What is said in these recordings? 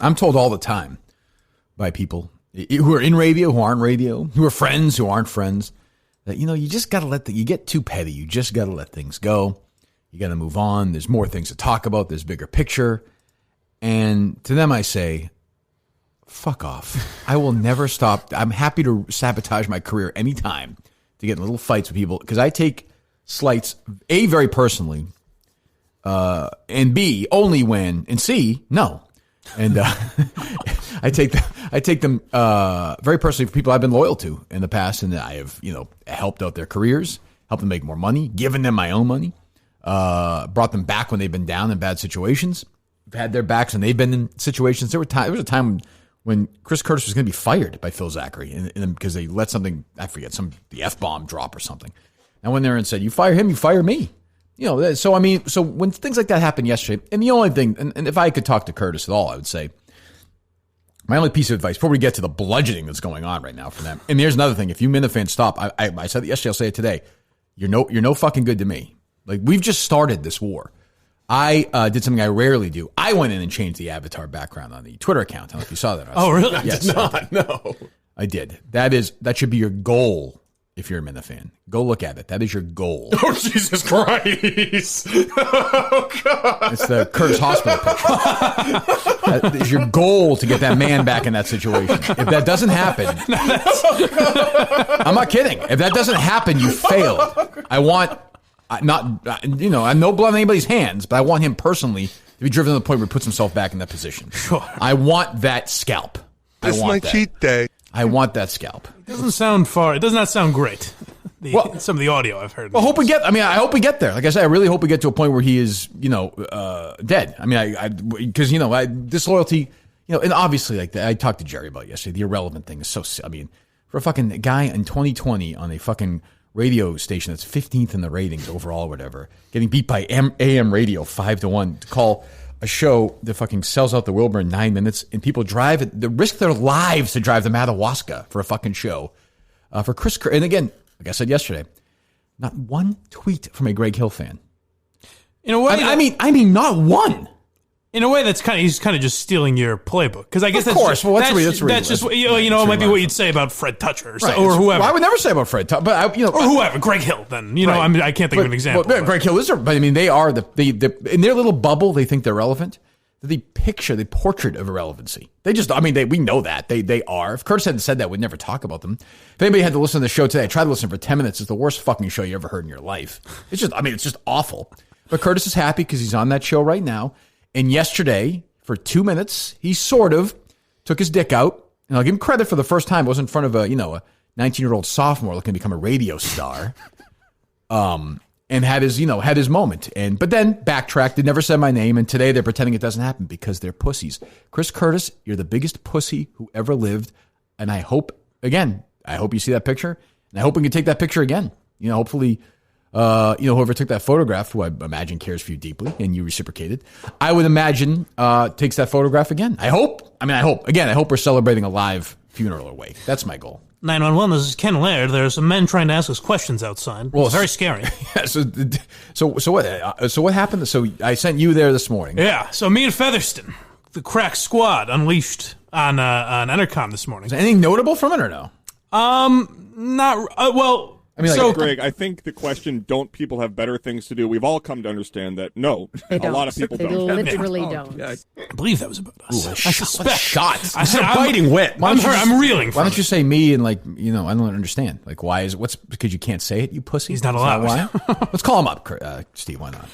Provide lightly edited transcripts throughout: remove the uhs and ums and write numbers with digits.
I'm told all the time by people who are in radio, who aren't radio, who are friends, who aren't friends, that, you just got to you get too petty. You just got to let things go. You got to move on. There's more things to talk about. There's bigger picture. And to them, I say, fuck off. I will never stop. I'm happy to sabotage my career anytime to get in little fights with people, because I take slights, A, very personally, and B, only when, and C, no. And I take them very personally for people I've been loyal to in the past, and I have, helped out their careers, helped them make more money, given them my own money, brought them back when they've been down in bad situations, had their backs, and they've been in situations. There was a time when Chris Curtis was going to be fired by Phil Zachary because they let something, I forget, the F-bomb drop or something. And I went there and said, you fire him, you fire me. So when things like that happened yesterday, and the only thing, and if I could talk to Curtis at all, I would say, my only piece of advice, before we get to the bludgeoning that's going on right now for them, and here's another thing, if you Minifans stop, I said it yesterday, I'll say it today, you're no fucking good to me. Like, we've just started this war. I did something I rarely do. I went in and changed the avatar background on the Twitter account. I don't know if you saw that. Oh, really? Yes, I did not. No. I did. That should be your goal if you're a Minifan. Go look at it. That is your goal. Oh, Jesus Christ. Oh, God. It's the Curtis Hospital picture. That is your goal, to get that man back in that situation. If that doesn't happen, I'm not kidding. If that doesn't happen, you failed. I want... I'm no blood on anybody's hands, but I want him personally to be driven to the point where he puts himself back in that position. Sure. I want that scalp. This is my cheat day. I want that scalp. It does not sound great. Some of the audio I've heard. I hope we get there. Like I said, I really hope we get to a point where he is, dead. I mean, because disloyalty, and obviously, like I talked to Jerry about yesterday, the irrelevant thing is so, for a fucking guy in 2020 on a fucking radio station that's 15th in the ratings overall or whatever, getting beat by AM radio 5-1 to call a show that fucking sells out the Wilbur in 9 minutes, and people risk their lives to drive to Madawaska for a fucking show. For Chris, and again, like I said yesterday, not one tweet from a Greg Hill fan. In a way, I mean, not one. In a way, he's kind of just stealing your playbook, because I guess of course. Well, that's just it might be what you'd say about Fred Toucher or whoever. Well, I would never say about Fred Toucher, but or whoever, Greg Hill. Then I can't think of an example. Well, Greg Hill is, but I mean, they are in their little bubble. They think they're relevant. The portrait of irrelevancy. We know that they are. If Curtis hadn't said that, we'd never talk about them. If anybody had to listen to the show today, I tried to listen for 10 minutes. It's the worst fucking show you ever heard in your life. It's just awful. But Curtis is happy because he's on that show right now. And yesterday, for 2 minutes, he sort of took his dick out. And I'll give him credit for the first time. It was in front of a 19-year-old sophomore looking to become a radio star. And had his moment. But then backtracked. They never said my name. And today they're pretending it doesn't happen because they're pussies. Chris Curtis, you're the biggest pussy who ever lived. And I hope you see that picture. And I hope we can take that picture again. Hopefully... whoever took that photograph, who I imagine cares for you deeply, and you reciprocated, I would imagine takes that photograph again. I hope. Again, I hope we're celebrating a live funeral or wake. That's my goal. 911, this is Ken Laird. There's some men trying to ask us questions outside. Well, it's very scary. Yeah, so what happened? So I sent you there this morning. Yeah, so me and Fetherston, the crack squad, unleashed on Entercom this morning. Is there anything notable from it or no? Well... Greg, I think the question, don't people have better things to do? We've all come to understand that, no, a lot of people don't. They literally don't. I believe that was about us. I suspect. Shot. I said, I'm biting wit. I'm reeling from Why don't you say me and I don't understand. Like, why is it? Because you can't say it, you pussy? He's not allowed. Why? Let's call him up, Steve. Why not?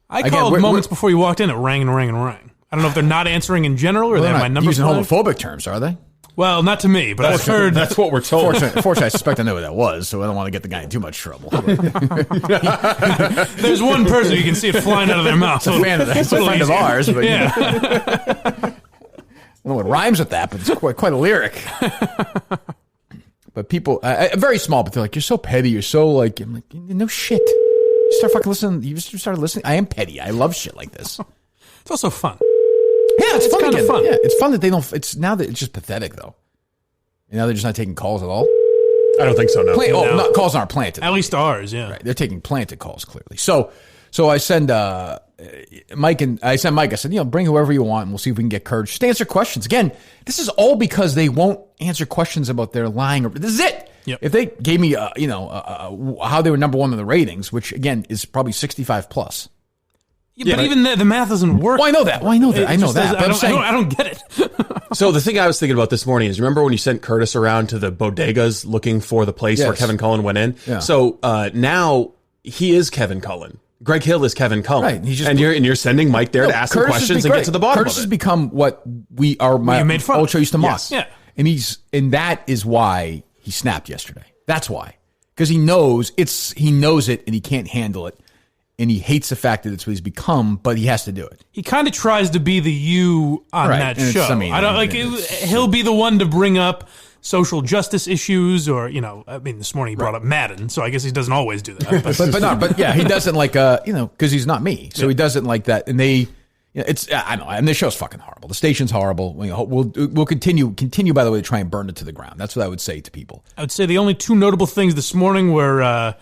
I called moments before you walked in. It rang and rang and rang. I don't know if they're not answering in general or they have my number. Using homophobic terms, are they? Well, not to me, but I've heard... That's what we're told. Fortunately, I suspect I know who that was, so I don't want to get the guy in too much trouble. There's one person you can see it flying out of their mouth. It's a friend of ours, but yeah. I don't know what rhymes with that, but it's quite a lyric. But people, very small, but they're like, you're so petty, you're so I'm like, no shit. You start fucking listening, you just started listening. I am petty. I love shit like this. It's also fun. Yeah, it's kind of fun. Yeah, it's fun that they don't. It's now that it's just pathetic though. And now they're just not taking calls at all. I don't think so. No, calls aren't planted. At least ours. Yeah, right. They're taking planted calls clearly. So So I send Mike, I said, bring whoever you want, and we'll see if we can get Courage. Just answer questions. Again, this is all because they won't answer questions about their lying. This is it. Yep. If they gave me, how they were number one in the ratings, which again is probably 65 plus. Yeah, but even the math doesn't work. Well, I know that. I know that. I don't get it. So the thing I was thinking about this morning is, remember when you sent Curtis around to the bodegas looking for the place where Kevin Cullen went in? Yeah. So now he is Kevin Cullen. Greg Hill is Kevin Cullen. Right. And you're sending Mike there to ask some questions and get to the bottom Curtis of it. has become what we are. My old show used to mock. Yes. Yeah. And that is why he snapped yesterday. That's why. Because he knows it and he can't handle it. And he hates the fact that it's what he's become, but he has to do it. He kind of tries to be the you on that show. He'll be the one to bring up social justice issues, or this morning he brought up Madden, so I guess he doesn't always do that. But he doesn't because he's not me, so he doesn't like that. And I know, and this show's fucking horrible. The station's horrible. We'll continue. By the way, to try and burn it to the ground. That's what I would say to people. I would say the only two notable things this morning were.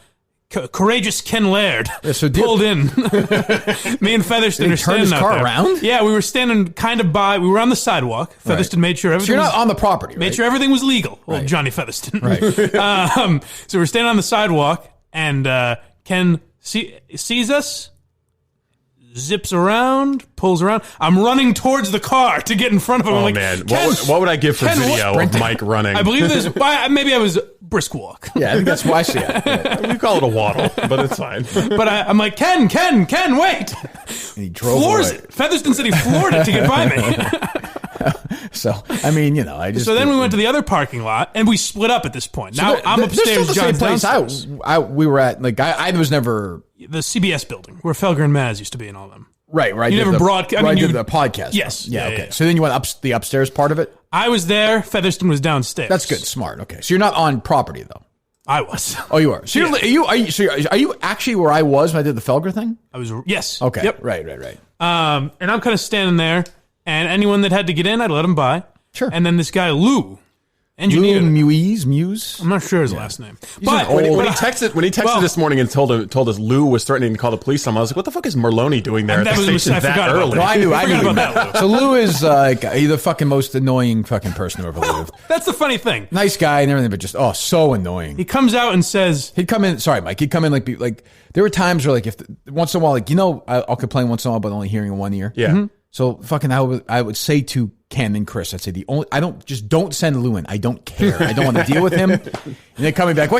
Courageous Ken Laird pulled in. Me and Fetherston are standing out there. Turn his car around? Yeah, we were standing kind of by. We were on the sidewalk. Fetherston made sure everything. So you're not on the property, right? Made sure everything was legal. Well, Johnny Fetherston. Right. So we're standing on the sidewalk, and Ken sees us. Zips around, pulls around. I'm running towards the car to get in front of him. Oh, I'm like, man. What would I give for video of Mike running? I believe there's... maybe I was brisk walk. Yeah, I think that's why I see it. Yeah. You call it a waddle, but it's fine. But I'm like, Ken, wait. And he drove floors away. it. Featherston said he floored it to get by me. So, I just... So then we went to the other parking lot, and we split up at this point. Now, I'm upstairs, John's downstairs. We were at, I was never... The CBS building, where Felger and Maz used to be and all them. Right. You never broadcast... I did the podcast. Yes. Yeah, okay. So then you went the upstairs part of it? I was there. Featherston was downstairs. That's good. Smart. Okay. So you're not on property, though? I was. Oh, you are. So are you actually where I was when I did the Felger thing? I was. Yes. Okay. Yep. Right. And I'm kind of standing there, and anyone that had to get in, I'd let them by. Sure. And then this guy, Lou, engineer. Muse? I'm not sure his last name. But when he texted this morning and told us Lou was threatening to call the police on him, I was like, what the fuck is Merloni doing there at the station that early? I knew about that, Lou. So Lou is he's the fucking most annoying fucking person who ever lived. That's the funny thing. Nice guy and everything, but just so annoying. He comes out and says... He'd come in... Sorry, Mike. He'd come in like there were times where once in a while, I'll complain once in a while about only hearing in one ear. Yeah. Mm-hmm. So fucking I would say to Ken and Chris, I'd say don't send Lou in. I don't care. I don't want to deal with him. And they're coming back. I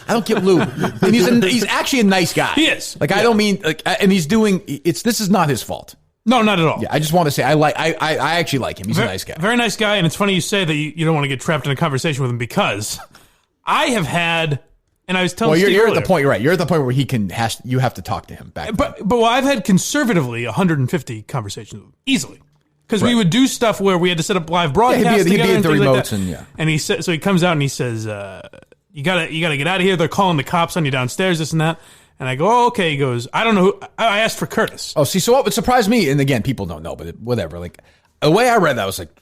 don't get Lou. And he's actually a nice guy. He is. I don't mean and he's doing. This is not his fault. No, not at all. Yeah, I just want to say I actually like him. He's a nice guy. Very nice guy. And it's funny you say that you don't want to get trapped in a conversation with him, because I have had. And I was telling Steve you're at the point. You're right. You're at the point where you have to talk to him back. But I've had conservatively 150 conversations with him, easily, because we would do stuff where we had to set up live broadcasts. He'd be at the remotes like and he said, so he comes out and he says, "You gotta get out of here. They're calling the cops on you downstairs. This and that." And I go, "Oh, okay." He goes, "I don't know who." I asked for Curtis. Oh, see, so what would surprise me, and again, people don't know, but whatever. The way I read that, I was like,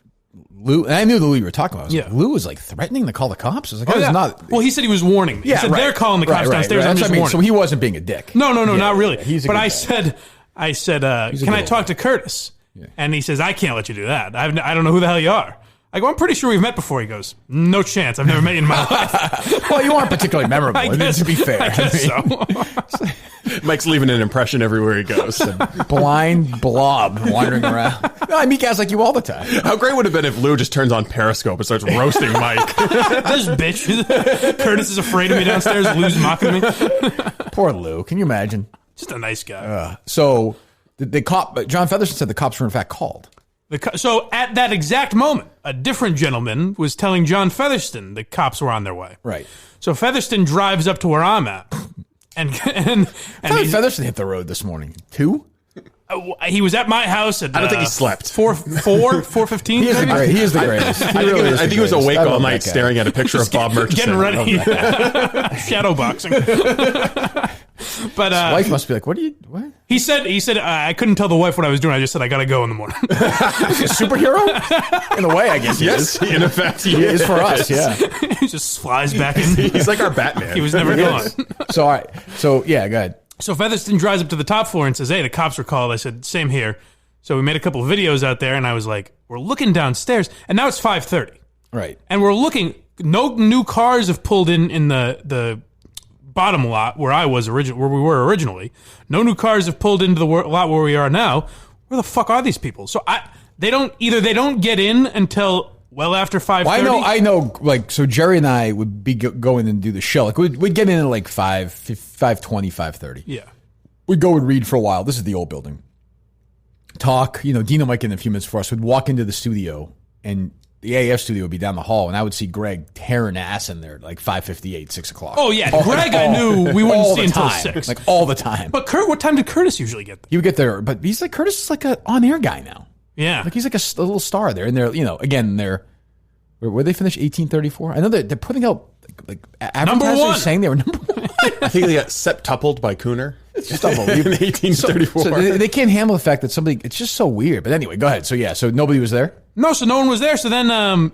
Lou, and I knew the Lou you were talking about. Lou was threatening to call the cops. I was like, not. Well, he said he was warning me. He said they're calling the cops downstairs. I'm just warning. So he wasn't being a dick. No, not really. But I said, can I talk to Curtis? Yeah. And he says, I can't let you do that. I don't know who the hell you are. I go, I'm pretty sure we've met before. He goes, no chance. I've never met you in my life. Well, you aren't particularly memorable, to be fair. I guess so. Mike's leaving an impression everywhere he goes. Blind blob wandering around. No, I meet guys like you all the time. How great would it have been if Lou just turns on Periscope and starts roasting Mike? This bitch. Curtis is afraid of me downstairs. Lou's mocking me. Poor Lou. Can you imagine? Just a nice guy. So the cop, John Featherston said the cops were in fact called. So at that exact moment, a different gentleman was telling John Featherston the cops were on their way. Right. So Featherston drives up to where I'm at. And Featherston hit the road this morning. 2? He was at my house at. I don't think he slept. 4:15. He is the greatest. I think he was awake all night staring at a picture of Bob Murchison. Getting ready. Shadow boxing. But his wife must be like, what? He said, I couldn't tell the wife what I was doing. I just said, I got to go in the morning. Superhero? In a way, I guess he is. In effect, he is for us, yeah. He just flies back in. He's like our Batman. He was never gone. So, all right. So, yeah, go ahead. So Fetherston drives up to the top floor and says, hey, the cops were called. I said, same here. So we made a couple of videos out there, and I was like, we're looking downstairs, and now it's 5:30. Right. And we're looking, no new cars have pulled in the bottom lot where where we were originally. No new cars have pulled into the lot where we are now. Where the fuck are these people? So they don't get in until well after 5:30. Well, I know. Like, so Jerry and I would be going and do the show. Like, we'd get in at like 5:20, 5:30. Yeah. We'd go and read for a while. This is the old building. Talk. Dino might get in a few minutes for us. We'd walk into the studio, and the AF studio would be down the hall, and I would see Greg tearing ass in there like 5:58, 6 o'clock. Oh, yeah. Greg, I knew we wouldn't see until 6. Like, all the time. But what time did Curtis usually get there? He would get there, but he's like, Curtis is like an on-air guy now. Yeah. Like, he's like a little star there. And they're, again, where they finished 1834? I know they're putting out like advertisers saying they were number 1. I think they got septupled by Cooner. It's just unbelievable. In 1834. So they can't handle the fact that somebody, it's just so weird. But anyway, go ahead. So yeah, so nobody was there? No, so no one was there. So then, a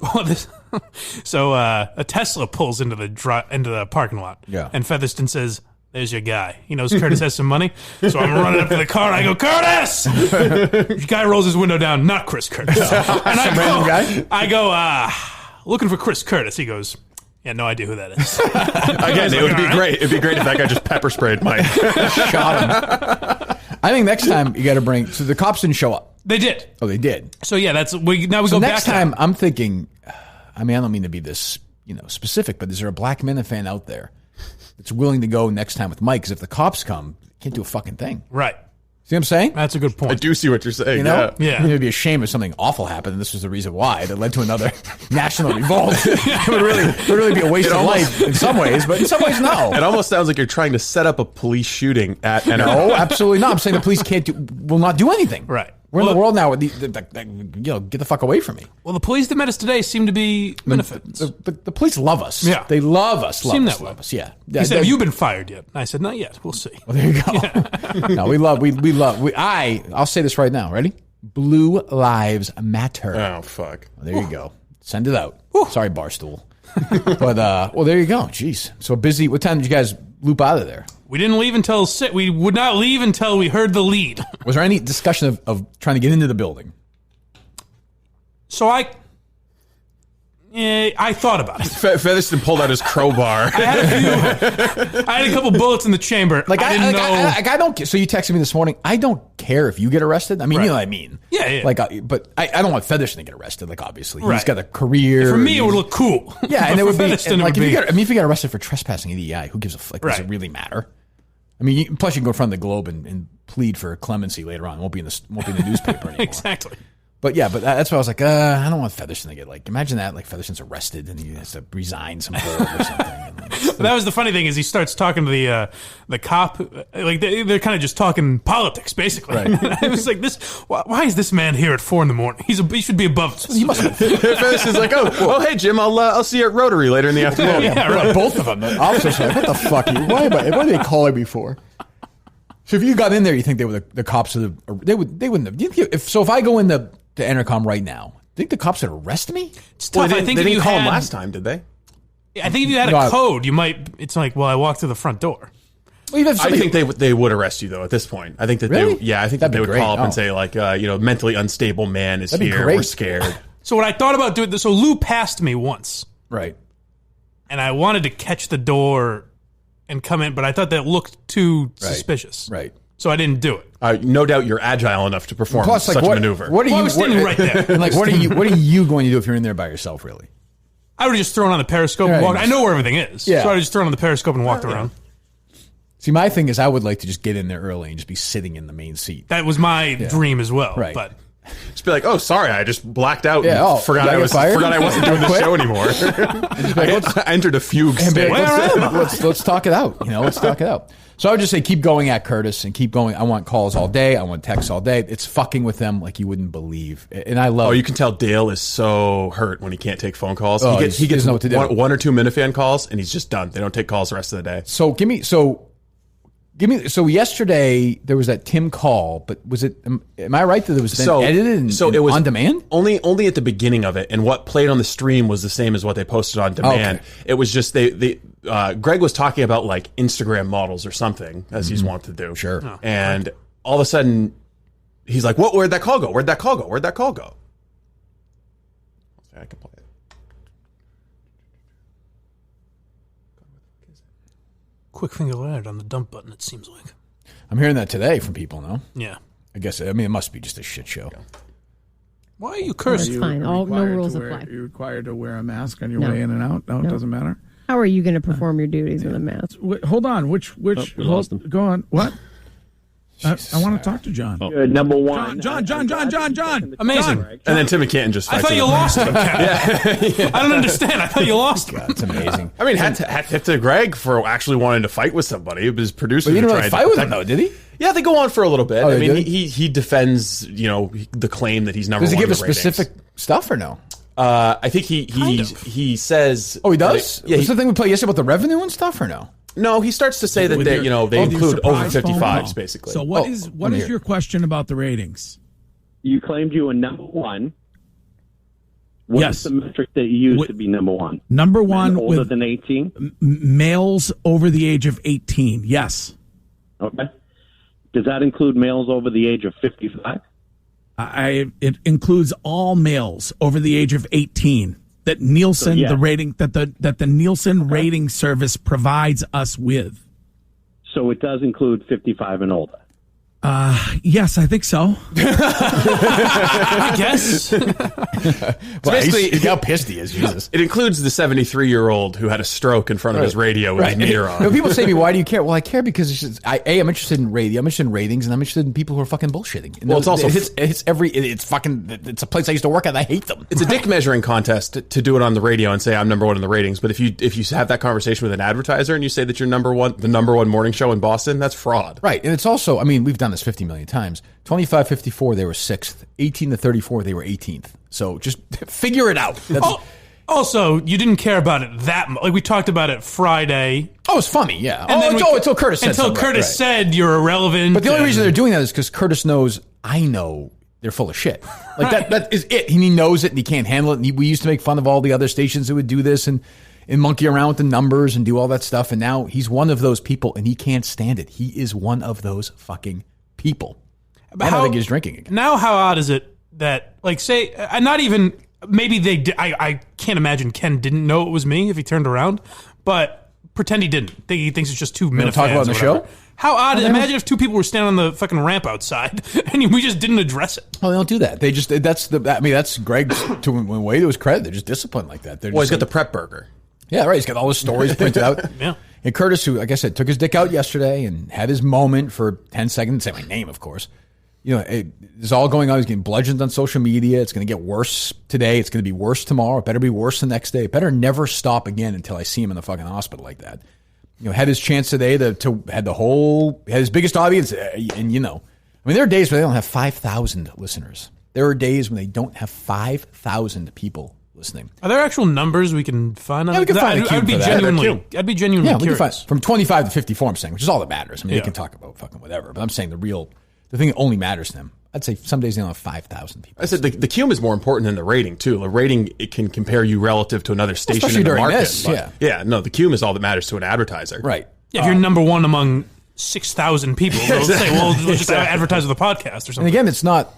Tesla pulls into the parking lot. Yeah. And Fetherston says, there's your guy. He knows Curtis has some money. So I'm running up to the car and I go, Curtis! The guy rolls his window down, not Chris Curtis. And I go, looking for Chris Curtis. He goes, yeah, no idea who that is. Again, it would be great. It'd be great if that guy just pepper sprayed Mike. Shot him. I think next time you got to bring. So the cops didn't show up. They did. Oh, they did. So yeah, we go back. Next time, I'm thinking. I don't mean to be this, specific, but is there a black Minifan out there that's willing to go next time with Mike? Because if the cops come, can't do a fucking thing. Right. See what I'm saying? That's a good point. I do see what you're saying. Yeah. Yeah. It would be a shame if something awful happened and this was the reason why that led to another national revolt. It would really be a waste of life in some ways, but in some ways, no. It almost sounds like you're trying to set up a police shooting at Entercom. No, absolutely not. I'm saying the police will not do anything. Right. We're in the world now where get the fuck away from me. Well, the police that met us today seem to be Minifans. The police love us. Yeah. They love us. Seem that way. Love us. Yeah. He said, have you been fired yet? And I said, not yet. We'll see. Well, there you go. Yeah. No, we love. I'll say this right now. Ready? Blue lives matter. Oh, fuck. Well, there you go. Send it out. Sorry, Barstool. But, well, there you go. Jeez. So busy. What time did you guys loop out of there? We didn't leave until 6. We would not leave until we heard the lead. Was there any discussion of trying to get into the building? So I thought about it. Featherston pulled out his crowbar. I had a couple bullets in the chamber. I didn't know. I don't. So you texted me this morning. I don't care if you get arrested. I mean, you know what I mean. Yeah. But I don't want Featherston to get arrested. Like, obviously, he's got a career. For me, it would look cool. Yeah, and it would be like if you get arrested for trespassing at EEI, who gives a fuck? Does it really matter? I mean, plus you can go in front of the Globe and plead for clemency later on. It won't be in the newspaper anymore. Exactly. But yeah, but that's why I was like, I don't want Featherston to get imagine that Featherston's arrested and he has to resign some board or something. That was the funny thing is he starts talking to the cop, like they're kind of just talking politics basically. Right. I was like, why is this man here at 4 a.m? He should be above us. He must. Featherston's like, hey Jim, I'll see you at Rotary later in the afternoon. Yeah, right. Both of them. The officers are like, what the fuck? Why are they calling me for? So if you got in there, you think the cops they wouldn't have. If I go into Entercom right now, think the cops would arrest me? It's tough. Well, they didn't call him last time, did they? I think if you had a code, you might. It's like, well, I walked through the front door. Well, I think they would arrest you though at this point. I think that really? I think that they would call up and say like, mentally unstable man is here. We're scared. So what I thought about doing this, so Lou passed me once, right? And I wanted to catch the door and come in, but I thought that looked too suspicious, right? So I didn't do it. No doubt you're agile enough to perform such a maneuver. What are you? I was standing right there. And like, what are you going to do if you're in there by yourself? Really? I would have just thrown on the periscope and walked. I know where everything is, so I would have just thrown on the periscope and walked around. See, my thing is, I would like to just get in there early and just be sitting in the main seat. That was my dream as well. Right. But just be like, oh, sorry, I just blacked out. Yeah, and forgot I wasn't doing the show anymore. I entered a fugue state. Let's talk it out. Let's talk it out. So I would just say keep going at Curtis and keep going. I want calls all day. I want texts all day. It's fucking with them like you wouldn't believe. And I love. Oh, you can tell Dale is so hurt when he can't take phone calls. Oh, he gets know what to do. One or two Minifan calls and he's just done. They don't take calls the rest of the day. So Give me. So yesterday there was that Tim call, but was it? Am I right that it was then edited and it was on demand? Only at the beginning of it, and what played on the stream was the same as what they posted on demand. Okay. It was just Greg was talking about like Instagram models or something, as he's wont to do. Sure. Oh, and all of a sudden, he's like, "What? Where'd that call go? Where'd that call go? Where'd that call go?" I can play it. Quick finger landed on the dump button, it seems like. I'm hearing that today from people, no? Yeah. I guess, it must be just a shit show. Why are you cursing? It's fine. No rules apply. You're required to wear a mask on your way in and out? No, it doesn't matter? How are you going to perform your duties with a mask? Hold on. Go on. What? I want to talk to John. Number one. John. Amazing. John. And then Tim McCann just I thought you lost him. I don't understand. I thought you lost him. That's amazing. I mean, hat to Greg for actually wanting to fight with somebody. His producer. But he didn't really fight with him, though, did he? Yeah, they go on for a little bit. Oh, I mean, he defends, the claim that he's number one. Does he give a specific stuff or no? I think he says. Oh, he does? Yeah. What's the thing we played yesterday about the revenue and stuff or no? No, he starts to say that they include over 55s, basically. So what is your question about the ratings? You claimed you were number one. What's the metric that you use to be number one? Number one Men older than 18? Males over the age of 18, yes. Okay. Does that include males over the age of 55? It includes all males over the age of 18. That Nielsen, the rating that the Nielsen rating service provides us with. So it does include 55 and older. Yes, I think so. I guess. So basically, how pissed he is, Jesus. It includes the 73-year-old who had a stroke in front of his radio with his meter on. People say to me, why do you care? Well, I care because I'm interested in radio, I'm interested in ratings, and I'm interested in people who are fucking bullshitting. And well, it's also it's a place I used to work at, and I hate them. It's a dick measuring contest to do it on the radio and say I'm number one in the ratings. But if you have that conversation with an advertiser and you say that you're the number one morning show in Boston, that's fraud. Right. And it's also, we've done this 50 million times. 25-54, they were 6th. 18-34, they were 18th. So just figure it out. Also, you didn't care about it that much. Like we talked about it Friday. Oh, it's funny, yeah. Until Curtis said something. Until Curtis said you're irrelevant. But the only reason they're doing that is because Curtis knows, I know they're full of shit. Like that is it. He knows it and he can't handle it. And we used to make fun of all the other stations that would do this and monkey around with the numbers and do all that stuff. And now he's one of those people and he can't stand it. He is one of those fucking people. I don't think he's drinking again. Now, how odd is it that, like, say, not even, maybe they did, I can't imagine Ken didn't know it was me if he turned around, but pretend he didn't. He thinks it's just two Minifans. Talk about the show? How odd. Imagine if two people were standing on the fucking ramp outside and we just didn't address it. Well, they don't do that. That's Greg's, way to his credit. They're just disciplined like that. He's got the prep burger. Yeah, right. He's got all his stories printed out. Yeah. And Curtis, who, like I said, took his dick out yesterday and had his moment for 10 seconds, say my name, of course. It's all going on. He's getting bludgeoned on social media. It's going to get worse today. It's going to be worse tomorrow. It better be worse the next day. It better never stop again until I see him in the fucking hospital like that. Had his chance today to had his biggest audience. And there are days where they don't have 5,000 listeners. There are days when they don't have 5,000 people listening. Are there actual numbers we can find on we can find a cube for that. I'd be genuinely curious. We can find, from 25 to 54, I'm saying, which is all that matters. They can talk about fucking whatever, but I'm saying the thing that only matters to them. I'd say some days they don't have 5,000 people. I said the cum is more important than the rating too. The rating, it can compare you relative to another station in the market. This, the cum is all that matters to an advertiser. Right. Yeah, if you're number one among 6,000 people, they'll say, well, we'll just advertise with a podcast or something. And again, it's not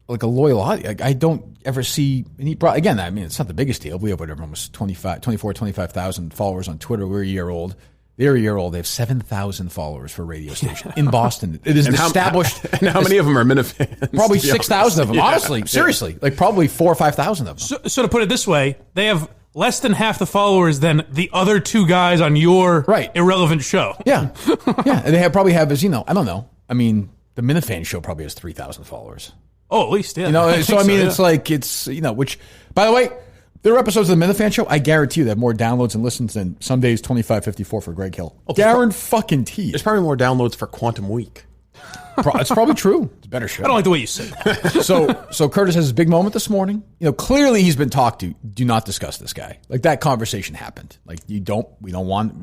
like a loyal audience. I don't ever see any again, it's not the biggest deal. We have almost 25,000 followers on Twitter. We're a year old. They're a year old. They have 7,000 followers for a radio station in Boston. It is established. And how many of them are Minifans? Probably 6,000 of them. Honestly, seriously, like probably 4,000 or 5,000 of them. So to put it this way, they have less than half the followers than the other two guys on your irrelevant show. Yeah, yeah. And they probably have, I don't know. The Minifan show probably has 3,000 followers. Oh, at least, yeah. It's like which, by the way. There are episodes of the Minifan Show, I guarantee you, that have more downloads and listens than some days 25-54 for Greg Hill. Guarantee. There's probably more downloads for Quantum Week. It's probably true. It's a better show. I don't like the way you say that. So Curtis has his big moment this morning. Clearly he's been talked to. Do not discuss this guy. Like that conversation happened. Like we don't want.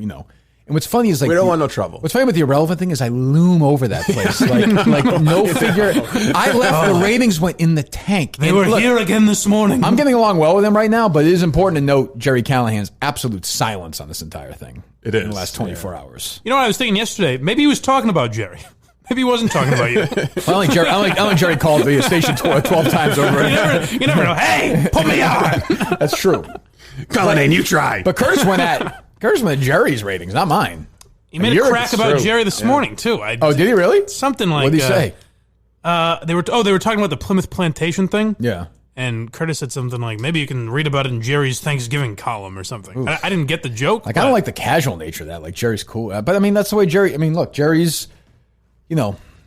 And what's funny is like we don't want no trouble. What's funny about the irrelevant thing is I loom over that place like no figure. I left. The ratings went in the tank. They were here again this morning. I'm getting along well with them right now, but it is important to note Jerry Callahan's absolute silence on this entire thing. It is in the last 24 hours. You know what I was thinking yesterday? Maybe he was talking about Jerry. Maybe he wasn't talking about you. I think Jerry called the station 12 times over. You never know. Hey, put me on. That's true. Cullinane, you try. But Curtis went at Jerry's ratings, not mine. He made a crack about Jerry this morning too. Did he really? Something like. What did he say? They were talking about the Plymouth Plantation thing. Yeah. And Curtis said something like, maybe you can read about it in Jerry's Thanksgiving column or something. I didn't get the joke. Like, I don't like the casual nature of that. Like, Jerry's cool. But, I mean, that's the way Jerry... I mean, look, Jerry's,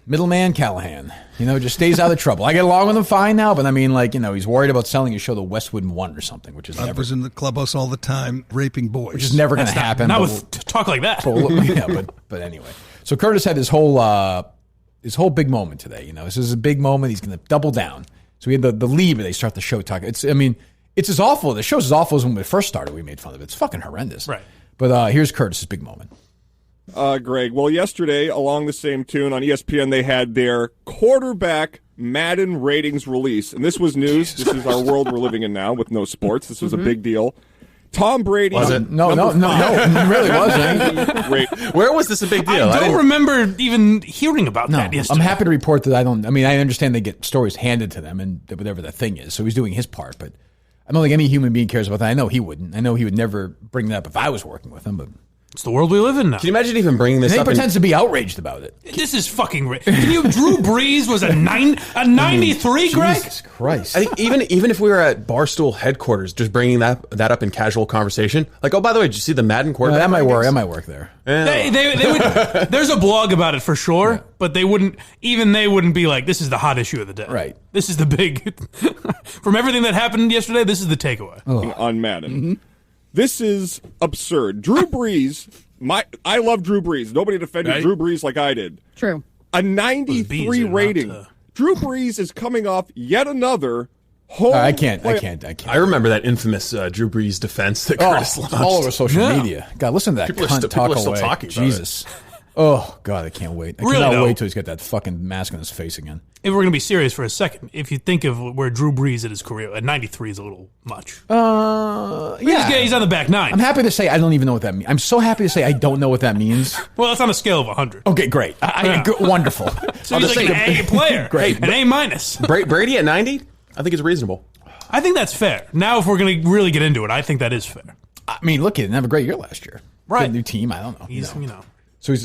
middleman Callahan. Just stays out of trouble. I get along with him fine now, but, I mean, like, he's worried about selling his show to Westwood One or something, which is I was in the clubhouse all the time raping boys. Which is never going to happen. Not with talk like that. But anyway. So, Curtis had his whole big moment today. This is a big moment. He's going to double down. So we had the lead, but they start the show talking. It's as awful. The show's as awful as when we first started. We made fun of it. It's fucking horrendous. Right. But here's Curtis's big moment. Greg, well, yesterday, along the same tune on ESPN, they had their quarterback Madden ratings release. And this was news. This is our world we're living in now with no sports. This was a big deal. Tom Brady. Was it? No, it really wasn't. Where was this a big deal? I don't remember even hearing about that yesterday. I'm happy to report that I understand they get stories handed to them and whatever the thing is. So he's doing his part, but I don't think any human being cares about that. I know he wouldn't. I know he would never bring that up if I was working with him, but it's the world we live in now. Can you imagine even bringing this up? He pretends to be outraged about it. This is fucking... Can you... Drew Brees was a 93, Greg? Jesus Christ. I think even if we were at Barstool headquarters, just bringing that up in casual conversation, like, oh, by the way, did you see the Madden quarterback? That might work. That might work there. They would, there's a blog about it for sure, but they wouldn't be like, this is the hot issue of the day. Right. This is the big... From everything that happened yesterday, this is the takeaway. On Madden. Mm-hmm. This is absurd. Drew Brees, I love Drew Brees. Nobody defended Drew Brees like I did. True. A 93 rating. Drew Brees is coming off yet another home. I can't. I remember that infamous Drew Brees defense that Curtis launched. All over social media. God, listen to that people cunt talk away. Still talking Jesus. Oh, God, I can't wait. I cannot wait till he's got that fucking mask on his face again. If we're going to be serious for a second, if you think of where Drew Brees in his career, a 93 is a little much. He's on the back nine. I'm happy to say I don't even know what that means. I'm so happy to say I don't know what that means. Well, it's on a scale of 100. Okay, great. Wonderful. So he's like an A player. Great. An A minus. Brady at 90? I think it's reasonable. I think that's fair. Now, if we're going to really get into it, I think that is fair. I mean, look, he didn't have a great year last year. Right. New team, I don't know. He's.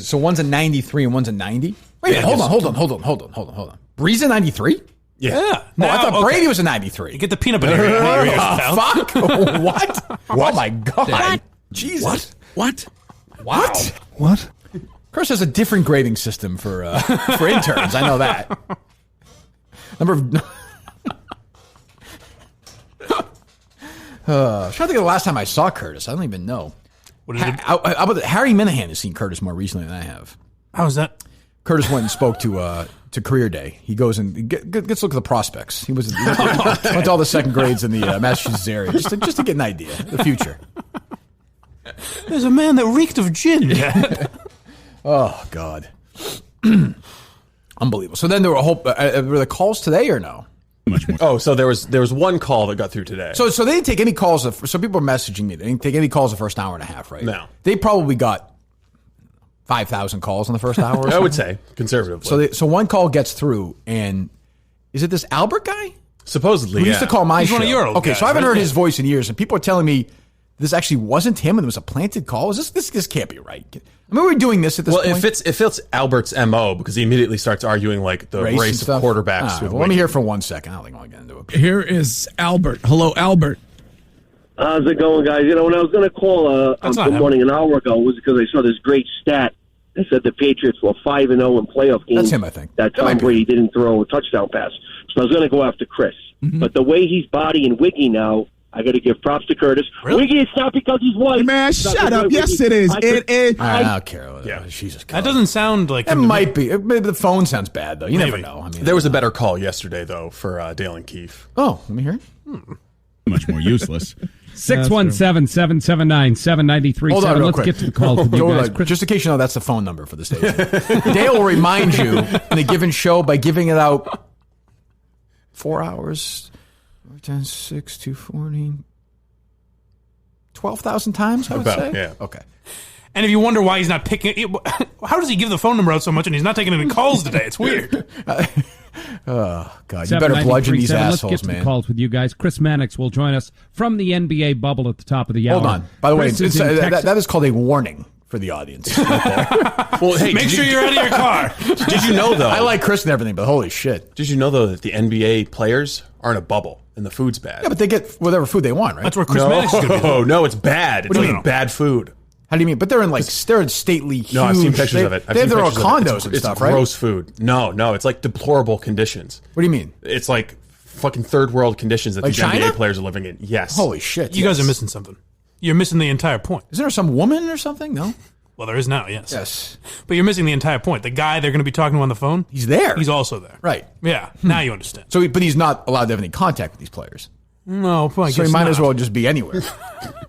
So one's a 93 and one's a 90? Wait, hold on. Breeze a 93? Yeah. No, I thought Brady was a 93. You get the peanut butter in your ears, pal. Fuck? What? Oh, my God. What? Jesus. What? Wow. What? Chris has a different grading system for interns. I know that. I'm trying to think of the last time I saw Curtis. I don't even know. Harry Minahan has seen Curtis more recently than I have. How is that? Curtis went and spoke to Career Day. He goes and gets a look at the prospects. He went to all the second grades in the Massachusetts area just to get an idea of the future. There's a man that reeked of gin. Oh, God. Unbelievable. So then there were were the calls today or no? Much more. Oh, so there was one call that got through today. So they didn't take any calls. So people are messaging me. They didn't take any calls the first hour and a half, right? No. They probably got 5,000 calls in the first hour or something. I would say, conservatively. So one call gets through, and is it this Albert guy? Supposedly, Who used to call my show. One of your old guys, so I haven't right? heard his voice in years, and people are telling me this actually wasn't him, and it was a planted call. Is this can't be right? I mean, we're doing this at this point. Well, it fits Albert's MO because he immediately starts arguing like the race of quarterbacks. Right, let me hear it for 1 second. I don't think I'll get into it. Here is Albert. Hello, Albert. How's it going, guys? When I was going to call good morning an hour ago, it was because I saw this great stat. They said the Patriots were 5-0 in playoff games. That's him, I think. That Tom Brady didn't throw a touchdown pass. So I was going to go after Chris. Mm-hmm. But the way he's bodying Wiggy now, I got to give props to Curtis. Really? Wiggy, it's not because he's white. Hey man, shut up. Yes, it is. It is. I don't care. Yeah. Jesus. That doesn't sound like It might be. Maybe the phone sounds bad, though. You never know. I mean, There was a better call yesterday, though, for Dale and Keefe. Oh, let me hear it. much more useless. 617-779-7937. Hold on, real Let's quick. get to the calls with you guys. Just in case you know, that's the phone number for the station. Dale will remind you in a given show by giving it out 4 hours, 10, 6, 240, 12,000 times, I would say. Yeah. Okay. And if you wonder why he's not picking it, how does he give the phone number out so much and he's not taking any calls today? It's weird. Oh, God. You better bludgeon these assholes, Let's get to man. the calls with you guys. Chris Mannix will join us from the NBA bubble at the top of the hour. Hold on. By the way, Chris is in Texas. that is called a warning for the audience. Well, hey, Make sure you're out of your car. Did you know, though? I like Chris and everything, but holy shit. Did you know, though, that the NBA players are in a bubble and the food's bad? Yeah, but they get whatever food they want, right? That's where Chris Mannix is going to be. Oh, no, it's bad. It's like bad food. How do you mean? But they're in stately, huge. No, I've seen pictures of it. They have their own condos and stuff, right? It's gross food. No, it's like deplorable conditions. What do you mean? It's like fucking third world conditions that Like these China? NBA players are living in. Yes. Holy shit. You guys are missing something. You're missing the entire point. Isn't there some woman or something? No? Well, there is now, yes. Yes. But you're missing the entire point. The guy they're going to be talking to on the phone, He's there. he's also there. Right. Yeah, now you understand. So, but he's not allowed to have any contact with these players. No, I So guess he might not. as well just be anywhere.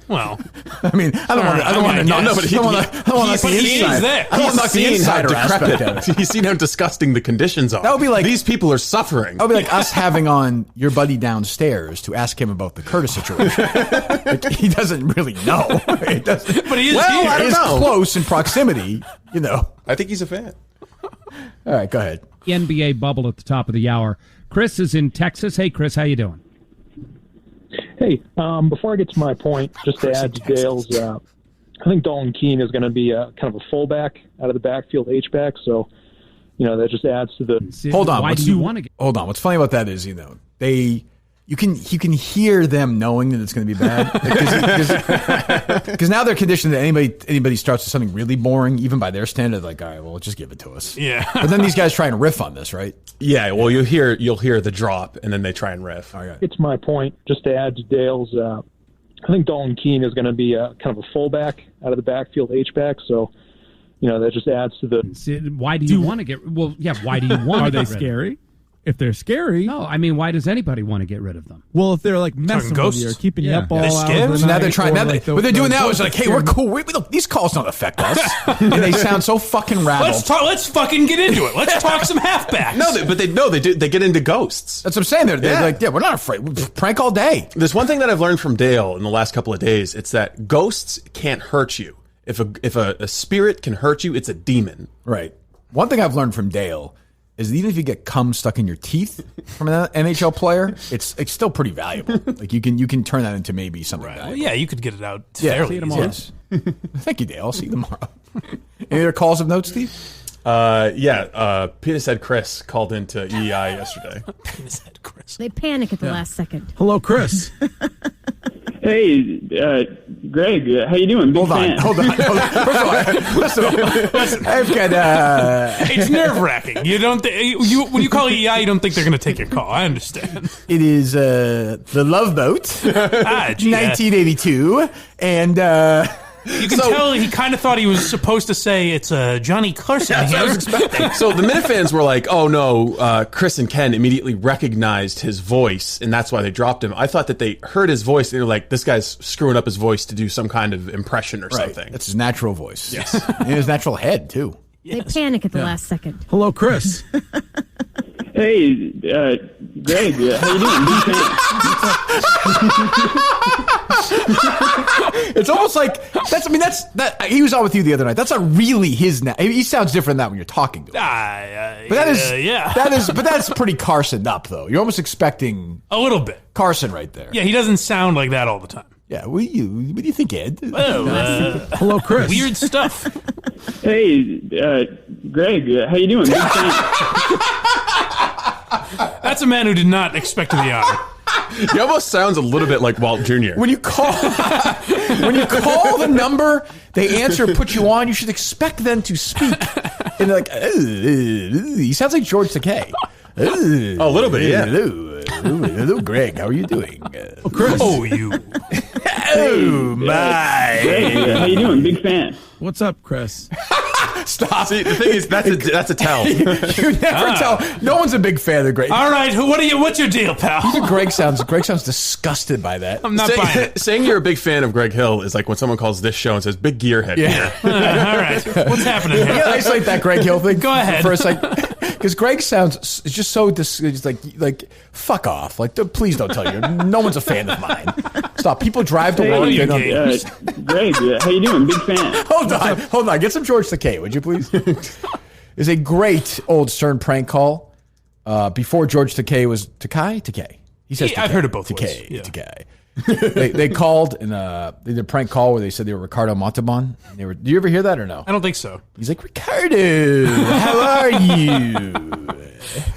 Well, I mean, I don't want to. I don't want to. No, but I don't want to knock the he is inside. there. I don't want to knock the insider aspect of it. He's seen how disgusting the conditions are. That would be like these people are suffering. That would be like us having on your buddy downstairs to ask him about the Curtis situation. Like, he doesn't really know. He doesn't. But he is well, here. I is close in proximity. You know. I think he's a fan. All right, go ahead. NBA bubble at the top of the hour. Chris is in Texas. Hey, Chris, how you doing? Hey, before I get to my point, just to add to Dale's, I think Dolan Keene is going to be kind of a fullback out of the backfield, H-back. So, that just adds to the. Hold on. Why do you want to get? Hold on. What's funny about that is, you can hear them knowing that it's going to be bad because now they're conditioned that anybody starts with something really boring, even by their standard, like, all right, well, just give it to us. Yeah. But then these guys try and riff on this, right? Yeah. Well, you'll hear the drop, and then they try and riff. All right. It's my point, just to add to Dale's. I think Dolan Keene is going to be kind of a fullback out of the backfield, H-back. So, that just adds to the. Why do you want to get? Well, yeah. Why do you want? Are they scary? If they're scary, No, I mean, why does anybody want to get rid of them? well, if they're like messing with you or keeping you up all They're hours scared? of the So now night, they're trying. or Now like what they're doing now is like, hey, we're cool. Look, these calls don't affect us, and they sound so fucking rattled. Let's fucking get into it. Let's talk some halfbacks. They get into ghosts. That's what I'm saying. They're like, yeah, we're not afraid. We prank all day. There's one thing that I've learned from Dale in the last couple of days. It's that ghosts can't hurt you. If a spirit can hurt you, it's a demon. Right. One thing I've learned from Dale is that even if you get cum stuck in your teeth from an NHL player, it's still pretty valuable. Like you can turn that into maybe something Right. valuable. Well, yeah, you could get it out Yeah, fairly see you tomorrow. Yes. Thank you, Dale. I'll see you tomorrow. Any other calls of note, Steve? Penis Head Chris called into EEI yesterday. Penis Head Chris. They panic at the last second. Hello, Chris. Hey, Greg, how you doing? Big Hold fan. on. First of all, listen. I've got. It's nerve wracking. You don't when you call EI, you don't think they're going to take your call. I understand. It is the Love Boat, 1982, and. You can tell he kind of thought he was supposed to say it's Johnny Carson That's here. what I was expecting. So the Minifans were like, oh no, Chris and Ken immediately recognized his voice, and that's why they dropped him. I thought that they heard his voice, and they were like, this guy's screwing up his voice to do some kind of impression or something. That's his natural voice. Yes. And his natural head, too. They panic at the last second. Hello, Chris. Hey, Greg, how you doing? Big fan. It's almost like he was on with you the other night. That's not really his. He sounds different than that when you're talking to him. But that is, yeah. But that's pretty Carson up though. You're almost expecting A little bit. Carson right there. Yeah, he doesn't sound like that all the time. Yeah. What do you think, Ed? Hello, Chris. Weird stuff. Hey, Greg, how you doing? Big fan. That's a man who did not expect to be on. He almost sounds a little bit like Walt Jr. When you call the number, they answer, put you on. You should expect them to speak. And they're like, he sounds like George Takei. A little bit, yeah. Hello, Greg. How are you doing? Chris. Oh, you. Oh, my. Greg, how you doing? Big fan. What's up, Chris? Stop. See, the thing is, that's a tell. You never tell. No one's a big fan of Greg. All right, what's your deal, pal? Greg sounds disgusted by that. I'm not buying it. Saying you're a big fan of Greg Hill is like when someone calls this show and says, big gearhead here. All right, what's happening here? Yeah, isolate that Greg Hill thing. Go ahead. For a second. Because Greg sounds just so like fuck off. Like, please don't tell you. No one's a fan of mine. Stop. People drive to work. Greg, how you doing? Big fan. Hold on. Get some George Takei, would you please? It's a great old Stern prank call. Before George Takei was Takei. He says Takei. I've heard it both Takei. ways. Takei. They called and they did a prank call where they said they were Ricardo Montalban. Do you ever hear that or no? I don't think so. He's like, Ricardo, how are you?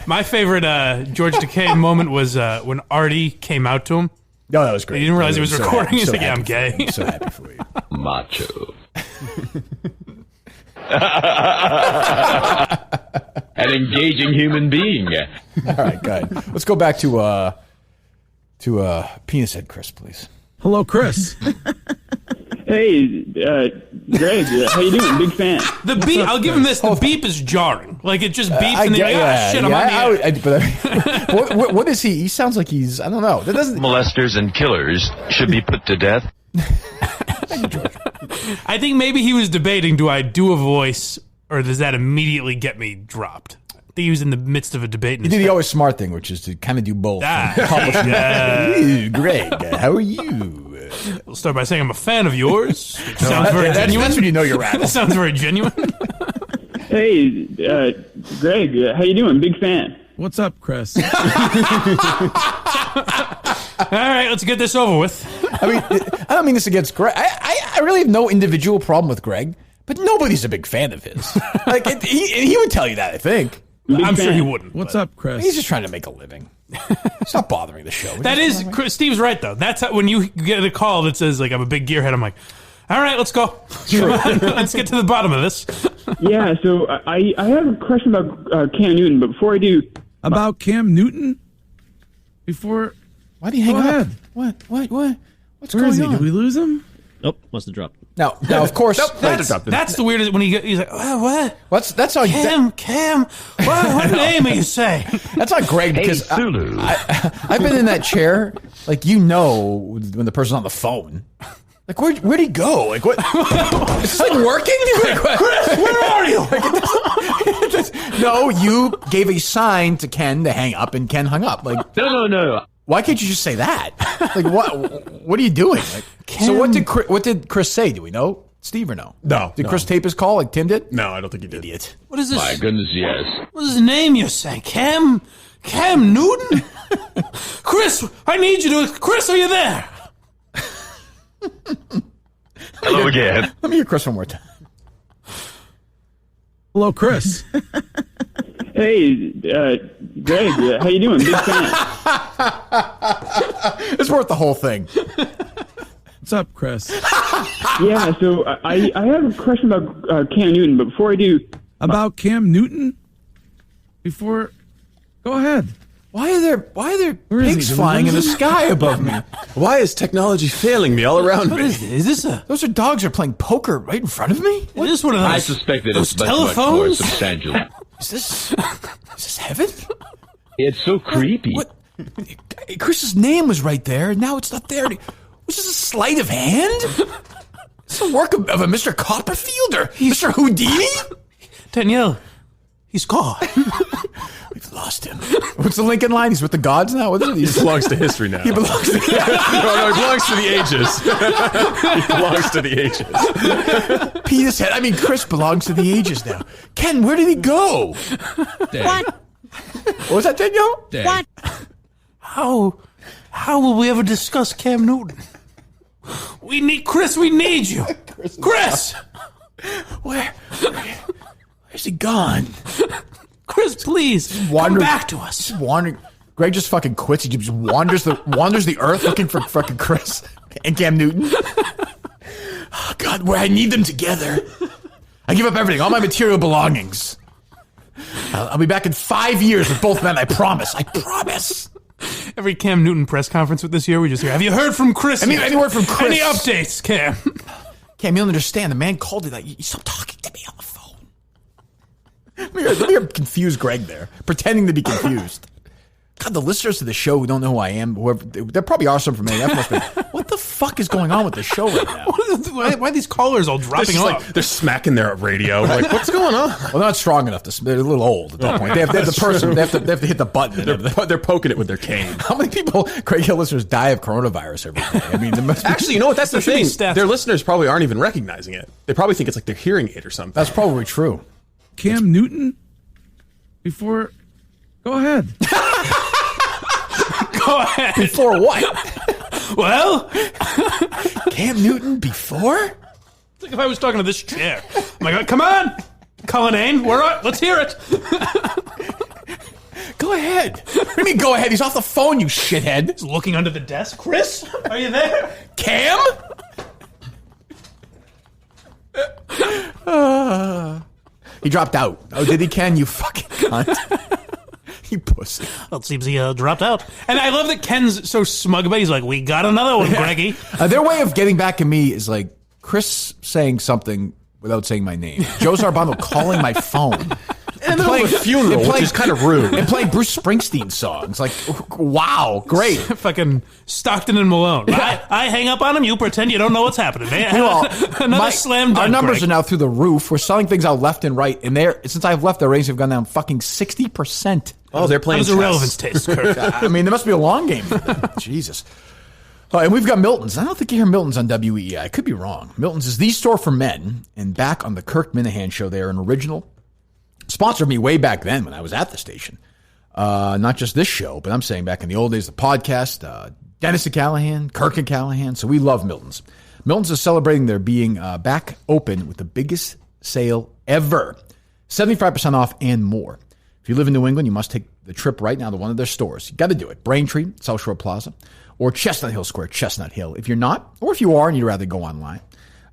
My favorite George Takei moment was when Artie came out to him. No, that was great. He didn't realize he was recording. He's like, I'm gay. I'm so happy for you. Macho. An engaging human being. All right, good. Let's go back to Penis Head Chris, please. Hello, Chris. Hey, Greg, how you doing? Big fan. The beep, I'll give him this. The beep is jarring. Like, it just beeps and then shit, I'm on the air. What is he? He sounds like he's, I don't know. That doesn't. Molesters and killers should be put to death. I think maybe he was debating, do I do a voice or does that immediately get me dropped? I think he was in the midst of a debate. He did the always smart thing, which is to kind of do both. Hey, Greg, how are you? We'll start by saying I'm a fan of yours. Which sounds very genuine. That's when you know you're right. That sounds very genuine. Hey, Greg, how you doing? Big fan. What's up, Chris? All right, let's get this over with. I mean, I don't mean this against Greg. I really have no individual problem with Greg, but nobody's a big fan of his. Like he would tell you that, I think. I'm sure he wouldn't. What's up, Chris? He's just trying to make a living. Stop bothering the show. That is, Steve's right, though. That's how, when you get a call that says, like, I'm a big gearhead, I'm like, all right, let's go. Let's get to the bottom of this. Yeah, so I have a question about Cam Newton, but before I do... About Cam Newton? Before... Why do you hang up? What? What's Where going is he? on? Did we lose him? Nope, must have dropped. Now, of course, that's the weirdest when he's like, oh, what? That's how Cam. What name are you saying? That's not Greg because I've been in that chair. Like, you know, when the person's on the phone. Like, where'd he go? Like, what? Is this like working? Like, what? Chris, where are you? No, you gave a sign to Ken to hang up, and Ken hung up. Like, No. Why can't you just say that? Like, what are you doing? Like, so what did Chris say? Do we know? Steve or no? No. Did Chris tape his call like Tim did? No, I don't think he did. Idiot. What is this? My goodness, yes. What is his name you're saying? Cam Newton? Chris, I need you to... Chris, are you there? Hello again. Let me hear Chris one more time. Hello, Chris. Hey, Greg, how you doing? Big fan. It's worth the whole thing. What's up, Chris? Yeah, so I have a question about Cam Newton, but before I do... About Cam Newton? Before... Go ahead. Why are there pigs flying in the sky above me? Why is technology failing me all around me? Is this a... Those are dogs are playing poker right in front of me? Is this one of those... I suspect that it's much more telephones? substantial. Is this heaven? It's so creepy. What? Chris's name was right there, and now it's not there. Was this a sleight of hand? It's the work of a Mr. Copperfield or Mr. Houdini? Danielle, he's gone. We've lost him. What's the Lincoln line? He's with the gods now? What is it? He belongs to history now. He belongs to... No, he belongs to the ages. He belongs to the ages. Penis head. I mean, Chris belongs to the ages now. Ken, where did he go? What? What was that, Danielle? What? How will we ever discuss Cam Newton? We need you. Chris! Where's he gone? Chris, please, come back to us. Wandering. Greg just fucking quits. He just wanders the earth looking for fucking Chris and Cam Newton. Oh, God, where I need them together. I give up everything, all my material belongings. I'll be back in 5 years with both men. I promise. Every Cam Newton press conference with this year, we just hear, have you heard from Chris? Any word from Chris? Any updates, Cam? Cam, you don't understand. The man called you that. You stop talking to me on the phone. Let me confuse Greg there, pretending to be confused. God, the listeners of the show who don't know who I am, there probably are some from AF. Must be, what the fuck is going on with the show right now? Why are these callers all dropping off? Like, they're smacking their radio. Like, what's going on? Well, they're not strong enough. They're a little old at that point. They have the person. They have to hit the button. They're poking it with their cane. How many people, Craig Hill listeners, die of coronavirus every day? I mean, actually, you know what? That's the thing. Their listeners probably aren't even recognizing it. They probably think it's like their hearing aid or something. That's probably true. Cam Newton. Go ahead. Go ahead. Before what? Well, Cam Newton before? It's like if I was talking to this chair. Oh my God, come on, Cullinane, let's hear it. Go ahead. What do you mean, go ahead? He's off the phone, you shithead. He's looking under the desk. Chris, are you there? Cam? He dropped out. Oh, did he, Ken? You fucking cunt. You pussy. Well, it seems he dropped out. And I love that Ken's so smug about it. He's like, we got another one, Greggy. Their way of getting back at me is like Chris saying something without saying my name. Joe Zarbano calling my phone. And playing a funeral, which is kind of rude. And playing Bruce Springsteen songs. Like, wow, great. Fucking Stockton and Malone. I hang up on him, you pretend you don't know what's happening. Another slam dunk. Our numbers Greg. are now through the roof. We're selling things out left and right. And since I've left, the ratings have gone down fucking 60%. Oh, they're playing chess. How's the relevance taste, Kurt? I mean, there must be a long game for them. Jesus. And we've got Milton's. I don't think you hear Milton's on WEEI. I could be wrong. Milton's is the store for men. And back on the Kirk Minahan show, they are an original. Sponsored me way back then when I was at the station. Not just this show, but I'm saying back in the old days, the podcast, Dennis and Callahan, Kirk and Callahan. So we love Milton's. Milton's is celebrating their being back open with the biggest sale ever. 75% off and more. If you live in New England, you must take the trip right now to one of their stores. You got to do it. Braintree, South Shore Plaza, or Chestnut Hill Square, Chestnut Hill. If you're not, or if you are and you'd rather go online,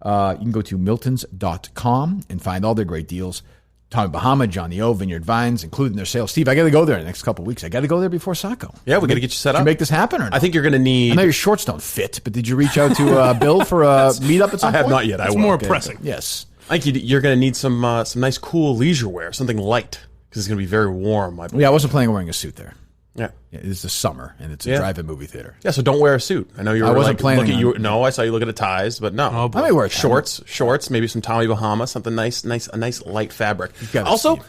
you can go to miltons.com and find all their great deals. Tommy Bahama, Johnny O, Vineyard Vines, including their sales. Steve, I got to go there in the next couple of weeks. I got to go there before Sacco. Yeah, we got to get you set up. Did you make this happen or not? I think you're going to need... I know your shorts don't fit, but did you reach out to Bill for a meetup at some point? I have not yet. It's more pressing. Yes. I think you're going to need some nice, cool leisure wear, something light, because it's going to be very warm. Yeah, I wasn't planning on wearing a suit there. Yeah. It is the summer, and it's a drive-in movie theater. Yeah, so don't wear a suit. I know you were I wasn't planning looking. No, I saw you looking at ties, but no. I may wear a tie. Shorts, maybe some Tommy Bahama, something nice, a nice light fabric. Also,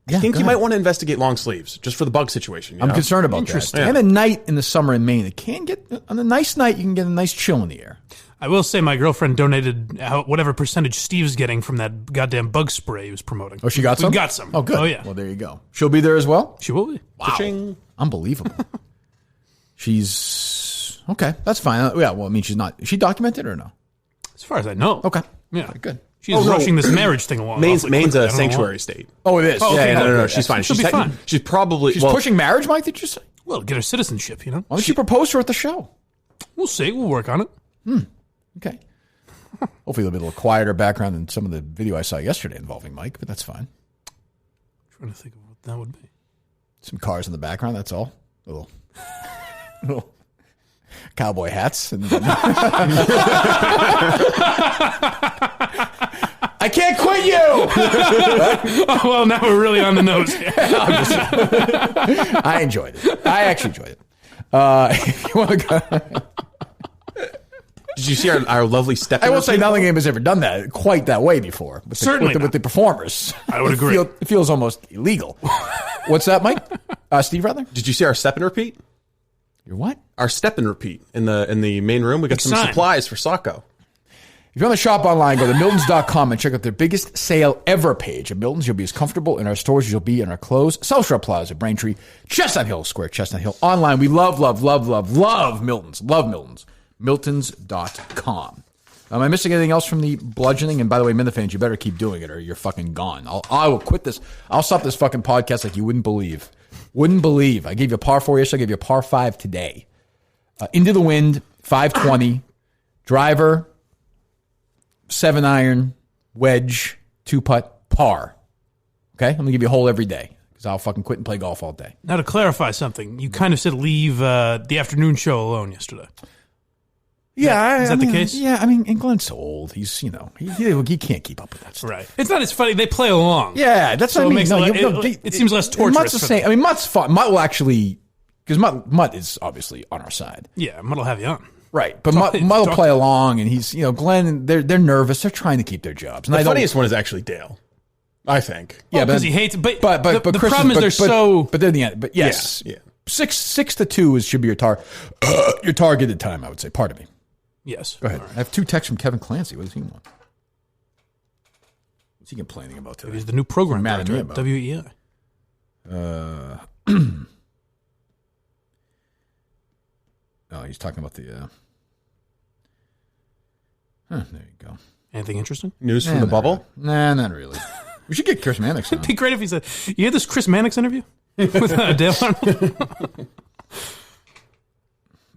I think you might want to investigate long sleeves just for the bug situation. I'm concerned about that. Yeah. And a night in the summer in Maine, it can get on a nice night. You can get a nice chill in the air. I will say my girlfriend donated whatever percentage Steve's getting from that goddamn bug spray he was promoting. Oh, she got some? We got some. Oh, good. Oh, yeah. Well, there you go. She'll be there as well? She will be. Wow. Cha-ching. Unbelievable. She's... Okay, that's fine. Yeah, well, I mean, she's not... Is she documented or no? As far as I know. Okay. Yeah. Okay, good. She's rushing this marriage thing along. Maine's a sanctuary state. Oh, it is? Oh, okay. No. She's fine. She'll be fine. She's probably... She's pushing marriage, Mike, did you say? Well, get her citizenship, you know? Why don't you propose to her at the show? We'll see. We'll work on it. Okay. Hopefully there'll be a little quieter background than some of the video I saw yesterday involving Mike, but that's fine. I'm trying to think of what that would be. Some cars in the background, that's all. Little cowboy hats. And I can't quit you! Oh, well, now we're really on the nose here. I enjoyed it. I actually enjoyed it. If you want to go... Did you see our lovely step? I will say nothing game has ever done that quite that way before. With the performers. I would agree. It feels almost illegal. What's that, Mike? Steve, rather? Did you see our step and repeat? Your what? Our step and repeat in the main room. We got some supplies for Sacco. If you want to shop online, go to miltons.com and check out their biggest sale ever page. At Miltons, you'll be as comfortable in our stores as you'll be in our clothes. South Shore Plaza, Braintree, Chestnut Hill Square, Chestnut Hill. Online, we love Miltons. Love Miltons. Miltons.com. Am I missing anything else from the bludgeoning? And by the way, Minifans, you better keep doing it or you're fucking gone. I will quit this. I'll stop this fucking podcast like you wouldn't believe. Wouldn't believe. I gave you a par 4 yesterday. I gave you a par 5 today. Into the wind, 520. Driver, 7-iron, wedge, 2-putt, par. Okay? I'm going to give you a hole every day because I'll fucking quit and play golf all day. Now, to clarify something, you kind of said leave the afternoon show alone yesterday. Yeah, is that the case? Yeah, I mean, and Glenn's so old. He's, he can't keep up with that stuff. Right. It's not as funny. They play along. Yeah, that's what I mean. It seems less torturous. Mutt's the same. I mean, Mutt's fun. Mutt will actually, because Mutt is obviously on our side. Yeah, Mutt will have you on. Right, but Mutt will play along, and he's, Glenn. They're nervous. They're trying to keep their jobs. And the funniest one is actually Dale, I think. Yeah, because he hates. But the problem is they're so. But they're the end. But yes, yeah. 6-2 should be your targeted time. I would say. Pardon me. Yes. Go ahead. Right. I have 2 texts from Kevin Clancy. What does he want? What's he complaining about today? He's the new program director at WEEI. Oh, he's talking about the. There you go. Anything interesting? News from the bubble? Nah, not really. We should get Chris Mannix on. It'd be great if he said, "You hear this Chris Mannix interview with Dale Arnold?"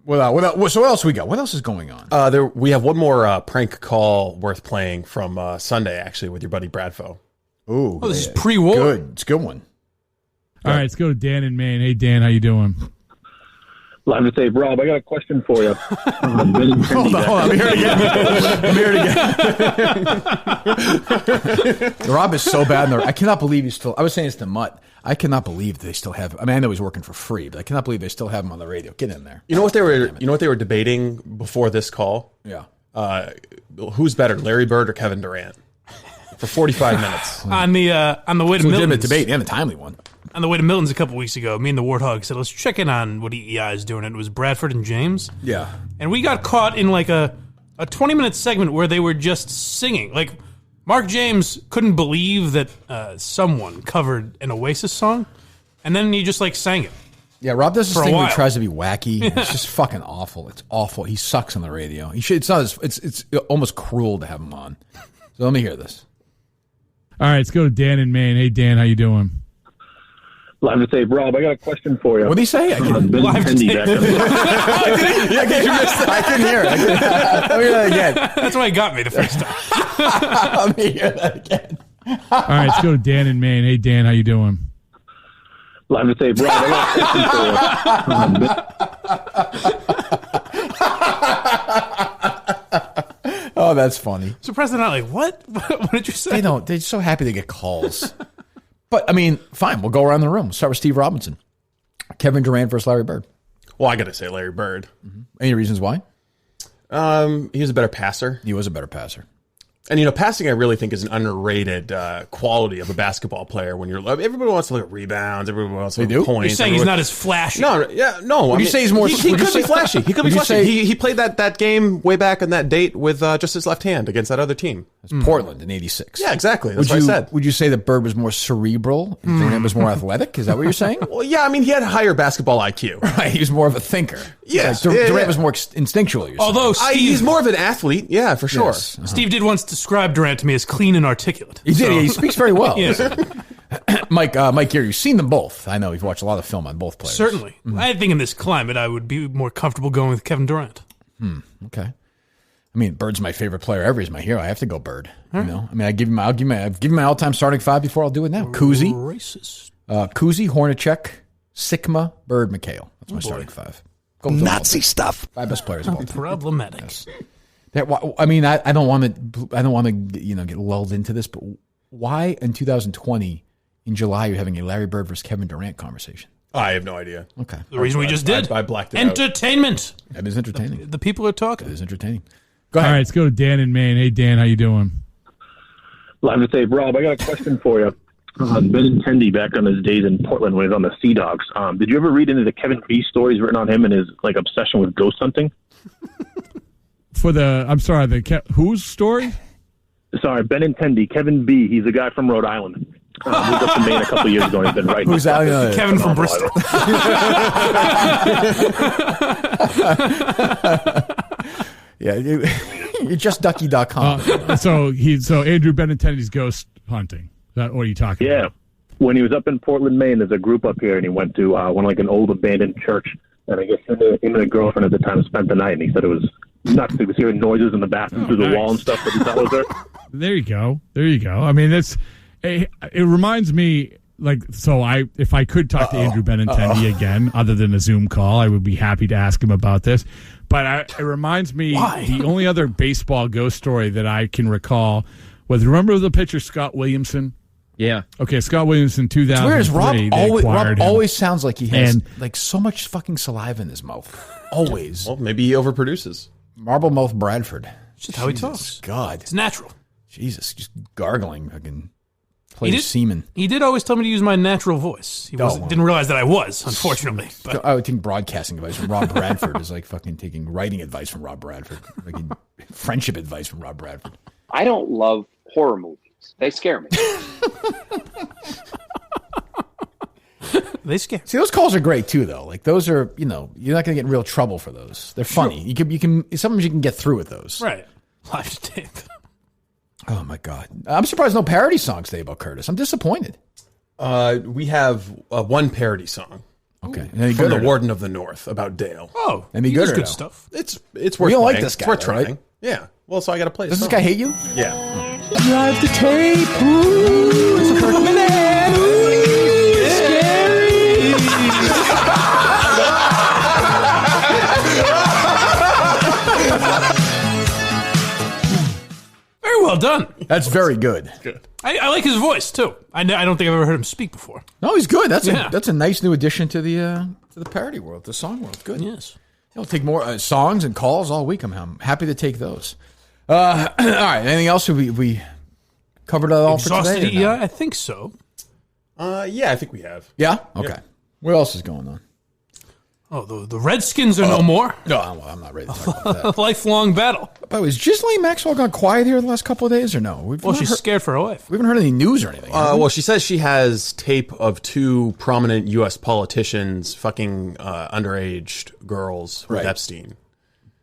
So what else we got? What else is going on? We have one more prank call worth playing from Sunday, actually, with your buddy Bradfo. Ooh, this is pre-war. Good, it's a good one. All right, let's go to Dan in Maine. Hey, Dan, how you doing? Live to say, Rob, I got a question for you. Hold on. I'm here again. Rob is so bad. I cannot believe he's still. I was saying this to Mutt. I cannot believe they still have. I mean, I know he's working for free, but I cannot believe they still have him on the radio. Get in there. You know what they were debating before this call? Yeah. Who's better, Larry Bird or Kevin Durant? For 45 minutes on the way to Milton's. Milton's Debate and a timely one. On the way to Milton's a couple weeks ago, me and the Warthog said, let's check in on what EEI is doing. And it was Bradford and James. Yeah. And we got caught in like a 20-minute segment where they were just singing. Like, Mark James couldn't believe that someone covered an Oasis song, and then he just like sang it. Yeah, Rob does this thing where he tries to be wacky. Yeah. It's just fucking awful. It's awful. He sucks on the radio. It's almost cruel to have him on. So let me hear this. All right, let's go to Dan in Maine. Hey, Dan, how you doing? Live to say, Rob, I got a question for you. What did he say? I couldn't hear it. Let me hear that again. That's why he got me the first time. Let me hear that again. All right, let's go to Dan in Maine. Hey, Dan, how you doing? Live to say, Rob, I got a question for you. Oh, that's funny. Surprised they're not like, what? What did you say? They don't. They're so happy to get calls. But, I mean, fine. We'll go around the room. We'll start with Steve Robinson. Kevin Durant versus Larry Bird. Well, I got to say Larry Bird. Mm-hmm. Any reasons why? He was a better passer. He was a better passer. And, passing I really think is an underrated quality of a basketball player. When everybody wants to look at rebounds, everybody wants to look at points. You're saying he's not as flashy. No. Would you say he's more? He could be flashy. He could be flashy. He played that game way back on that date with just his left hand against that other team. Portland in '86. Yeah, exactly. That's what I said. Would you say that Bird was more cerebral and Durant was more athletic? Is that what you're saying? Well, yeah. I mean, he had a higher basketball IQ. Right. He was more of a thinker. Yes. Durant was more instinctual. Although he's more of an athlete. Yeah, for sure. Yes. Steve did once describe Durant to me as clean and articulate. He did. He speaks very well. Mike Gear, you've seen them both. I know you've watched a lot of film on both players. Certainly. I think in this climate, I would be more comfortable going with Kevin Durant. Okay. I mean, Bird's my favorite player ever. He's my hero. I have to go Bird. Right. I mean, I've given my all-time starting 5 before. I'll do it now. Kuzi, racist. Kuzi, Hornacek, Sikma, Bird, McHale. That's my starting 5. Nazi stuff. 5 best players of all time. Problematic. Yes. I mean, I don't want to get lulled into this, but why in 2020 in July you're having a Larry Bird versus Kevin Durant conversation? I have no idea. Okay. The reason we just did. I blacked it Entertainment. Out. That is entertaining. The people are talking. That is entertaining. Go ahead. All right, let's go to Dan in Maine. Hey, Dan, how you doing? Live to say, Rob, I got a question for you. Benintendi back on his days in Portland when he was on the Sea Dogs. Did you ever read into the Kevin B stories written on him and his obsession with ghost hunting? Whose story? Sorry, Benintendi, Kevin B. He's a guy from Rhode Island. Moved up to Maine a couple years ago and he's been writing. Who's that? Kevin from Bristol. Yeah, you're just ducky.com. So Andrew Benintendi's ghost hunting. Is that what are you talking about? Yeah. When he was up in Portland, Maine, there's a group up here, and he went to an old abandoned church. And I guess him and a girlfriend at the time spent the night, and he said it was nuts. He was hearing noises in the bathroom through the wall and stuff, but he thought was there. There you go. I mean, it reminds me if I could talk to Andrew Benintendi again, other than a Zoom call, I would be happy to ask him about this. But it reminds me, the only other baseball ghost story that I can recall was, remember the pitcher Scott Williamson? Yeah. Okay, Scott Williamson, 2003. Rob always sounds like he has like so much fucking saliva in his mouth. Always. Well, maybe he overproduces. Marble mouth Bradford. That's just how he talks. God. It's natural. Jesus, just gargling fucking semen. He did always tell me to use my natural voice. He didn't realize that I was, unfortunately. But. I would think broadcasting advice from Rob Bradford is like fucking taking writing advice from Rob Bradford. Like friendship advice from Rob Bradford. I don't love horror movies. They scare me. They scare. See, those calls are great too, though. Like those are, you're not going to get in real trouble for those. They're funny. Sure. You can. Sometimes you can get through with those. Right. Live to tape. Oh my God! I'm surprised no parody songs today about Curtis. I'm disappointed. We have one parody song. Okay, from the Warden of the North about Dale. Oh, any good? Good stuff. It's worth. We don't playing. like this guy. It's worth though, trying. Right? Yeah. Well, so I got to play. Does this guy hate you? Yeah. Drive the tape. Ooh, it's coming in. Ooh, it's scary. Very well done. That's very good. Good. I like his voice too. I don't think I've ever heard him speak before. No, he's good. That's a nice new addition to the parody world, the song world. Good. Yes. I'll take more songs and calls all week. I'm happy to take those. All right. Anything else? We covered it all Exhausted for today? EI? I think so. Yeah, I think we have. Yeah? Okay. What else is going on? Oh, the Redskins are no more. No, I'm not ready to talk about that. Lifelong battle. By the way, has Ghislaine Maxwell gone quiet here the last couple of days or no? She's scared for her life. We haven't heard any news or anything. Well, she says she has tape of two prominent U.S. politicians fucking underage girls with Epstein.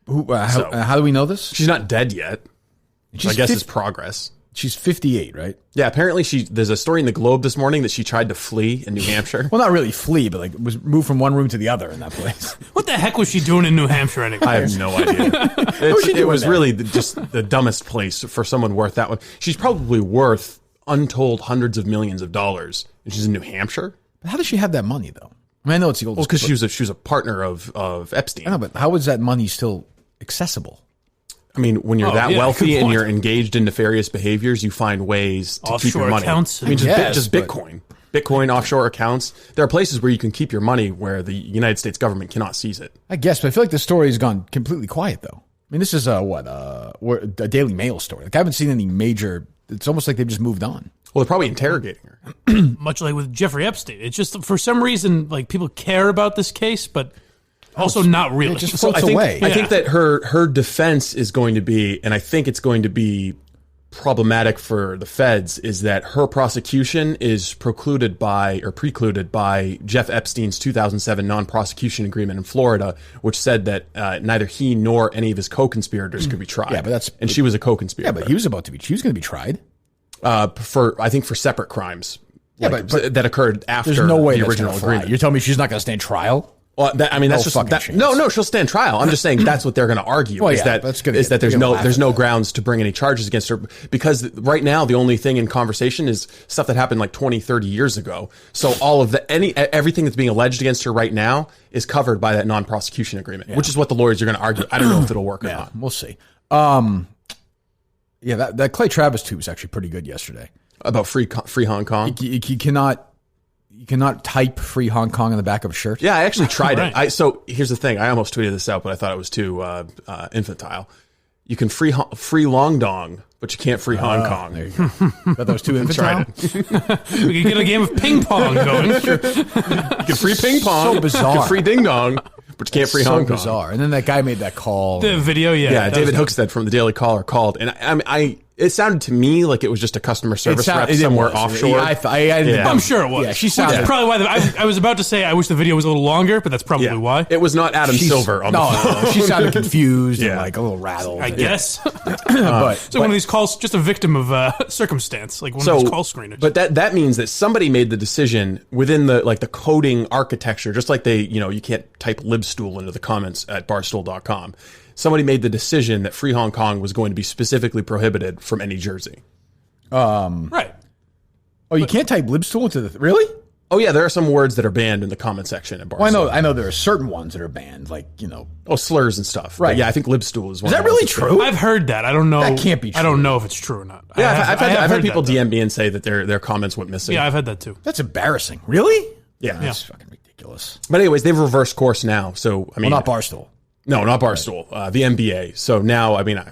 How do we know this? She's not dead yet. I guess it's progress. She's 58, right? Yeah, apparently there's a story in the Globe this morning that she tried to flee in New Hampshire. Well, not really flee, but like was moved from one room to the other in that place. What the heck was she doing in New Hampshire anyway? I have no idea. It was really just the dumbest place for someone worth that one. She's probably worth untold hundreds of millions of dollars, and she's in New Hampshire. But how does she have that money, though? I mean, I know it's the oldest. Well, because she was a partner of Epstein. I know, but how is that money still accessible? I mean, when you're wealthy and you're engaged in nefarious behaviors, you find ways to keep your money. Accounts. I mean, just Bitcoin. Bitcoin offshore accounts. There are places where you can keep your money where the United States government cannot seize it. I guess, but I feel like the story has gone completely quiet, though. I mean, this is a Daily Mail story. Like, I haven't seen any major. It's almost like they've just moved on. Well, they're probably interrogating her. Much like with Jeffrey Epstein. It's just, for some reason, like, people care about this case, but also not really. It just floats away. I think that her defense is going to be, and I think it's going to be problematic for the feds, is that her prosecution is precluded by Jeff Epstein's 2007 non-prosecution agreement in Florida, which said that neither he nor any of his co-conspirators could be tried. Yeah, but she was a co-conspirator. Yeah, but she was going to be tried. I think for separate crimes. Yeah, but that occurred after there's no way the original agreement. You're telling me she's not going to stand trial? Well, that's just no. She'll stand trial. I'm just saying that's what they're going to argue is that there's no grounds to bring any charges against her, because right now the only thing in conversation is stuff that happened like 20, 30 years ago. So all of everything that's being alleged against her right now is covered by that non-prosecution agreement, which is what the lawyers are going to argue. I don't know if it'll work or not. We'll see. That Clay Travis tweet was actually pretty good yesterday about free Hong Kong. You cannot type "free Hong Kong" on the back of a shirt. Yeah, I actually tried it. So here's the thing. I almost tweeted this out, but I thought it was too infantile. You can free Long Dong, but you can't free Hong Kong. There you go. Thought that was too infantile. We could get a game of ping pong going. You can free ping pong. So bizarre. You can free ding dong, but you can't free Hong Kong. So bizarre. And then that guy made that call. The video, yeah. David Hookstead from the Daily Caller called, and it sounded to me like it was just a customer service rep somewhere offshore. I'm sure it was. Yeah, she sounded. That's probably why. I was about to say I wish the video was a little longer, but that's probably why. It was not Adam Silver on the phone. No, she sounded confused and like a little rattled. I guess. So one of these calls, just a victim of circumstance, like one of those call screeners. But that means that somebody made the decision within the coding architecture, just like you can't type libstool into the comments at barstool.com. Somebody made the decision that free Hong Kong was going to be specifically prohibited from any jersey. Right. Oh, you can't type libstool into the... Really? Oh, yeah, there are some words that are banned in the comment section at Barstool. Well, I know there are certain ones that are banned, like, slurs and stuff. Right. But yeah, I think libstool is one. Is that really true? I've heard that. I don't know. That can't be true. I don't know if it's true or not. Yeah, I've had people that, DM me and say that their comments went missing. Yeah, I've had that too. That's embarrassing. Really? Yeah. That's fucking ridiculous. But anyways, they've reversed course now. So, I mean... Well, not Barstool. No, not Barstool. The NBA. So now, I mean...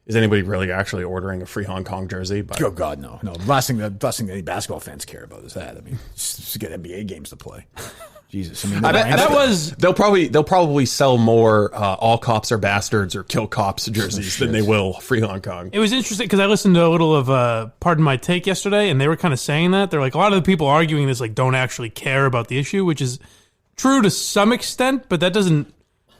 Is anybody really actually ordering a free Hong Kong jersey? But oh God, no. The last thing any basketball fans care about is that. I mean, just to get NBA games to play. Jesus, I mean, they'll probably sell more all cops are bastards or kill cops jerseys than they will free Hong Kong. It was interesting because I listened to a little of Pardon My Take yesterday, and they were kind of saying that they're like a lot of the people arguing this like don't actually care about the issue, which is true to some extent, but that doesn't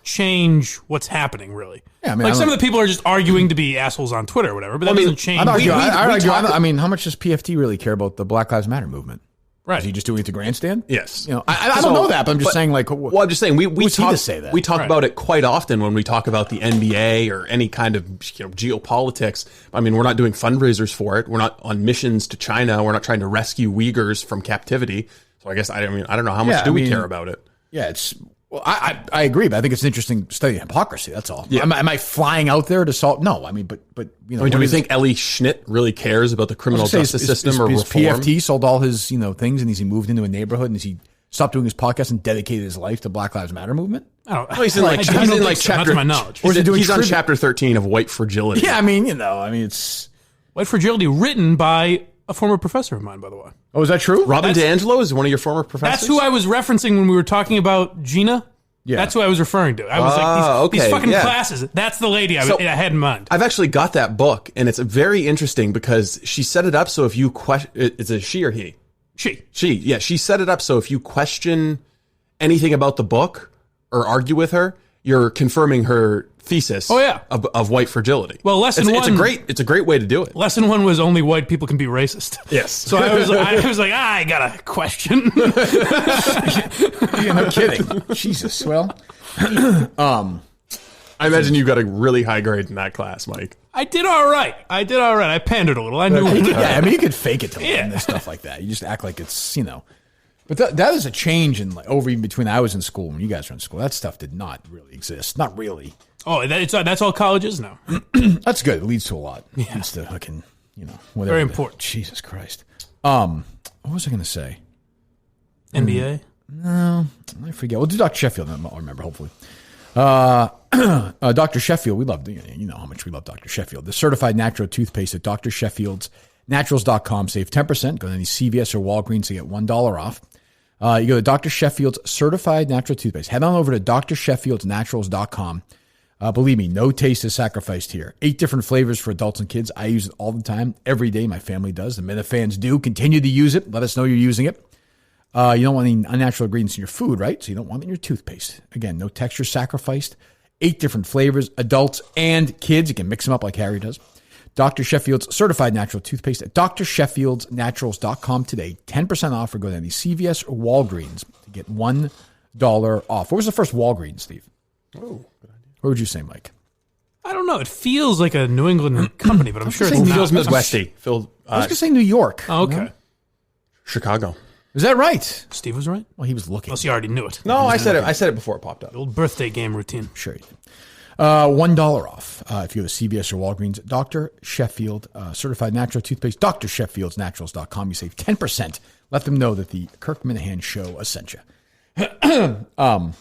change what's happening really. Yeah, I mean, like some of the people are just arguing to be assholes on Twitter or whatever, but that doesn't change. I mean, how much does PFT really care about the Black Lives Matter movement? Right. Is he just doing it to grandstand? Yes. I don't know that, but I'm just saying like. Well, I'm just saying we talk right. about it quite often when we talk about the NBA or any kind of geopolitics. I mean, we're not doing fundraisers for it. We're not on missions to China. We're not trying to rescue Uyghurs from captivity. So I guess I don't know how much we care about it. Yeah, it's. Well, I agree, but I think it's an interesting study of hypocrisy. That's all. Yeah. Am I flying out there to solve? No, I mean, but do we think Ellie Schnitt really cares about the criminal justice system or reform? PFT sold all his things, and he moved into a neighborhood, and he stopped doing his podcast and dedicated his life to Black Lives Matter movement. I don't. Well, he's in chapter. To my knowledge, he's on chapter 13 of White Fragility. Yeah, I mean, it's White Fragility, written by a former professor of mine, by the way. Oh, is that true? Robin DeAngelo is one of your former professors. That's who I was referencing when we were talking about Gina. Yeah. That's who I was referring to. I was like, these fucking classes. That's the lady I had in mind. I've actually got that book, and it's very interesting because she set it up so if you question... Is it she or he? She. Yeah, she set it up so if you question anything about the book or argue with her, you're confirming her thesis of white fragility. Well, lesson one... It's a great way to do it. Lesson one was only white people can be racist. Yes. So I was like, I got a question. Yeah, no kidding. Jesus. Well, I imagine you got a really high grade in that class, Mike. I did all right. I pandered a little. I knew. I mean, you could fake it to learn this stuff like that. You just act like it's, But that is a change in even between I was in school and you guys were in school. That stuff did not really exist. Not really. Oh, that's all college is now. That's good. It leads to a lot. Yeah. It leads to fucking, whatever. Very important. Jesus Christ. What was I going to say? NBA? No, I forget. We'll do Dr. Sheffield. I'll remember, hopefully. Dr. Sheffield, we love, how much we love Dr. Sheffield. The certified natural toothpaste at Dr. Sheffield's naturals.com. Save 10%. Go to any CVS or Walgreens to get $1 off. You go to Dr. Sheffield's certified natural toothpaste. Head on over to drsheffieldsnaturals.com. Believe me, no taste is sacrificed here. 8 different flavors for adults and kids. I use it all the time. Every day, my family does. The Minifans do. Continue to use it. Let us know you're using it. You don't want any unnatural ingredients in your food, right? So you don't want it in your toothpaste. Again, no texture sacrificed. 8 different flavors, adults and kids. You can mix them up like Harry does. Dr. Sheffield's certified natural toothpaste at drsheffieldsnaturals.com today. 10% off or go to any CVS or Walgreens to get $1 off. What was the first Walgreens, Steve? Oh, good idea. What would you say, Mike? I don't know. It feels like a New England company, but I'm sure it's feels Midwesty. I was going to say New York. Oh, okay. No? Chicago. Is that right? Steve was right. Well, he was looking. Unless you already knew it. No, I said it. I said it before it popped up. The old birthday game routine. Sure you did. $1 off if you go to CVS or Walgreens. Dr. Sheffield, certified natural toothpaste, drsheffieldsnaturals.com. You save 10%. Let them know that the Kirk Minahan show sent you. Well,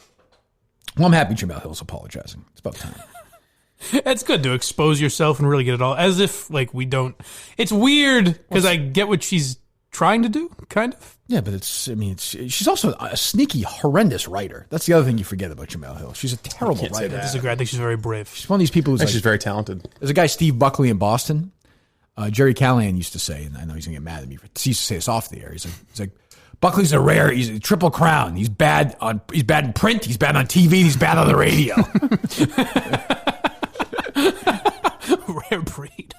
I'm happy Jemele Hill's apologizing. It's about time. It's good to expose yourself and really get it all. As if, we don't... It's weird, because I get what she's trying to do, kind of. Yeah, but she's also a sneaky, horrendous writer. That's the other thing you forget about Jemele Hill. She's a terrible writer. I disagree. I think she's very brave. She's one of these people who's she's very talented. There's a guy, Steve Buckley in Boston. Jerry Callahan used to say, and I know he's going to get mad at me, but he used to say this off the air. He's like, Buckley's he's a triple crown. He's bad in print, he's bad on TV, he's bad on the radio. Rare breed.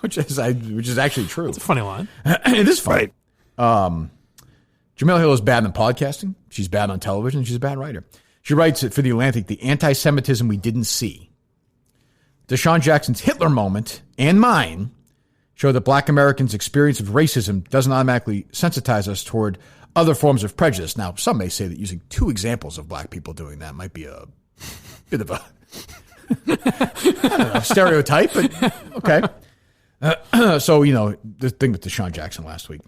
Which is actually true. It's a funny line. It is funny. Jemele Hill is bad in podcasting. She's bad on television. She's a bad writer. She writes for The Atlantic, the anti-Semitism we didn't see. DeSean Jackson's Hitler moment and mine show that black Americans' experience of racism doesn't automatically sensitize us toward other forms of prejudice. Now, some may say that using 2 examples of black people doing that might be a bit of a I don't know, stereotype, but okay. So, the thing with DeSean Jackson last week.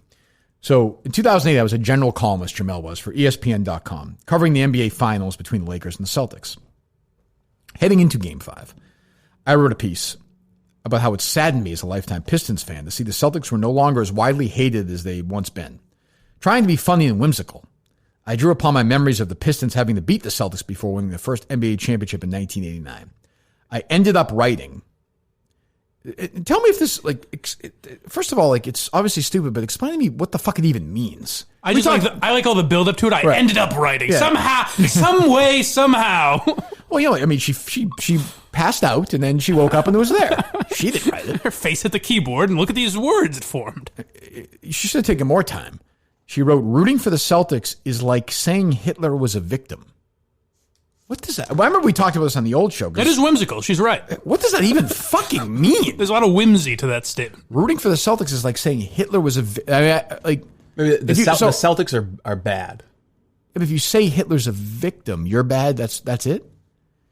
So in 2008, I was a general columnist, Jemele was, for ESPN.com, covering the NBA Finals between the Lakers and the Celtics. Heading into Game 5, I wrote a piece about how it saddened me as a lifetime Pistons fan to see the Celtics were no longer as widely hated as they'd once been. Trying to be funny and whimsical, I drew upon my memories of the Pistons having to beat the Celtics before winning the first NBA championship in 1989. I ended up writing. Tell me if this, first of all, it's obviously stupid, but explain to me what the fuck it even means. I like all the build up to it. I ended up writing somehow, some way, somehow. Well, she passed out and then she woke up and it was there. She didn't write it. Her face hit the keyboard and look at these words it formed. She should have taken more time. She wrote, "Rooting for the Celtics is like saying Hitler was a victim." What does that? I remember we talked about this on the old show. That is whimsical. She's right. What does that even fucking mean? There's a lot of whimsy to that statement. Rooting for the Celtics is like saying Hitler was a maybe the Celtics are bad. If you say Hitler's a victim, you're bad. That's it.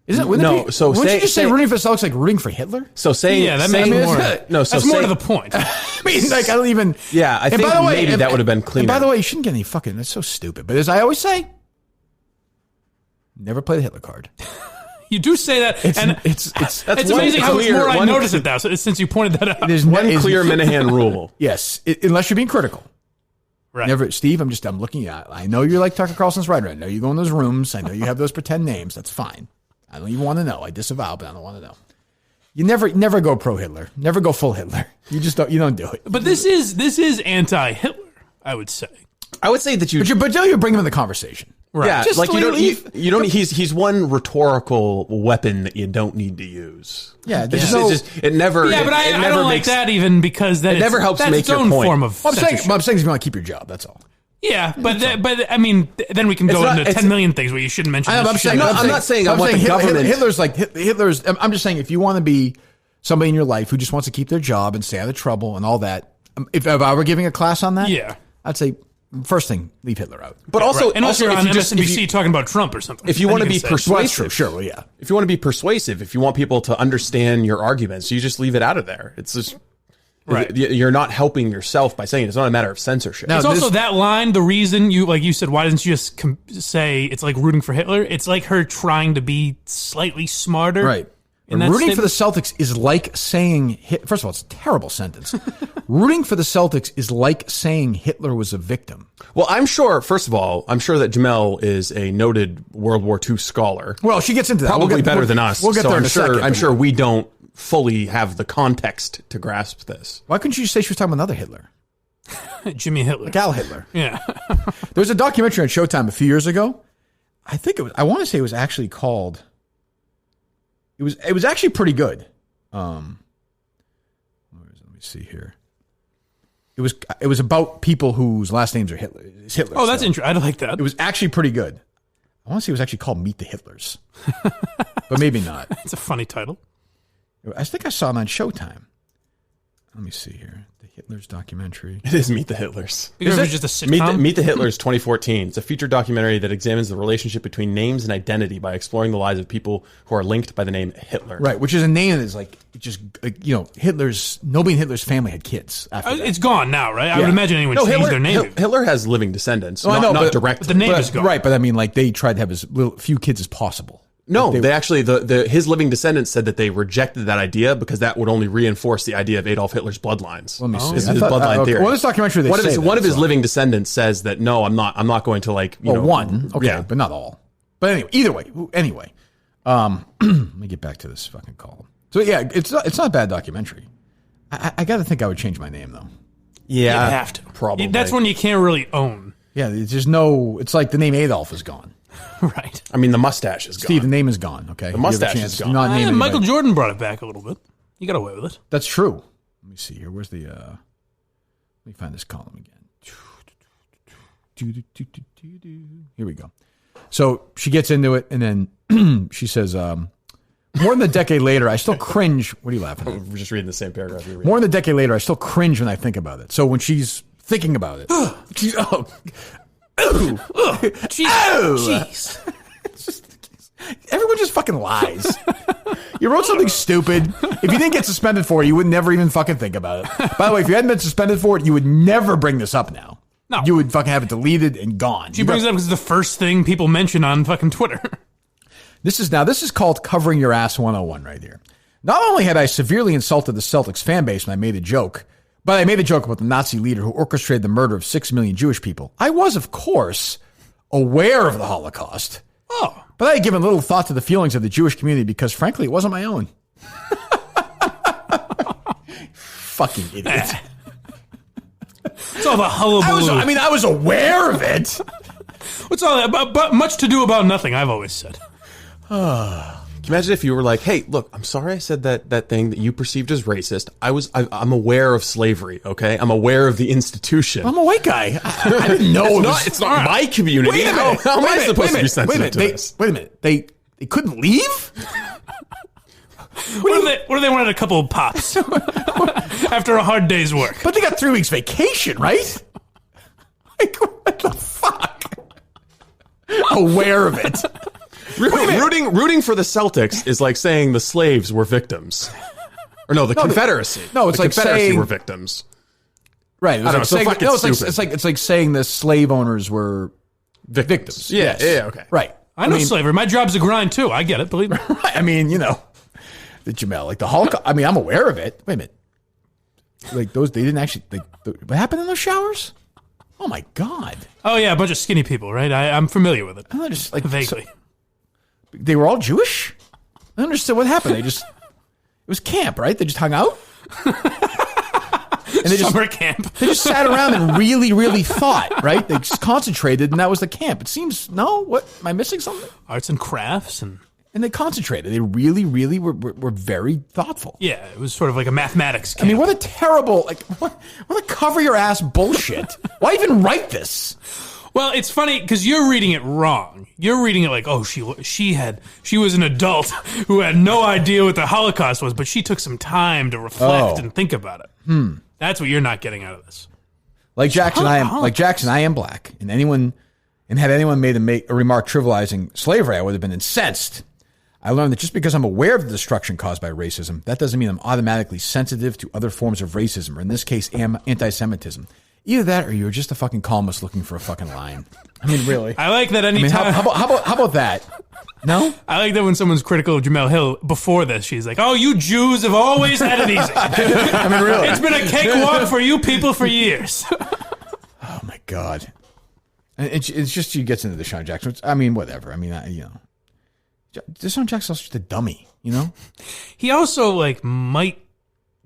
Isn't it? No. So wouldn't you just say rooting for the Celtics like rooting for Hitler? So saying that makes more. That's more to the point. I mean, I don't even. Yeah, I think maybe that would have been cleaner. And by the way, you shouldn't get any fucking. That's so stupid. But as I always say, never play the Hitler card. You do say that, it's amazing how much more I notice it now. Since you pointed that out, there's one clear Minifan rule. Yes, unless you're being critical. Right. Never, Steve. I'm looking at. I know you're like Tucker Carlson's writer. I know you go in those rooms. I know you have those pretend names. That's fine. I don't even want to know. I disavow, but I don't want to know. You never go pro Hitler. Never go full Hitler. You just don't. You don't do it. But this is anti-Hitler. I would say. I would say that you. But you bring him in the conversation. Right. Yeah, just like you don't. He's one rhetorical weapon that you don't need to use. Yeah, it never. Yeah, but I don't like that even because that it never helps make your point. Form of I'm saying if you want to keep your job, that's all. Yeah, but I mean, then we can go into 10 million things where you shouldn't mention. I'm not saying I want the government. Hitler's. I'm just saying if you want to be somebody in your life who just wants to keep their job and stay out of trouble and all that. If I were giving a class on that, I'd say. First thing, leave Hitler out. But also, unless you're on MSNBC talking about Trump or something. If you want to be persuasive, sure, well, yeah. If you want to be persuasive, if you want people to understand your arguments, you just leave it out of there. It's just right. You're not helping yourself by saying it. It's not a matter of censorship. Now, it's also that line. The reason you said, why didn't you just say it's like rooting for Hitler? It's like her trying to be slightly smarter, right? Rooting for the Celtics is like saying, first of all, it's a terrible sentence. Rooting for the Celtics is like saying Hitler was a victim. Well, first of all, I'm sure that Jemele is a noted World War II scholar. Well, she gets into that. Probably better than us. We'll get there in a second. I'm sure we don't fully have the context to grasp this. Why couldn't you say she was talking about another Hitler? Jimmy Hitler. Gal Hitler. Yeah. There was a documentary on Showtime a few years ago. I want to say it was actually called... It was actually pretty good. Let me see here. It was about people whose last names are Hitler. It's Hitler. Oh, that's interesting. I like that. It was actually pretty good. I want to say it was actually called Meet the Hitlers, but maybe not. It's a funny title. I think I saw it on Showtime. Let me see here. The Hitlers documentary. It is Meet the Hitlers. Because it was just a sitcom? Meet the Hitlers 2014. It's a feature documentary that examines the relationship between names and identity by exploring the lives of people who are linked by the name Hitler. Right, which is a name that is nobody in Hitler's family had kids after that. It's gone now, right? I would imagine anyone changed their name. Hitler has living descendants, not direct. But the name is gone. Right, but I mean, they tried to have as few kids as possible. No, they actually his living descendants said that they rejected that idea because that would only reinforce the idea of Adolf Hitler's bloodlines. Let me see. His bloodline theory. Well, this documentary, one of his living descendants says that no, I'm not going to one, okay, but not all. But anyway, either way, let me get back to this fucking call. So yeah, it's not a bad documentary. I got to think I would change my name though. Yeah, you have to probably. That's when you can't really own. Yeah, it's like the name Adolf is gone. Right. I mean, the mustache is gone. Steve, the name is gone, okay? The mustache is gone. Michael Jordan brought it back a little bit. You got away with it. That's true. Let me see here. Where's the... let me find this column again. Here we go. So she gets into it, and then she says, More than a decade later, I still cringe. What are you laughing at? We're just reading the same paragraph you're reading. More than a decade later, I still cringe when I think about it. So when she's thinking about it, she's jeez. Everyone just fucking lies. You wrote something stupid. If you didn't get suspended for it, you would never even fucking think about it. By the way, if you hadn't been suspended for it, you would never bring this up now. No. You would fucking have it deleted and gone. She brings it up because it's the first thing people mention on fucking Twitter. This is called covering your ass 101 right here. Not only had I severely insulted the Celtics fan base when I made a joke, but I made a joke about the Nazi leader who orchestrated the murder of 6 million Jewish people. I was, of course, aware of the Holocaust. Oh. But I had given little thought to the feelings of the Jewish community because, frankly, it wasn't my own. Fucking idiot. It's all the hullabaloo. I was aware of it. What's all that about? But much to do about nothing, I've always said. Can you imagine if you were like, hey, look, I'm sorry I said that thing that you perceived as racist. I'm aware of slavery, okay? I'm aware of the institution. I'm a white guy. I didn't know it's not my community. Wait a minute. How am I supposed to be sensitive to this? Wait a minute. They couldn't leave? What if they wanted a couple of pops after a hard day's work? But they got 3 weeks vacation, right? Like, what the fuck? Aware of it. Rooting for the Celtics is like saying the slaves were victims. Or no, the Confederacy. No, it's the like Confederacy saying were victims. Right. It's like saying the slave owners were victims. Yeah, Yes. yeah, okay. Right. I know slavery. My job's a grind too. I get it. Believe me. Right. I mean, the Jemele, like the Holocaust. I mean, I'm aware of it. Wait a minute. Like they didn't actually. What happened in those showers? Oh my God. Oh yeah, a bunch of skinny people, right? I'm familiar with it. I just like vaguely. They were all Jewish? I understood what happened. It was camp, right? They just hung out? And Summer camp. They just sat around and really, really thought, right? They just concentrated, and that was the camp. It seems, what? Am I missing something? Arts and crafts. And they concentrated. They really, really were very thoughtful. Yeah, it was sort of like a mathematics camp. I mean, what a terrible, what a cover your ass bullshit. Why even write this? Well, it's funny because you're reading it wrong. You're reading it like, oh, she was an adult who had no idea what the Holocaust was, but she took some time to reflect and think about it. That's what you're not getting out of this. Like Jackson, I am black, and had anyone made a remark trivializing slavery, I would have been incensed. I learned that just because I'm aware of the destruction caused by racism, that doesn't mean I'm automatically sensitive to other forms of racism, or in this case, anti-Semitism. Either that, or you're just a fucking columnist looking for a fucking line. I mean, really. I like that anytime. How about that? No? I like that when someone's critical of Jemele Hill before this, she's like, oh, you Jews have always had it easy. I mean, really. It's been a cakewalk for you people for years. Oh, my God. It's just she gets into DeSean Jackson. I mean, whatever. I mean, DeSean Jackson's just a dummy, He also, might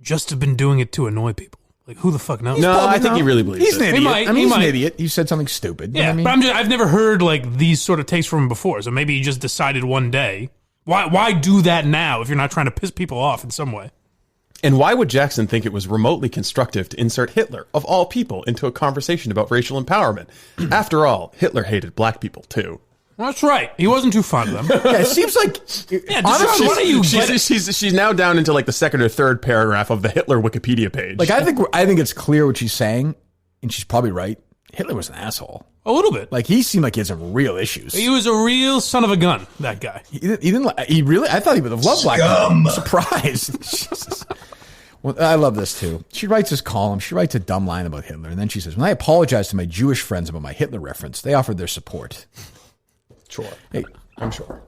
just have been doing it to annoy people. Like, who the fuck knows? No, I think he really believes he's it. An idiot. He's an idiot. He said something stupid. Yeah, but I've never heard, these sort of takes from him before, so maybe he just decided one day. Why do that now if you're not trying to piss people off in some way? And why would Jackson think it was remotely constructive to insert Hitler, of all people, into a conversation about racial empowerment? After all, Hitler hated black people, too. That's right. He wasn't too fond of them. Yeah, it seems like... Yeah, honestly, what are you she's now down into the second or third paragraph of the Hitler Wikipedia page. I think it's clear what she's saying, and she's probably right. Hitler was an asshole. A little bit. He seemed like he had some real issues. He was a real son of a gun, that guy. He really... I thought he would have loved black people. I'm surprised. Jesus. Well, I love this, too. She writes this column. She writes a dumb line about Hitler, and then she says, when I apologized to my Jewish friends about my Hitler reference, they offered their support. Sure. Hey, I'm sure.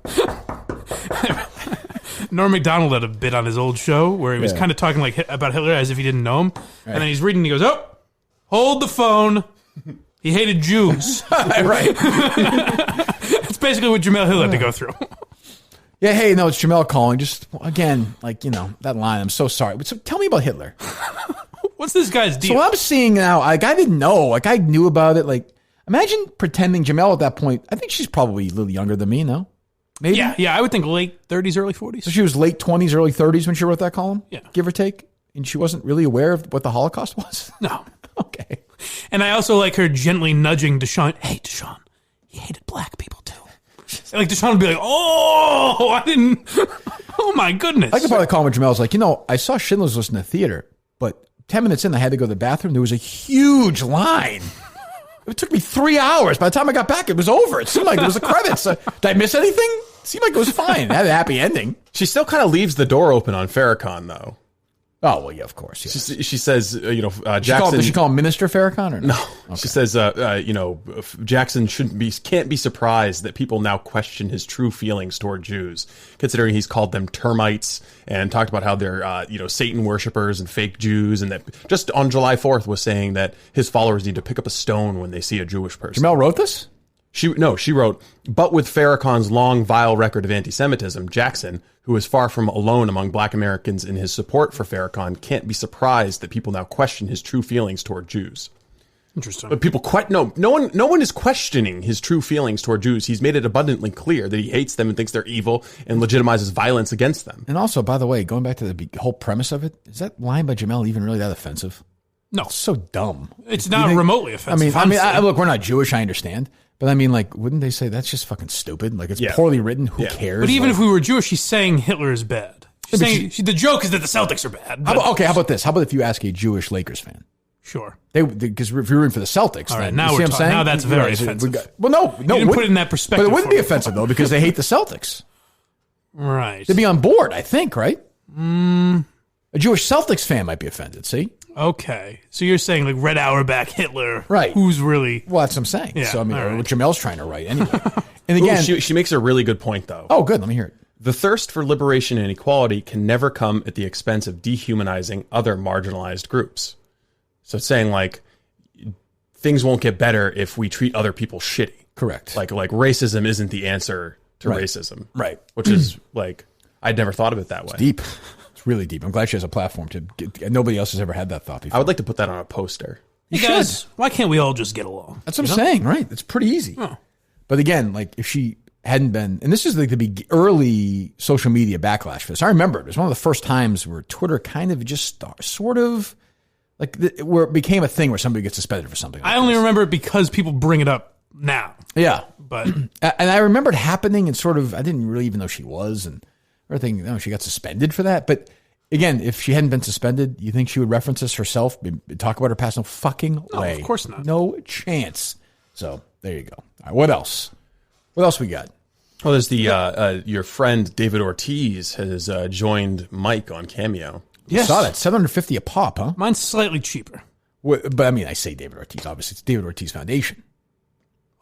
Norm Macdonald had a bit on his old show where he was kind of talking about Hitler as if he didn't know him. Right. And then he's reading and he goes, oh, hold the phone. He hated Jews. Right. That's basically what Jemele Hill had to go through. Yeah, hey, no, it's Jemele calling. Just, again, that line, I'm so sorry. So tell me about Hitler. What's this guy's deal? So what I'm seeing now, I didn't know. I knew about it, imagine pretending Jemele at that point. I think she's probably a little younger than me, no? Maybe? Yeah, I would think late 30s, early 40s. So she was late 20s, early 30s when she wrote that column? Yeah. Give or take? And she wasn't really aware of what the Holocaust was? No. Okay. And I also like her gently nudging DeSean. Hey, DeSean, he hated black people too. DeSean would be like, oh, I didn't... Oh, my goodness. I could probably call him when Jamel's like, I saw Schindler's List in the theater, but 10 minutes in, I had to go to the bathroom. There was a huge line. It took me 3 hours. By the time I got back, it was over. It seemed like there was a credits. Did I miss anything? It seemed like it was fine. It had a happy ending. She still kind of leaves the door open on Farrakhan, though. Oh, well, yeah, of course. Yes. She says, Jackson. Does she call him Minister Farrakhan or no? No. Okay. She says, Jackson can't be surprised that people now question his true feelings toward Jews, considering he's called them termites and talked about how they're, Satan worshipers and fake Jews, and that just on July 4th was saying that his followers need to pick up a stone when they see a Jewish person. Jemele wrote this? She wrote, but with Farrakhan's long, vile record of anti-Semitism, Jackson, who is far from alone among black Americans in his support for Farrakhan, can't be surprised that people now question his true feelings toward Jews. Interesting. But people no one is questioning his true feelings toward Jews. He's made it abundantly clear that he hates them and thinks they're evil and legitimizes violence against them. And also, by the way, going back to the whole premise of it, is that line by Jemele even really that offensive? No. It's so dumb. It's not remotely offensive. Look, we're not Jewish, I understand. But I mean, like, wouldn't they say that's just fucking stupid? Like, it's poorly written. Who cares? But even if we were Jewish, she's saying Hitler is bad. She's saying the joke is that the Celtics are bad. How about this? How about if you ask a Jewish Lakers fan? Sure. Because if you're rooting for the Celtics, all right, then, now you see what I'm saying? Now that's very offensive. No. You didn't put it in that perspective. But it wouldn't be offensive, though, because they hate the Celtics. Right. They'd be on board, I think, right? A Jewish Celtics fan might be offended, see? Okay. So you're saying, like, Red Auerbach, Hitler. Right. Who's really... Well, that's what I'm saying. Yeah, so, I mean, what Jamele's trying to write anyway. And Ooh, again... she makes a really good point, though. Oh, good. Let me hear it. The thirst for liberation and equality can never come at the expense of dehumanizing other marginalized groups. So it's saying, like, things won't get better if we treat other people shitty. Correct. Like racism isn't the answer to racism. Right. Which is, like, I'd never thought of it that way. It's deep. It's really deep. I'm glad she has a platform to get... Nobody else has ever had that thought before. I would like to put that on a poster. Hey, guys, why can't we all just get along? That's what I'm saying, right? It's pretty easy. Oh. But again, like, if she hadn't been... And this is like the early social media backlash for this. I remember it was one of the first times where Twitter kind of just sort of... Like, where it became a thing where somebody gets suspended for something. Like I only remember it because people bring it up now. Yeah. But... And I remember it happening and sort of... I didn't really even know she was and everything. No, she got suspended for that. But again, if she hadn't been suspended, you think she would reference this herself? Talk about her past? No fucking way. Of course not. No chance. So, there you go. All right, what else? What else we got? Well, there's the... your friend David Ortiz has joined Mike on Cameo. Yes. I saw that. $750 a pop, huh? Mine's slightly cheaper. But I mean, I say David Ortiz. Obviously, it's David Ortiz Foundation.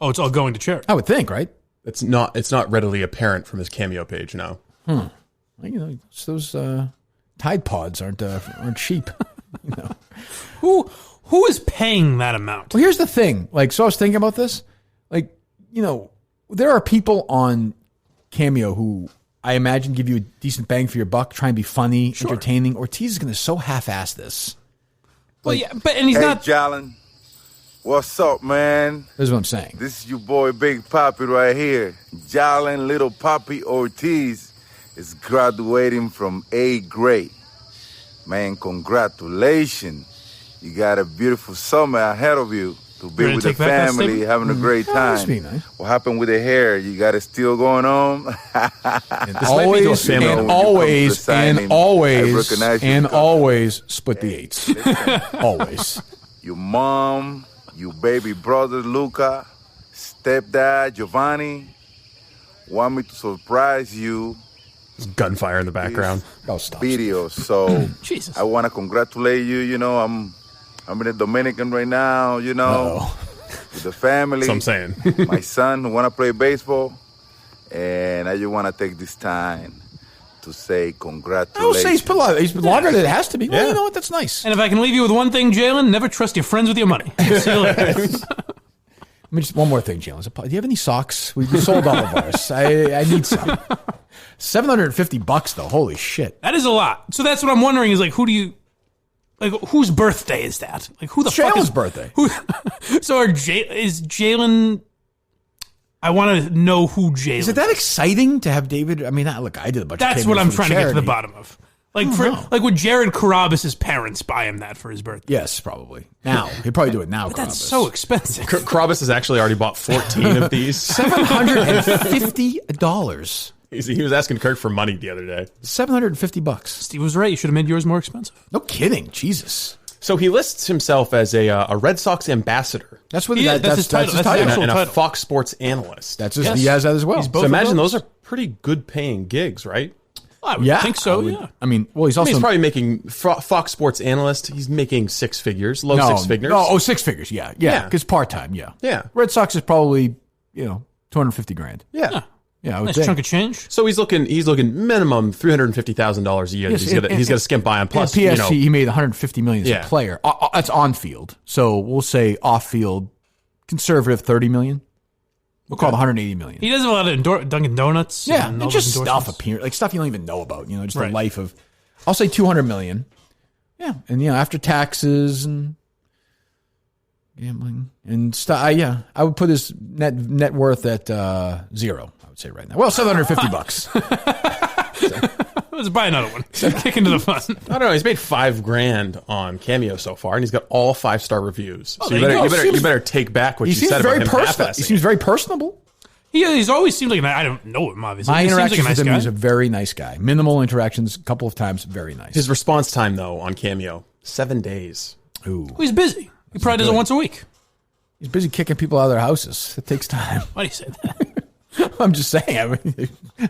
Oh, it's all going to charity. I would think, right? It's not readily apparent from his Cameo page, no. Well, those Tide Pods aren't cheap. Who is paying that amount? Well, here's the thing. Like, so I was thinking about this. Like, there are people on Cameo who I imagine give you a decent bang for your buck, try and be funny, entertaining. Ortiz is going to so half-ass this. Well, yeah, and he's not... Jalen, what's up, man? This is what I'm saying. This is your boy Big Papi right here. Jalen Little Papi Ortiz is graduating from 8th grade. Man, congratulations. You got a beautiful summer ahead of you. To be with the family, having a great time. Nice. What happened with the hair? You got it still going on? always split the eights. Always. Your mom, your baby brother Luca, stepdad Giovanni want me to surprise you. There's gunfire in the background. Video. So Jesus. I want to congratulate you. I'm in the Dominican right now, with the family. That's what I'm saying. My son want to play baseball. And I just want to take this time to say congratulations. I will say he's longer than it has to be. Well, you know what? That's nice. And if I can leave you with one thing, Jalen, never trust your friends with your money. See you later. Just one more thing, Jalen. Do you have any socks? We sold all of ours. I need some. $750 though. Holy shit. That is a lot. So that's what I'm wondering is, like, whose birthday is that? Like, who the fuck is... Jalen's birthday. So is Jalen... I want to know who Jalen is. Is it that exciting to have David... I mean, look, I did a bunch of... That's what I'm trying to get to the bottom of. Like, would Jared Carabas' parents buy him that for his birthday? Yes, probably. Now. He'd probably do it now, but that's so expensive. Carabas has actually already bought 14 of these. $750. He was asking Kirk for money the other day. $750. Steve was right. You should have made yours more expensive. No kidding. Jesus. So he lists himself as a Red Sox ambassador. That's what that's his title. That's his actual and a title. Fox Sports analyst. That's his, he has that as well. So imagine those are pretty good paying gigs, right? I would think so, yeah. I mean, well, he's also... he's probably making Fox Sports analyst. He's making six figures, six figures. No, 6 figures, yeah. Because part-time, yeah. Yeah. Red Sox is probably, $250,000. Yeah. Yeah, I would nice think. chunk of change. So he's looking minimum $350,000 a year. Yes, he's got to skimp by on. Plus, PSG, he made $150 million as a player. That's on field. So we'll say off field, conservative $30 million. We'll call it $180 million. He does a lot of Dunkin' Donuts. Yeah, and and all just those stuff endorsements. like stuff you don't even know about. Just Right. the life of. I'll say $200 million. Yeah, and after taxes and gambling and stuff. I would put his net worth at 0. I would say right now. Well, $750. Let's buy another one. Kick into the fun. I don't know. He's made $5,000 on Cameo so far, and he's got all 5-star reviews. Oh, So you better take back what you said about him half-assing. He seems very personable. He's always seemed like I don't know him, obviously. My He seems like interactions a nice with him, guy. he's a very nice guy. Minimal interactions, a couple of times, very nice. His response time, though, on Cameo, 7 days. Ooh. Well, he's busy. He probably does it once a week. He's busy kicking people out of their houses. It takes time. Why do you say that? I'm just saying.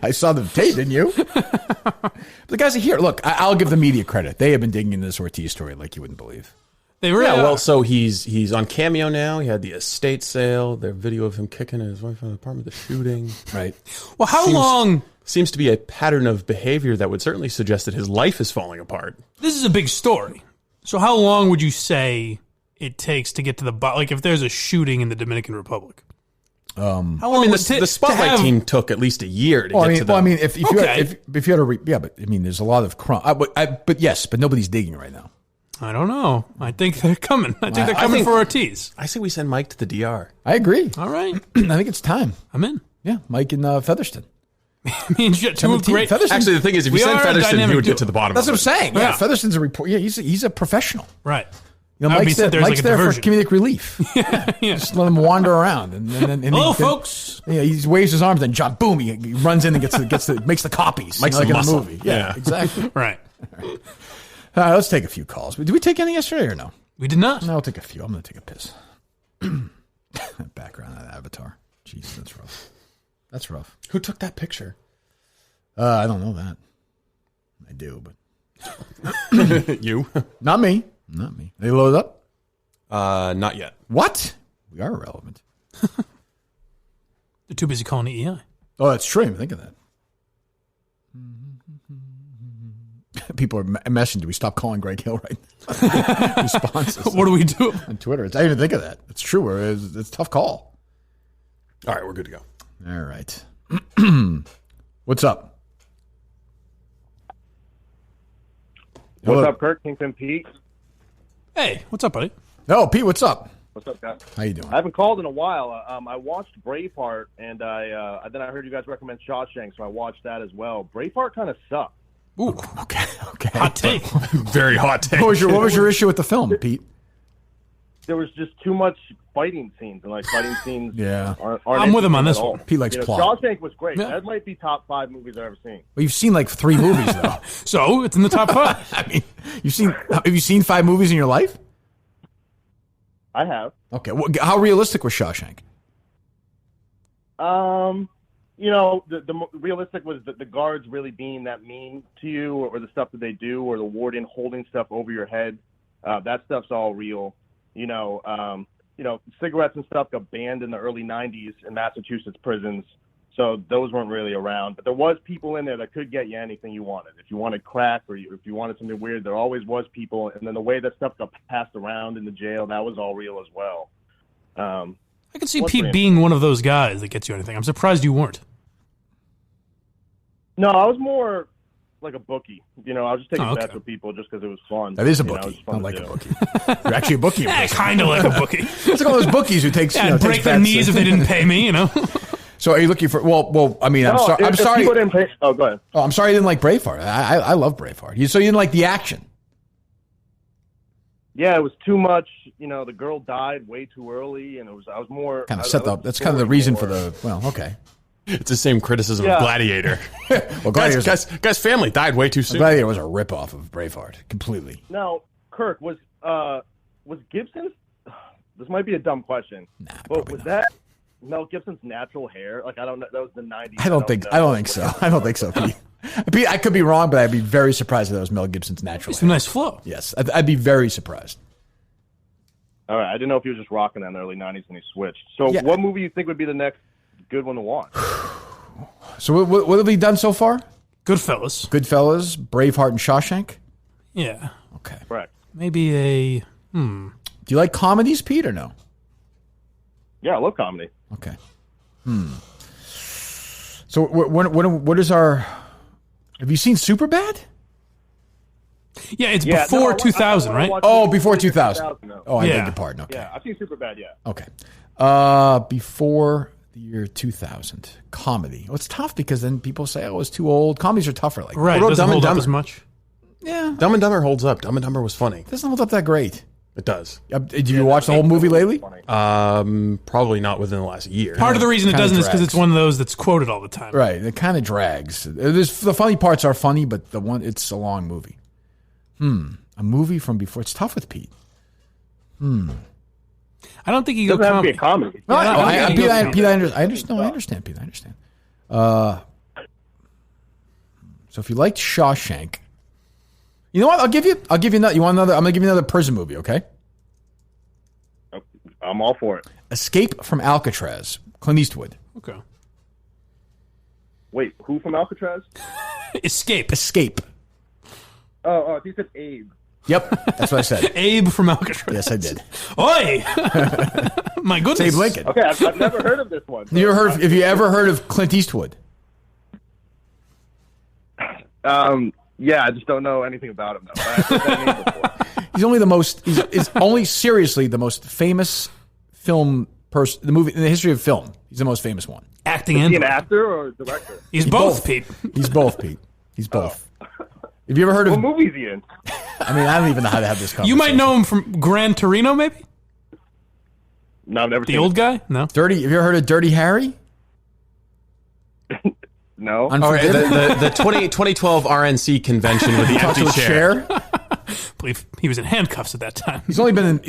I saw the tape, didn't you? But the guys are here. Look, I'll give the media credit. They have been digging into this Ortiz story like you wouldn't believe. They really are. Well, so he's on Cameo now. He had the estate sale, their video of him kicking his wife out of the apartment, the shooting. Right. Well, how long... Seems to be a pattern of behavior that would certainly suggest that his life is falling apart. This is a big story. So how long would you say it takes to get to the bottom? Like if there's a shooting in the Dominican Republic. How long the Spotlight team took at least a year to get to the... Well, I mean, if you had but I mean, there's a lot of crime. But nobody's digging right now. I don't know. I think they're coming. I think they're coming for Ortiz. I say we send Mike to the DR. I agree. All right. I think it's time. I'm in. Yeah, Mike and Fetherston. Two great... Actually, the thing is, if you send Fetherston, he would get to the bottom That's of what I'm saying. Yeah. Featherston's a report. Yeah, he's a professional. Right. Mike's there for comedic relief. Yeah. Just let him wander around, and hello, folks. Yeah, he waves his arms, and boom, he runs in and makes the copies. Makes like the in muscle. a movie. Yeah, exactly. Right. All right, let's take a few calls. Did we take any yesterday or no? We did not. No, I'll take a few. I'm going to take a piss. Background of that avatar. Jeez, that's rough. That's rough. Who took that picture? I don't know that. I do, but You? Not me. Not me. They load up? Not yet. What? We are irrelevant. They're too busy calling EEI. Oh, that's true. Think of that. People are messaging. Do we stop calling Greg Hill right now? Responses. What do we do? On Twitter. I didn't even think of that. It's true. It's a tough call. All right, we're good to go. All right. What's up? What's up, Kirk? Kingpin Pete. Hey, what's up, buddy? Oh, Pete, what's up? What's up, guys? How you doing? I haven't called in a while. I watched Braveheart, and then I heard you guys recommend Shawshank, so I watched that as well. Braveheart kind of sucked. Ooh, okay. Hot take. Very hot take. What was your issue with the film, Pete? There was just too much fighting scenes, and fighting scenes. Yeah. aren't I'm with him on this at all. one. Pete likes plot. Shawshank was great. Yeah. That might be top 5 movies I've ever seen. Well, you've seen like 3 movies though. So it's in the top 5. I mean, have you seen 5 movies in your life? I have. Okay. How realistic was Shawshank? The realistic was the guards really being that mean to you, or the stuff that they do, or the warden holding stuff over your head. That stuff's all real. Cigarettes and stuff got banned in the early 90s in Massachusetts prisons, so those weren't really around. But there was people in there that could get you anything you wanted. If you wanted crack or if you wanted something weird, there always was people. And then the way that stuff got passed around in the jail, that was all real as well. I could see Pete being one of those guys that gets you anything. I'm surprised you weren't. No, I was more like a bookie. I was just taking bets with people just because it was fun. That is a bookie. Not like a bookie. You're actually a bookie. Kind of like a bookie. It's like all those bookies who takes break takes their bets. knees if they didn't pay me. So are you looking for? Well, I mean, I'm sorry. I'm sorry. People didn't pay, go ahead. Oh, I'm sorry. I didn't like Braveheart. I love Braveheart. So you didn't like the action? Yeah, it was too much. The girl died way too early, and I was more Kind of set up. That's kind of the reason for the. Well, okay. It's the same criticism of Gladiator. Well, guy's family died way too soon. Gladiator was a ripoff of Braveheart, completely. Now, Kirk, was Gibson's? This might be a dumb question, but was that Mel Gibson's natural hair? Like, I don't know. That was the 90s. I don't think so. I don't think so, Pete. I could be wrong, but I'd be very surprised if that was Mel Gibson's natural It's hair. a nice flow. Yes, I'd be very surprised. All right, I didn't know if he was just rocking that in the early 90s when he switched. So what movie do you think would be the next good one to watch? So what have we done so far? Goodfellas, Braveheart, and Shawshank? Yeah. Okay. Correct. Maybe a... Do you like comedies, Pete, or no? Yeah, I love comedy. Okay. So what is our... Have you seen Superbad? Yeah, it's before 2000, right? Oh, before 2000. Oh, I beg your pardon. Okay. Yeah, I've seen Superbad, yeah. Okay. Before the year 2000. Comedy. Well, it's tough because then people say, oh, it's too old. Comedies are tougher like that. Right, it doesn't hold up as much. Yeah. Dumb and Dumber holds up. Dumb and Dumber was funny. It doesn't hold up that great. It does. Did you watch the whole movie lately? Probably not within the last year. Part of the reason it doesn't is because it's one of those that's quoted all the time. Right. It kind of drags. The funny parts are funny, but it's a long movie. A movie from before. It's tough with Pete. I don't think you go doesn't have to be comedy. a comedy. Pete, I understand. No, I understand, Pete. I understand. So if you liked Shawshank, you know what? I'll give you another. You want another? I'm gonna give you another prison movie. Okay. I'm all for it. Escape from Alcatraz. Clint Eastwood. Okay. Wait, who from Alcatraz? Escape. Oh, you said Abe. Yep, that's what I said. Abe from Alcatraz. Yes, I did. Oi! My goodness. Abe Lincoln. Okay, I've never heard of this one. Have you ever heard of Clint Eastwood? Yeah, I just don't know anything about him though. But I've heard that name before. He's only the most. He's only seriously the most famous film person. The movie in the history of film. He's the most famous one. Acting Is and he an actor or director? He's both, Pete. He's both, Pete. He's both. Have you ever heard of? What movie is he in? I mean, I don't even know how to have this conversation. You might know him from Gran Torino, maybe. No, I've never seen the old guy. No. Dirty. Have you ever heard of Dirty Harry? No. All right, the 2012 RNC convention with the empty chair. I believe he was in handcuffs at that time. He's only been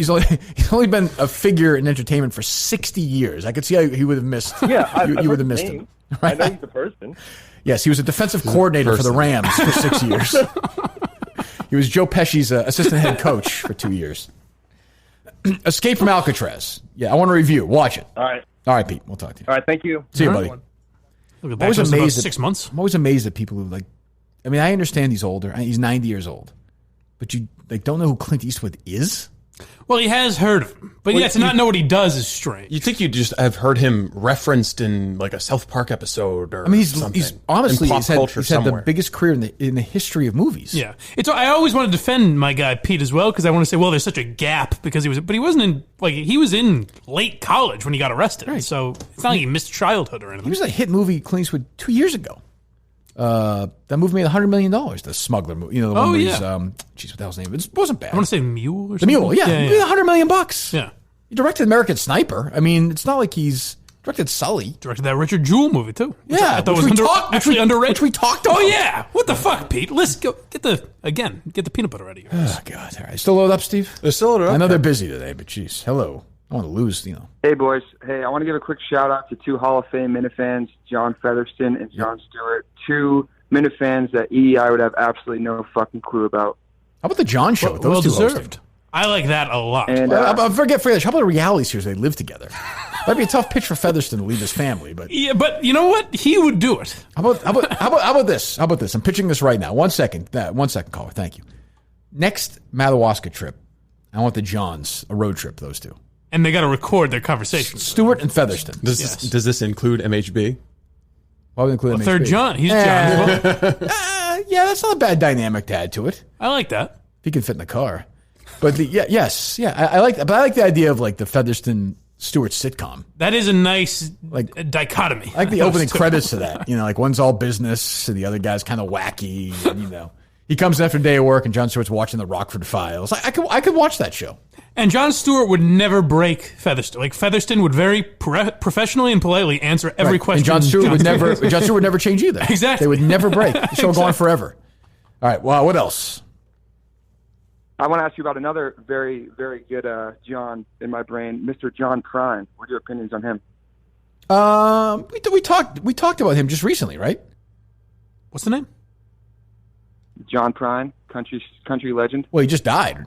a figure in entertainment for 60 years. I could see how he would have missed. Yeah, you would have missed him. Right? I know he's the person. Yes, he was a defensive coordinator for the Rams for 6 years. He was Joe Pesci's assistant head coach for 2 years. Escape from Alcatraz. Yeah, I want to review. Watch it. All right, Pete. We'll talk to you. All right, thank you. See you, buddy. Look at I'm that. always About amazed 6 months. I'm always amazed at people who like. I mean, I understand he's older. He's 90 years old, but you don't know who Clint Eastwood is. Well, he has heard of him, but to not know what he does is strange. You think you just have heard him referenced in like a South Park episode or something? He's honestly in pop he's had the biggest career in the history of movies. Yeah, I always want to defend my guy Pete as well because I want to say, well, there's such a gap because he wasn't in he was in late college when he got arrested, right. So it's not like he missed childhood or anything. He was a hit movie Clint Eastwood 2 years ago. That movie made $100 million. The Smuggler movie, the one where he's what the hell's the name? It wasn't bad. I want to say Mule or the something. Mule, yeah, $100 million. Yeah, he directed American Sniper. I mean, it's not like he's directed Sully. Directed that Richard Jewell movie too. Yeah, I thought was underrated. Which we talked about. Oh yeah, what the fuck, Pete? Let's go get the peanut butter out of here. Oh God, all right. Still loaded up, Steve? They're still loaded up. I know they're busy today, but geez, hello. I want to lose, Hey, boys. Hey, I want to give a quick shout out to two Hall of Fame Minifans, John Fetherston and John Stewart. Two Minifans that EEI would have absolutely no fucking clue about. How about the John Show? Well deserved. I like that a lot. And forget. How about a reality series? They live together. That'd be a tough pitch for Featherston to leave his family, but yeah. But you know what? He would do it. How about this? How about this? I'm pitching this right now. 1 second. 1 second, caller. Thank you. Next Madawaska trip, I want the Johns, a road trip. Those two, and they got to record their conversations. Stewart and Featherston. Does this include MHB? Why would include MHB? Third John. He's John as well. Yeah, that's not a bad dynamic to add to it. I like that. If he can fit in the car. But I like that. But I like the idea of like the Featherston Stewart sitcom. That is a nice dichotomy. I like the opening credits to that. Like one's all business and the other guy's kind of wacky. And, He comes after a day of work, and Jon Stewart's watching the Rockford Files. I could watch that show. And Jon Stewart would never break Fetherston. Like, Fetherston would very professionally and politely answer every question. And Jon Stewart would never change either. Exactly. They would never break. The show would go on forever. All right. Well, what else? I want to ask you about another very, very good John in my brain, Mr. John Prine. What are your opinions on him? We talked about him just recently, right? What's the name? John Prine, country legend. Well, he just died.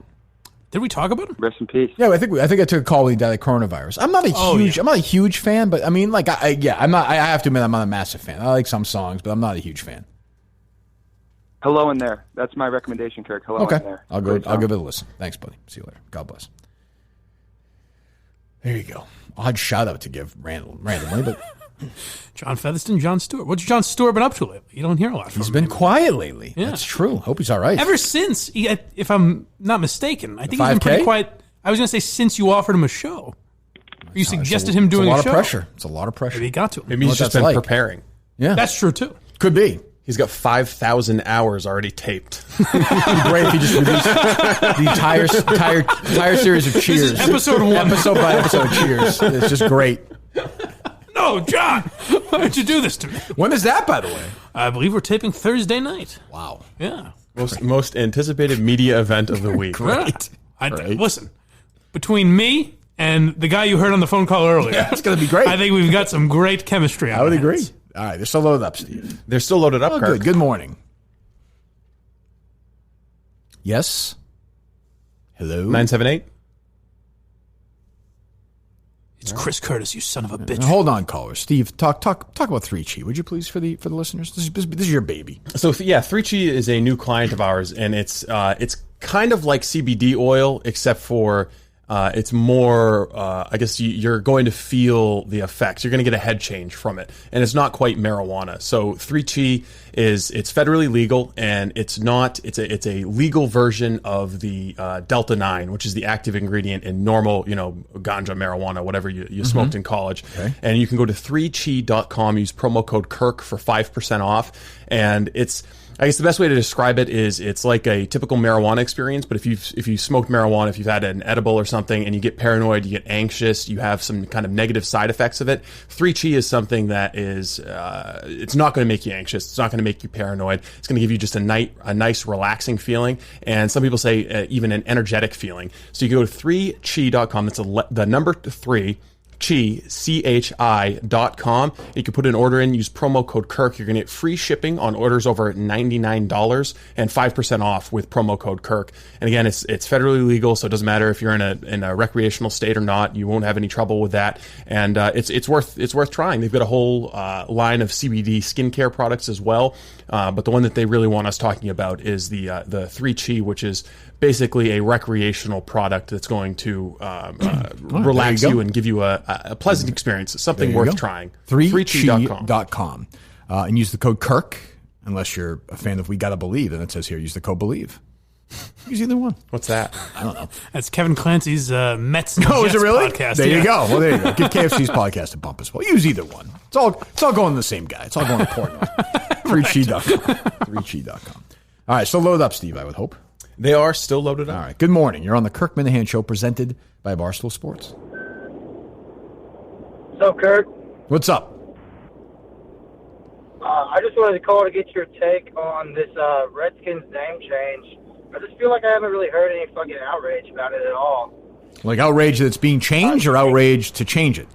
Did we talk about him? Rest in peace. Yeah, I think I took a call when he died of coronavirus. I'm not a huge fan, but I mean, like, I have to admit, I'm not a massive fan. I like some songs, but I'm not a huge fan. Hello in there. That's my recommendation, Kirk. Hello in there. I'll give it a listen. Thanks, buddy. See you later. God bless. There you go. Odd shout out to give randomly, but John Fetherston, Jon Stewart. What's Jon Stewart been up to lately? You don't hear a lot from him. He's been quiet lately. Yeah. That's true. Hope he's all right. Ever since, if I'm not mistaken, I think he's been pretty quiet. I was going to say since you offered him a show. You suggested him doing a show. It's a lot of pressure. It's a lot of pressure. Maybe he got to him. Maybe he's just been preparing. Yeah. That's true, too. Could be. He's got 5,000 hours already taped. It'd be great if he just released the entire series of Cheers. This is episode 1. Episode by episode Cheers. It's just great. No, John, why did you do this to me? When is that, by the way? I believe we're taping Thursday night. Wow. Yeah. Most anticipated media event of the week. Great. Listen, between me and the guy you heard on the phone call earlier, it's going to be great. I think we've got some great chemistry. I would agree. All right, they're still loaded up, Steve. They're still loaded up, Kirk. Good morning. Yes? Hello? 978? It's Chris Curtis, you son of a bitch. Hold on, caller. Steve, talk about 3Chi, would you please, for the listeners? This is your baby. So, yeah, 3Chi is a new client of ours, and it's kind of like CBD oil, except for it's more, I guess you're going to feel the effects. You're going to get a head change from it. And it's not quite marijuana. So 3Chi it's federally legal, and it's a legal version of the Delta 9, which is the active ingredient in normal, ganja, marijuana, whatever you smoked in college. Okay. And you can go to 3chi.com, use promo code Kirk for 5% off. And I guess the best way to describe it is it's like a typical marijuana experience, but if you smoked marijuana, if you've had an edible or something and you get paranoid, you get anxious, you have some kind of negative side effects of it, 3Chi is something that is, it's not going to make you anxious. It's not going to make you paranoid. It's going to give you just a nice relaxing feeling. And some people say even an energetic feeling. So you go to 3chi.com. That's the number 3. CHI.com. You can put an order in, use promo code Kirk. You're going to get free shipping on orders over $99 and 5% off with promo code Kirk. And again, it's federally legal, so it doesn't matter if you're in a recreational state or not. You won't have any trouble with that. And it's worth trying. They've got a whole line of CBD skincare products as well. But the one that they really want us talking about is the 3Chi, which is basically a recreational product that's going to relax you and give you a pleasant experience. It's something worth trying. 3chi.com. And use the code Kirk, unless you're a fan of We Gotta Believe. And it says here, use the code Believe. Use either one. What's that? I don't know. That's Kevin Clancy's Mets and Jets is it really? podcast. There you go. Well, there you go. Give KFC's podcast a bump as well. Use either one. It's all going to the same guy. It's all going to Portnoy. 3chi.com. 3chi.com. All right, so load up, Steve, I would hope. They are still loaded up. All right. Good morning. You're on the Kirk Minahan Show, presented by Barstool Sports. What's up, Kirk? What's up? I just wanted to call to get your take on this Redskins name change. I just feel like I haven't really heard any fucking outrage about it at all. Like outrage that it's being changed, or outrage to change it?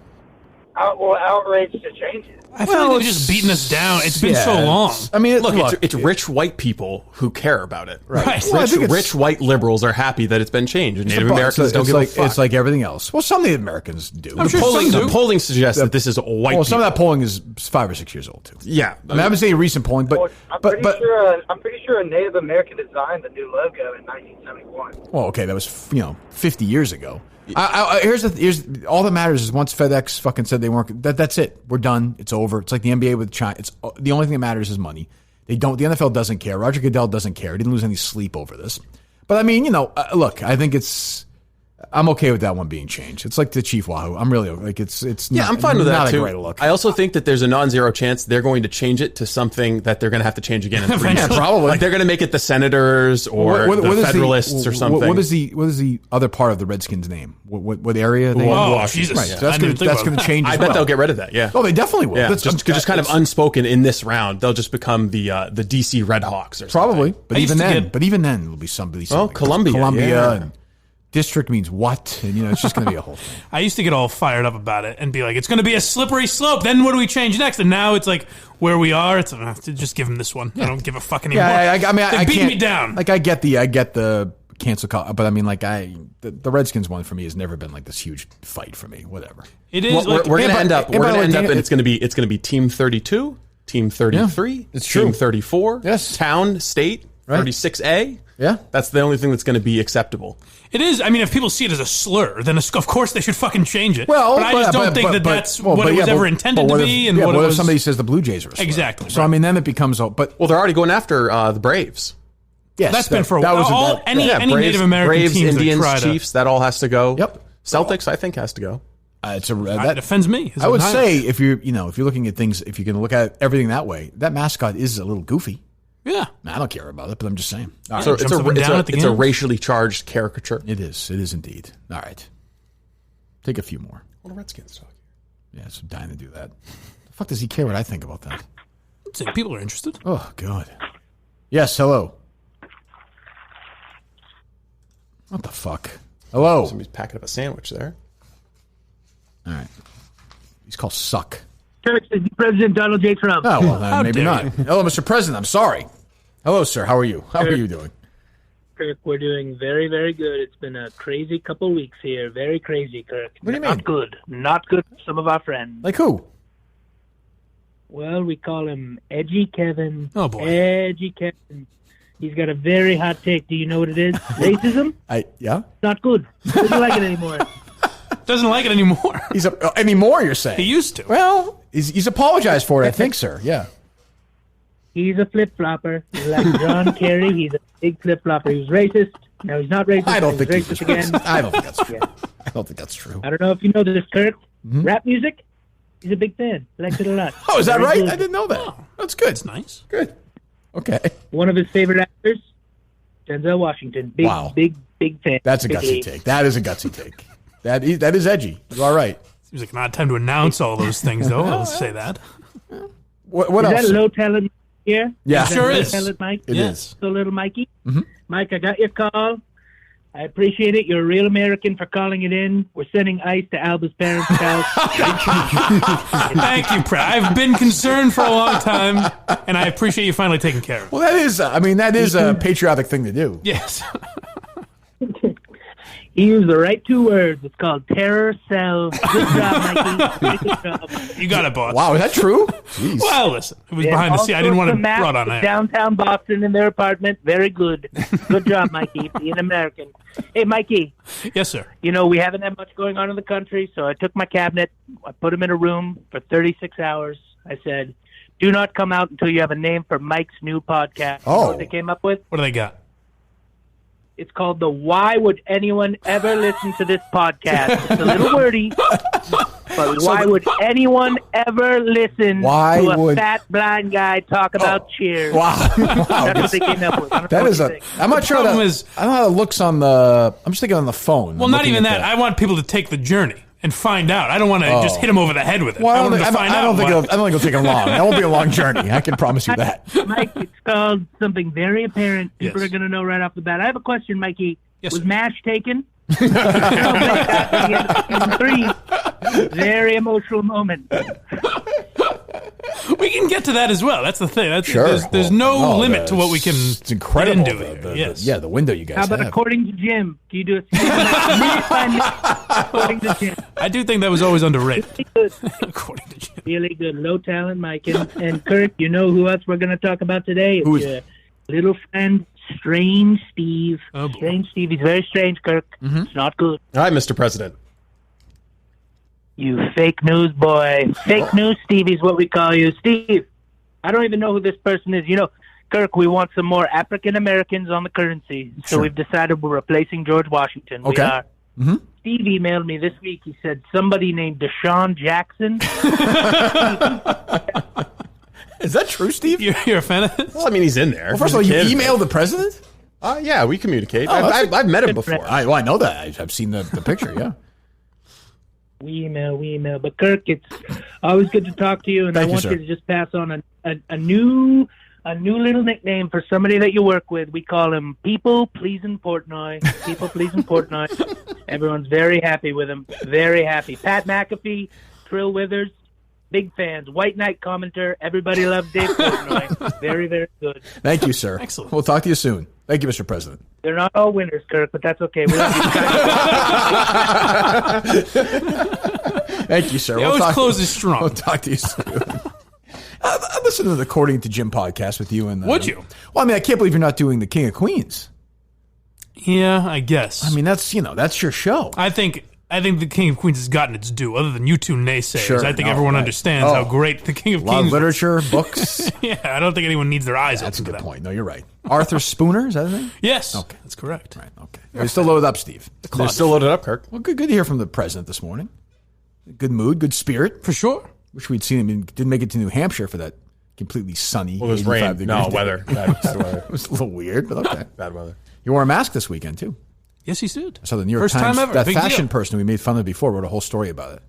Outrage to change it. I feel like they've just beaten us down. It's been so long. I mean, it's rich white people who care about it. Right. Rich white liberals are happy that it's been changed. Native Americans don't give a fuck. It's like everything else. Well, some Native Americans do. The polling suggests that this is white people. Some of that polling is 5 or 6 years old, too. Yeah. I mean, I haven't seen any recent polling, but... I'm pretty sure a Native American designed the new logo in 1971. Well, okay, that was, 50 years ago. Here's all that matters is once FedEx fucking said they weren't. That's it. We're done. It's over. It's like the NBA with China. It's the only thing that matters is money. The NFL doesn't care. Roger Goodell doesn't care. He didn't lose any sleep over this. But I mean, look, I think it's I'm okay with that one being changed. It's like the Chief Wahoo. I'm really like it's. Yeah, I'm fine with that too. Not a great look. I also think that there's a non-zero chance they're going to change it to something that they're going to have to change again in 3 years. Probably. Like they're going to make it the Senators or the Federalists or something. What is the other part of the Redskins name? What area? Jesus! Right, so that's going to change. I bet they'll get rid of that. Yeah. Oh, they definitely will. Yeah. Just kind of unspoken in this round, they'll just become the DC Red Hawks or something. Probably, but even then, it'll be somebody. Oh, Columbia, and district means what? And it's just going to be a whole thing. I used to get all fired up about it and be like, it's going to be a slippery slope. Then what do we change next? And now it's like where we are. It's just give them this one. Yeah. I don't give a fuck anymore. Yeah, I mean, they beat me down. Like I get the cancel call, but I mean, like the Redskins one for me has never been like this huge fight for me. Whatever. It is. We're going to end up, and it's going to be Team 32, Team 33, it's true. Team 34, Town, State, 36A. Yeah, that's the only thing that's going to be acceptable. It is. I mean, if people see it as a slur, then of course they should fucking change it. Well, but I just don't think that's what it was ever intended to be. And what if somebody says the Blue Jays are a slur? Exactly. So I mean, then it becomes well, they're already going after the Braves. Yes, that's been for a while. Any Braves, Native American Braves, teams Indians, that try Chiefs, that all has to go. Yep. Celtics, I think, has to go. That offends me. I would say if you're looking at things, if you're going to look at everything that way, that mascot is a little goofy. Yeah, I don't care about it, but I'm just saying. Right. So it's a racially charged caricature. It is indeed. All right, take a few more. What are Redskins talking? Yeah, so I'm dying to do that. The fuck does he care what I think about that? I'd say people are interested. Oh God. Yes. Hello. What the fuck? Hello. Somebody's packing up a sandwich there. All right. He's called Suck. President Donald J. Trump. Oh, well, maybe not. Hello, Mr. President. I'm sorry. Hello, sir. How are you? How are you doing? Kirk, we're doing very, very good. It's been a crazy couple weeks here. Very crazy, Kirk. What do you mean? Not good. Not good for some of our friends. Like who? Well, we call him Edgy Kevin. Oh, boy. Edgy Kevin. He's got a very hot take. Do you know what it is? Racism? Yeah. Not good. Doesn't like it anymore. Doesn't like it anymore. Anymore, you're saying? He used to. Well, he's apologized for it, I think, sir. Yeah. He's a flip-flopper. He's like John Kerry. He's a big flip-flopper. He was racist. Now he's not racist. I don't think he's racist again. I don't think that's true. I don't think that's true. I don't know if you know this, Kirk. Mm-hmm. Rap music? He's a big fan. He likes it a lot. Oh, is that right? I didn't know that. Oh, that's good. That's nice. Good. Okay. One of his favorite actors, Denzel Washington. Big fan. That's a gutsy take. That is a gutsy take. That is edgy. You are right. Seems like an odd time to announce all those things, though. I'll say that. What else? Is that low talent here? Yeah. Sure is. Talent, Mike? It is. So little Mikey? Mm-hmm. Mike, I got your call. I appreciate it. You're a real American for calling it in. We're sending ice to Alba's parents' house. Thank you, Pratt. I've been concerned for a long time, and I appreciate you finally taking care of it. Well, that is a patriotic thing to do. Yes. He used the right 2 words. It's called terror cell. Good job, Mikey. Good job. You got it, boss. Wow, is that true? Jeez. Well, listen, it was behind the scenes. I didn't want to brought on air. Downtown Boston in their apartment. Very good. Good job, Mikey, being American. Hey, Mikey. Yes, sir. You know, we haven't had much going on in the country, so I took my cabinet. I put them in a room for 36 hours. I said, do not come out until you have a name for Mike's new podcast. Oh. You know what they came up with? What do they got? It's called the Why Would Anyone Ever Listen to This Podcast? It's a little wordy, but why would anyone ever listen to a fat blind guy talk about Cheers? Wow. That's what they came up with. I'm not sure I don't know how it looks on the, I'm just thinking on the phone. Well, not even that. I want people to take the journey and find out. I don't want to just hit them over the head with it. Well, I don't think it'll take them long. That won't be a long journey. I can promise you that. Mike, it's called something very apparent. People are going to know right off the bat. I have a question, Mikey. Yes, was sir. MASH taken? 3. Very emotional moment. We can get to that as well. That's the thing. Sure. There's no limit to what we can. It's incredible. Get into yes. The window you guys have. How about according to Jim? Do you do according to Jim? I do think that was always underrated. Really good. According to Jim. Really good. Low talent, Mike. And Kurt, you know who else we're going to talk about today? It's your little friend, Strange Steve. Oh, Strange Steve. He's very strange, Kirk. Mm-hmm. It's not good. All right, Mr. President. You fake news boy. Fake news Steve is what we call you. Steve, I don't even know who this person is. You know, Kirk, we want some more African Americans on the currency. So we've decided we're replacing George Washington. Okay. We are. Steve emailed me this week. He said somebody named DeSean Jackson. Is that true, Steve? You're a fan of this? Well, I mean, he's in there. Well, first of all, you emailed the president? Yeah, we communicate. Oh, I've met him before. I know that. I've seen the picture, yeah. We email. But Kirk, it's always good to talk to you, and Thank I want you, you to just pass on a new little nickname for somebody that you work with. We call him People Pleasing Portnoy. People Pleasing Portnoy. Everyone's very happy with him. Very happy. Pat McAfee, Trill Withers, big fans. White Knight commenter. Everybody loves Dave Portnoy. Very, very good. Thank you, sir. Excellent. We'll talk to you soon. Thank you, Mr. President. They're not all winners, Kirk, but that's okay. We love you. Thank you, sir. He always closes strong. We'll talk to you soon. I listened to the According to Jim podcast with you. Would you? Well, I mean, I can't believe you're not doing the King of Queens. Yeah, I guess. I mean, that's your show. I think the King of Queens has gotten its due. Other than you two naysayers, Sure, I think everyone understands how great the King of A lot Kings of literature, books. Yeah, I don't think anyone needs their eyes That's a open good to point. No, you're right. Arthur Spooner, is that his name? Yes. Okay. That's correct. Right, okay. Are you still loaded up, Steve? They're still loaded up, Kirk. Well, good to hear from the president this morning. Good mood, good spirit. For sure. Wish we'd seen him. He didn't make it to New Hampshire for that completely sunny. Well, it was rain. 85 degree No, day. weather. Bad weather. It was a little weird, but okay. Bad weather. You wore a mask this weekend, too. Yes, he did. I saw the New York First Times. time ever. That Big fashion deal. person we made fun of before wrote a whole story about it.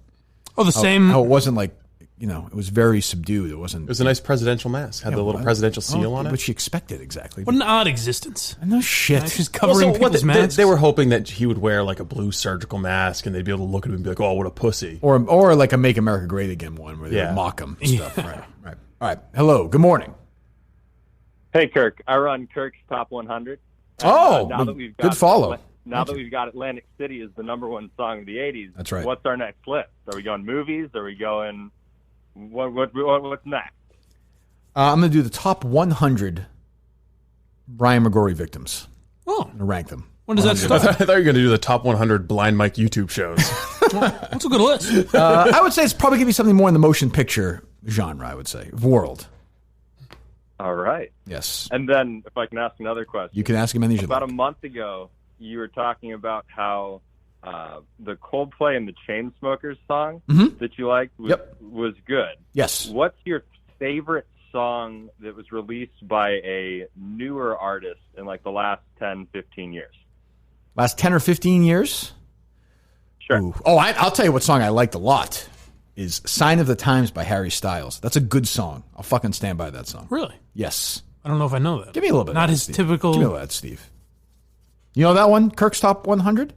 Oh, the same. How it wasn't like, it was very subdued. It wasn't. It was a nice presidential mask. Had the little presidential seal on it. Which you expected, exactly. What an odd existence. No shit. Just covering people's masks. They were hoping that he would wear like a blue surgical mask and they'd be able to look at him and be like, oh, what a pussy. Or like a Make America Great Again one where they would mock him and stuff. Right. All right. Hello. Good morning. Hey, Kirk. I run Kirk's Top 100. Now that we've got good follow. Now that we've got Atlantic City as the #1 song of the 80s, that's right. What's our next list? Are we going movies? Are we going what's next? I'm going to do the top 100 Brian McGorry victims. Oh. I'm going to rank them. When does that start? I thought you were going to do the top 100 Blind Mike YouTube shows. What's a good list? I would say it's probably going to be something more in the motion picture genre, I would say. World. All right. Yes. And then if I can ask another question. You can ask him anything. About a month ago, you were talking about how the Coldplay and the Chainsmokers song that you liked was good. Yes. What's your favorite song that was released by a newer artist in like the last 10, 15 years? Last 10 or 15 years? Sure. Ooh. Oh, I'll tell you what song I liked a lot is Sign of the Times by Harry Styles. That's a good song. I'll fucking stand by that song. Really? Yes. I don't know if I know that. Give me a little bit. Not of that, his Steve. typical. Give me a little of that, Steve. You know that one? Kirk's Top 100?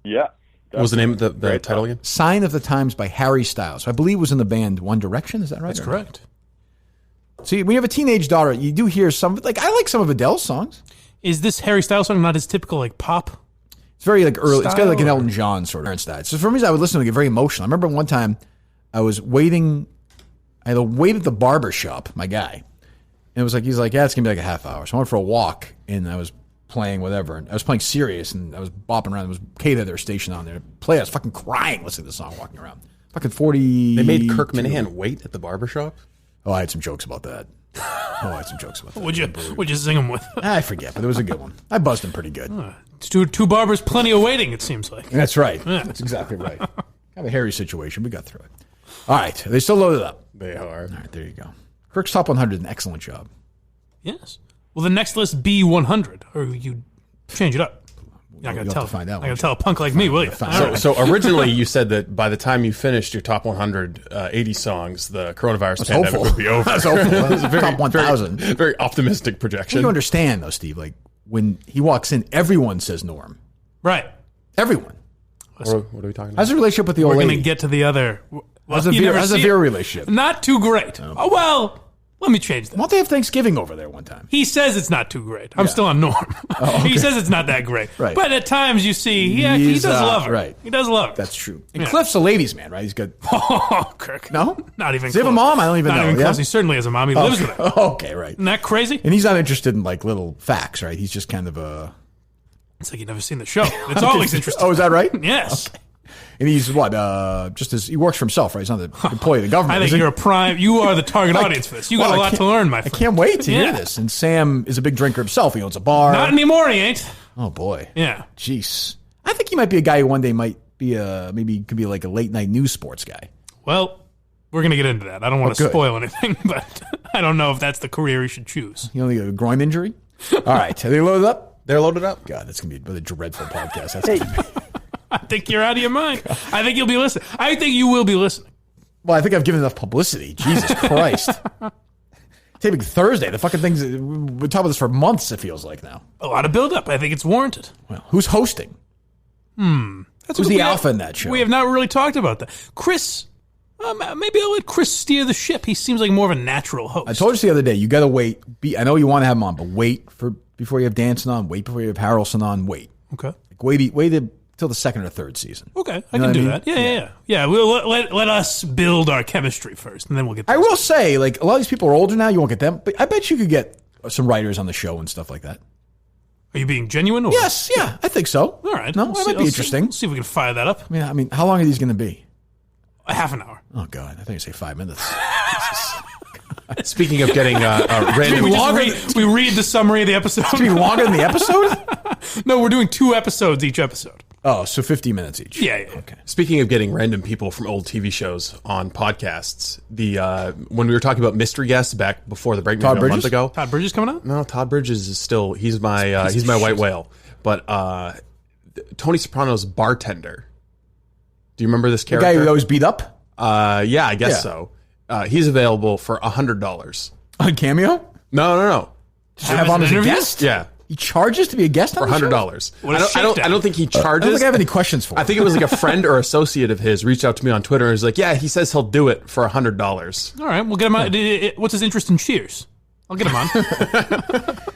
Yeah. What was the name of the title again? Sign of the Times by Harry Styles. I believe was in the band One Direction. Is that right? That's correct. See, when you have a teenage daughter, you do hear some, like, I like some of Adele's songs. Is this Harry Styles song not his typical, like, pop? It's very, like, early. Style, it's got, like, an Elton John sort of style. So for some reason, I would listen to it, get very emotional. I remember one time I was waiting. I had to wait at the barber shop, my guy. And it was like, he's like, yeah, it's going to be like a half hour. So I went for a walk, and I was playing whatever. And I was playing Sirius, and I was bopping around. There was Kate at their station on there. I was fucking crying listening to the song walking around. Fucking 40. They made Kirk Minahan wait at the barbershop? Oh, I had some jokes about that. What'd you sing them with? I forget, but it was a good one. I buzzed him pretty good. Two barbers, plenty of waiting, it seems like. That's right. Yeah. That's exactly right. Kind of a hairy situation. We got through it. All right. They still loaded up. They are. All right, there you go. Kirk's Top 100, an excellent job. Yes. Will the next list be 100, or you change it up? You're not You'll have to find out. I gotta tell a punk like me, will you? So originally you said that by the time you finished your top 100 80 songs, the coronavirus pandemic would be over. That's hopeful. It was a very, top 1,000. very optimistic projection. You understand, though, Steve, like, when he walks in, everyone says Norm. Right. Everyone. What are we talking about? How's the relationship with the old We're lady? going to get to the other. How's a Vera relationship? Not too great. Oh, well, let me change that. Why don't they have Thanksgiving over there one time? He says it's not too great. I'm still on Norm. Oh, okay. He says it's not that great. Right. But at times you see, he does love her. Right. He does love her. That's true. And Cliff's a ladies' man, right? He's good. Oh, Kirk. No? Not even Does he have close. a mom? I don't even know. Not even Yeah? close. He certainly has a mom. He lives with her. Okay, right. Isn't that crazy? And he's not interested in, like, little facts, right? He's just kind of a... It's like you've never seen the show. It's always interesting. Oh, is that right? Yes. Okay. And he's what? Just as he works for himself, right? He's not the employee of the government. I think you're a prime. You are the target audience for this. You got a lot to learn, my friend. I can't wait to hear this. And Sam is a big drinker himself. He owns a bar. Not anymore, he ain't. Oh boy. Yeah. Jeez. I think he might be a guy who one day might be maybe could be like a late night news sports guy. Well, we're going to get into that. I don't want to spoil anything, but I don't know if that's the career he should choose. You only got a groin injury? All right. Are they loaded up? They're loaded up. God, that's going to be a dreadful podcast. That's gonna be. I think you're out of your mind. I think you'll be listening. I think you will be listening. Well, I think I've given enough publicity. Jesus Christ. Taping Thursday. The fucking thing's... We're talking about this for months, it feels like now. A lot of build-up. I think it's warranted. Well, who's hosting? Who's the alpha in that show? We have not really talked about that. Chris... maybe I'll let Chris steer the ship. He seems like more of a natural host. I told you the other day, you got to wait. I know you want to have him on, but wait before you have Danson on. Wait before you have Harrelson on. Wait. Okay. Like wait till the second or third season. Okay, I can do that. Yeah. We'll let us build our chemistry first, and then we'll get. I will say, like, a lot of these people are older now. You won't get them, but I bet you could get some writers on the show and stuff like that. Are you being genuine? Or? Yes. Yeah, I think so. All right. No, that might be interesting. We'll see if we can fire that up. I mean, how long are these going to be? A half an hour. Oh God, I think you say 5 minutes. Speaking of getting random, we read the summary of the episode. It's be longer than the episode. No, we're doing 2 episodes each episode. Oh, so 50 minutes each. Yeah. Okay. Speaking of getting random people from old TV shows on podcasts, when we were talking about mystery guests back before the break, maybe a month ago, Todd Bridges coming out? No, Todd Bridges is still he's my white whale. But Tony Soprano's bartender. Do you remember this character? The guy who always beat up? Yeah, I guess so. He's available for $100 on Cameo. No. Have on as a guest? Yeah. He charges to be a guest on for the $100. show? I don't think he charges. I don't think I have any questions for him. I think it was like a friend or associate of his reached out to me on Twitter and was like, "Yeah, he says he'll do it for $100." All right, we'll get him on. What's his interest in Cheers? I'll get him on.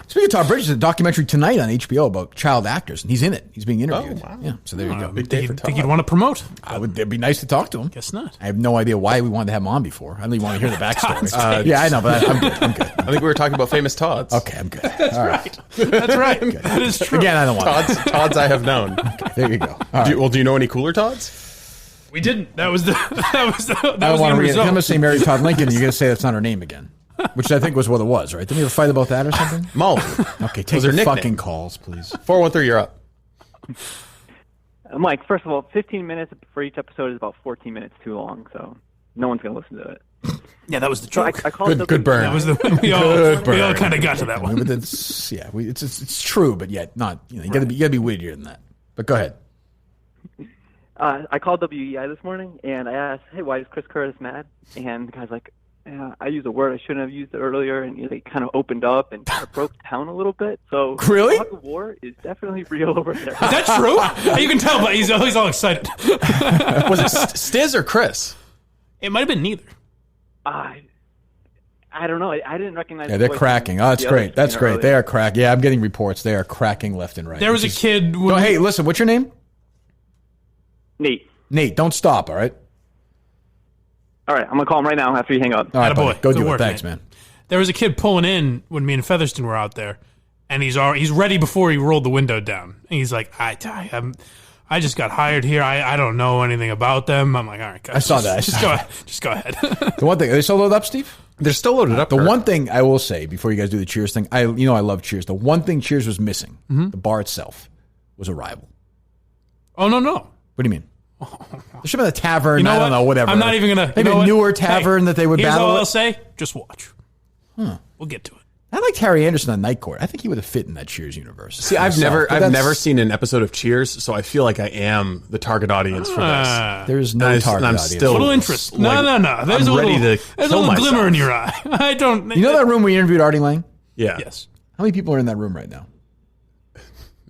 Speaking of Todd Bridges, there's a documentary tonight on HBO about child actors, and he's in it. He's being interviewed. Oh, wow. Yeah, so there you go. Big day for Todd. Think you'd want to promote? It'd be nice to talk to him. Guess not. I have no idea why we wanted to have him on before. I don't even want to hear the backstory. Yeah, I know, but I'm good. I think we were talking about famous Todds. Okay, I'm good. That's right. That's right. Okay. That is true. Again, I don't want Todds I have known. Okay, there you go. Do you know any cooler Todds? We didn't. That was the I don't want to read it. I'm going to say Mary Todd Lincoln, and you're going to say that's not her name again. Which I think was what it was, right? Didn't we have a fight about that or something? Molly. Okay, take your fucking calls, please. 413, you're up. Mike, first of all, 15 minutes for each episode is about 14 minutes too long, so no one's going to listen to it. Yeah, that was the joke. I called good burn. That was we all kind of got to that one. But it's true, but yet not. You got to be wittier than that. But go ahead. I called WEEI this morning and I asked, "Hey, why is Chris Curtis mad?" And the guy's like, "I used a word I shouldn't have used it earlier," and they kind of opened up and kind of broke down a little bit. So, really, the war is definitely real over there. Is that true? You can tell, but he's all excited. Was it Stiz or Chris? It might have been neither. I don't know. I didn't recognize. Yeah, they're cracking. Oh, that's great. That's great. Earlier. They are cracking. Yeah, I'm getting reports. They are cracking left and right. There was a kid. Hey, listen. What's your name? Nate. Nate, don't stop. All right. All right, I'm going to call him right now after you hang up. All right, boy. Go do it. Thanks, man. There was a kid pulling in when me and Fetherston were out there, and he's ready before he rolled the window down. And he's like, I just got hired here. I don't know anything about them. I'm like, all right, guys. I saw that. Just go ahead. The one thing, are they still loaded up, Steve? They're still loaded up. The one thing I will say before you guys do the Cheers thing, I love Cheers. The one thing Cheers was missing, the bar itself, was a rival. Oh, no. What do you mean? There should have been a tavern. You know I don't know, whatever. I'm not even going to. Maybe a newer tavern that they would battle. Here's all I'll say. Just watch. We'll get to it. I liked Harry Anderson on Night Court. I think he would have fit in that Cheers universe. See, I've never seen an episode of Cheers, so I feel like I am the target audience for this. There's no target audience. Still little interest. No. There's a little glimmer in your eye. I don't. You know that room we interviewed Artie Lang? Yeah. Yes. How many people are in that room right now?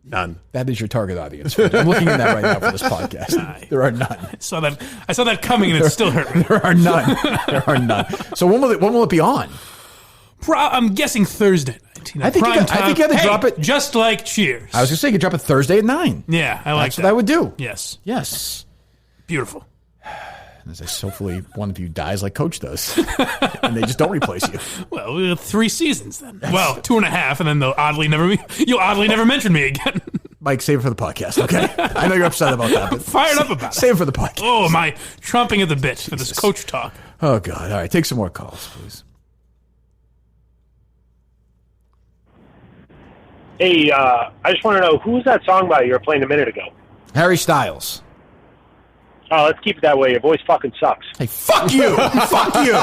None. That is your target audience. I'm looking at that right now for this podcast. There are none. I saw that coming, and it still hurt me. There are none. There are none. So when will it be on? I'm guessing Thursday night. I think you got to drop it just like Cheers. I was going to say you could drop it Thursday at 9. Yeah, I like That's what I would do. Yes. Beautiful. As I hopefully one of you dies like Coach does, and they just don't replace you. Well, we have 3 seasons then. Well, 2.5, and then you'll oddly never mention me again. Mike, save it for the podcast, okay? I know you're upset about that, but fired up about it. Save it for the podcast. Oh, am I chomping at the bit for this Coach talk? Oh God! All right, take some more calls, please. Hey, I just want to know, who's that song by you were playing a minute ago? Harry Styles. Oh, let's keep it that way. Your voice fucking sucks. Hey, fuck you! Fuck you!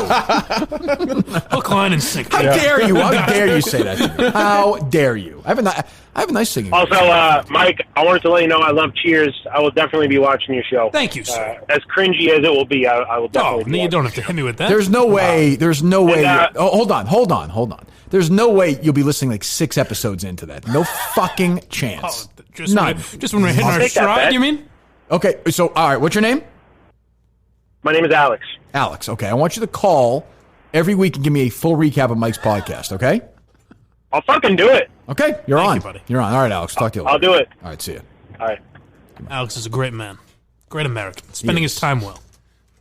Hook, line, and sinker. How dare you? How dare you say that to me? How dare you? I have a nice singing. Also, Mike, I wanted to let you know I love Cheers. I will definitely be watching your show. Thank you, sir. As cringy as it will be, I will definitely. You don't have to hit me with that. There's no way. There's no way. Hold on. There's no way you'll be listening like 6 episodes into that. No fucking chance. None. Just when we're hitting our stride, you mean? Okay, so, all right, what's your name? My name is Alex. Alex, okay. I want you to call every week and give me a full recap of Mike's podcast, okay? I'll fucking do it. Okay, you're Thank on. you, buddy. You're on. All right, Alex, talk to you later. I'll do it. All right, see you. All right. Alex is a great man. Great American. Spending his time well.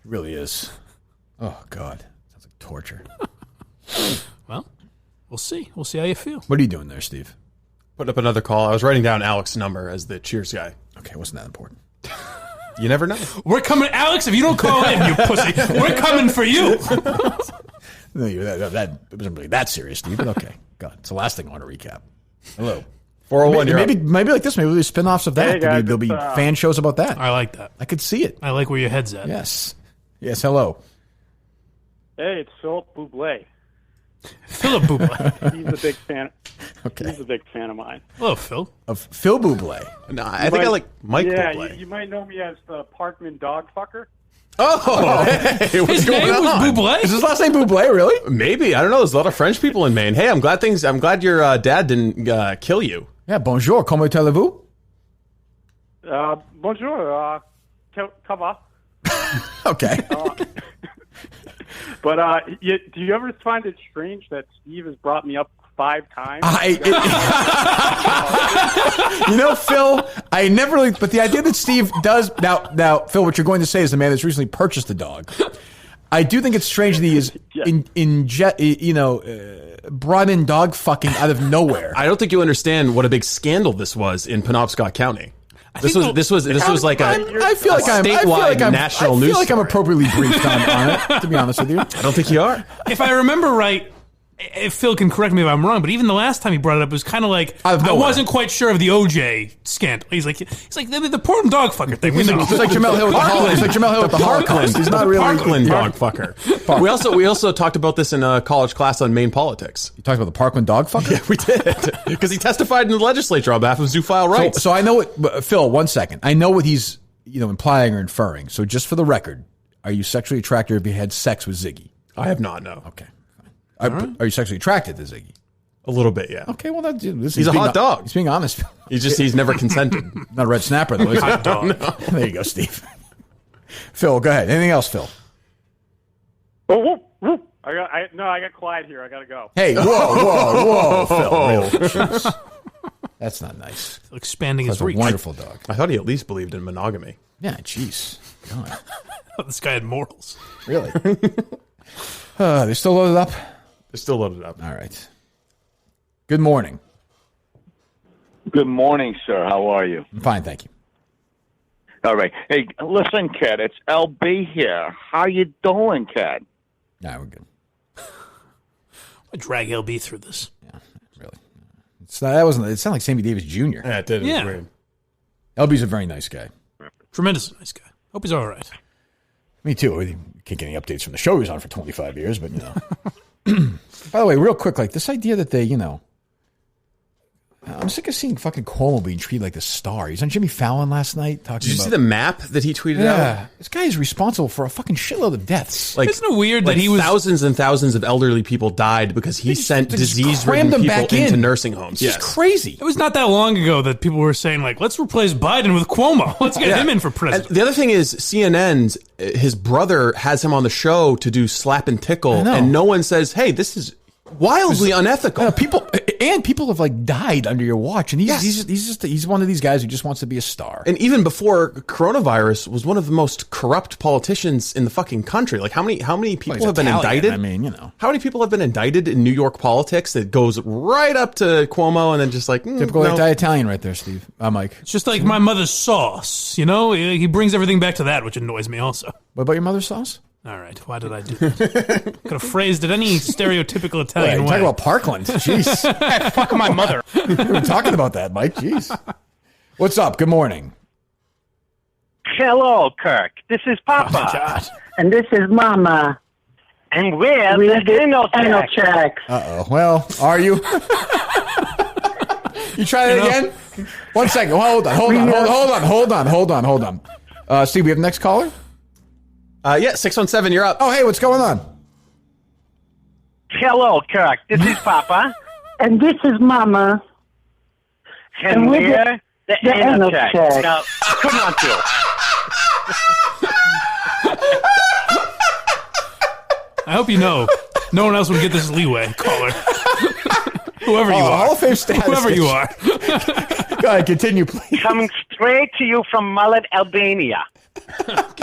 He really is. Oh, God. Sounds like torture. Well, we'll see. We'll see how you feel. What are you doing there, Steve? Put up another call. I was writing down Alex's number as the Cheers guy. Okay, wasn't that important? You never know. We're coming, Alex. If you don't call in, you pussy, we're coming for you. No, that it wasn't really that serious, Steve. But okay, God, it's the last thing I want to recap. Hello, 401. Maybe like this. Maybe there'll be spin-offs of that. Hey, guys, there'll be fan shows about that. I like that. I could see it. I like where your head's at. Yes. Hello. Hey, it's Philip Bublé. Philip Bublé. He's a big fan. Okay. He's a big fan of mine. Hello, Phil. Of Phil Bublé. No, I think I like Mike Bublé. Yeah, you might know me as the Parkman dog fucker. Oh, hey, what's His going name was on? Bublé? Is his last name Bublé? Really? Maybe. I don't know. There's a lot of French people in Maine. Hey, I'm glad your dad didn't kill you. Yeah. Bonjour. Comment allez-vous? Bonjour. Ça va? Okay. But do you ever find it strange that Steve has brought me up 5 times? Phil, I never really, but the idea that Steve does now, Phil, what you're going to say is the man that's recently purchased the dog. I do think it's strange that he is brought in dog fucking out of nowhere. I don't think you understand what a big scandal this was in Penobscot County. This was like a statewide national news. I feel like I'm appropriately briefed on it, to be honest with you. I don't think you are. If I remember right, if Phil can correct me if I'm wrong, but even the last time he brought it up, it was kind of like I wasn't quite sure of the OJ scandal. He's like the porn dog fucker thing. He's like Jemele Hill with the Holocaust. He's like Jemele Hill with the Holocaust. He's not really Parkland dog fucker. We also talked about this in a college class on Maine politics. You talked about the Parkland dog fucker? Yeah, we did. Because he testified in the legislature on behalf of zoophile rights. So I know what Phil. 1 second. I know what he's implying or inferring. So just for the record, are you sexually attracted if you had sex with Ziggy? I have not. No. Okay. Are you sexually attracted to Ziggy? A little bit, yeah. Okay, well, he's a hot dog. He's being honest. He's never consented. Not a red snapper, though, is he? Hot dog. No. There you go, Steve. Phil, go ahead. Anything else, Phil? Oh, whoop. I got Clyde here. I got to go. Hey, whoa, Phil. Really? Jeez. That's not nice. Expanding his reach. Wonderful dog. I thought he at least believed in monogamy. Yeah, jeez. God. This guy had morals. Really? They still loaded up? They're still loaded up. All right. Good morning. Good morning, sir. How are you? I'm fine, thank you. All right. Hey, listen, kid. It's LB here. How you doing, kid? Nah, we're good. I drag LB through this. Yeah, really. It sounded like Sammy Davis Jr. Yeah, it did. It was weird. LB's a very nice guy. Tremendously nice guy. Hope he's all right. Me too. I can't get any updates from the show he was on for 25 years, but By the way, real quick, like this idea that they, I'm sick of seeing fucking Cuomo being treated like the star. He's on Jimmy Fallon last night talking about... Did you see the map that he tweeted out? Yeah. This guy is responsible for a fucking shitload of deaths. Like, isn't it weird that he was... Thousands and thousands of elderly people died because he sent disease-ridden people into nursing homes. It's crazy. It was not that long ago that people were saying, like, let's replace Biden with Cuomo. Let's get him in for president. And the other thing is CNN's, his brother has him on the show to do slap and tickle, and no one says, hey, this is... wildly unethical. People have like died under your watch, and he's one of these guys who just wants to be a star. And even before coronavirus, was one of the most corrupt politicians in the fucking country. Like how many people have been indicted? I mean, how many people have been indicted in New York politics that goes right up to Cuomo and then just like typical anti-Italian right there, Steve. Mike. It's just like my mother's sauce. He brings everything back to that, which annoys me also. What about your mother's sauce? All right, why did I do that? Could have phrased it any stereotypical Italian way. Talk about Parkland. Jeez. Fuck my mother. We were talking about that, Mike. Jeez. What's up? Good morning. Hello, Kirk. This is Papa. And this is Mama. And we're the anal checks. Uh-oh. Well, are you? You try that again? 1 second. Hold on. Steve, we have the next caller? Yeah, 617, you're up. Oh, hey, what's going on? Hello, Kirk. This is Papa. And this is Mama. And we're the anal checks. checks. Now, come on, Phil. I hope you know. No one else would get this leeway, caller. Whoever you are. Hall of Fame status. Whoever you are. Go ahead, continue, please. Coming straight to you from Mullet, Albania.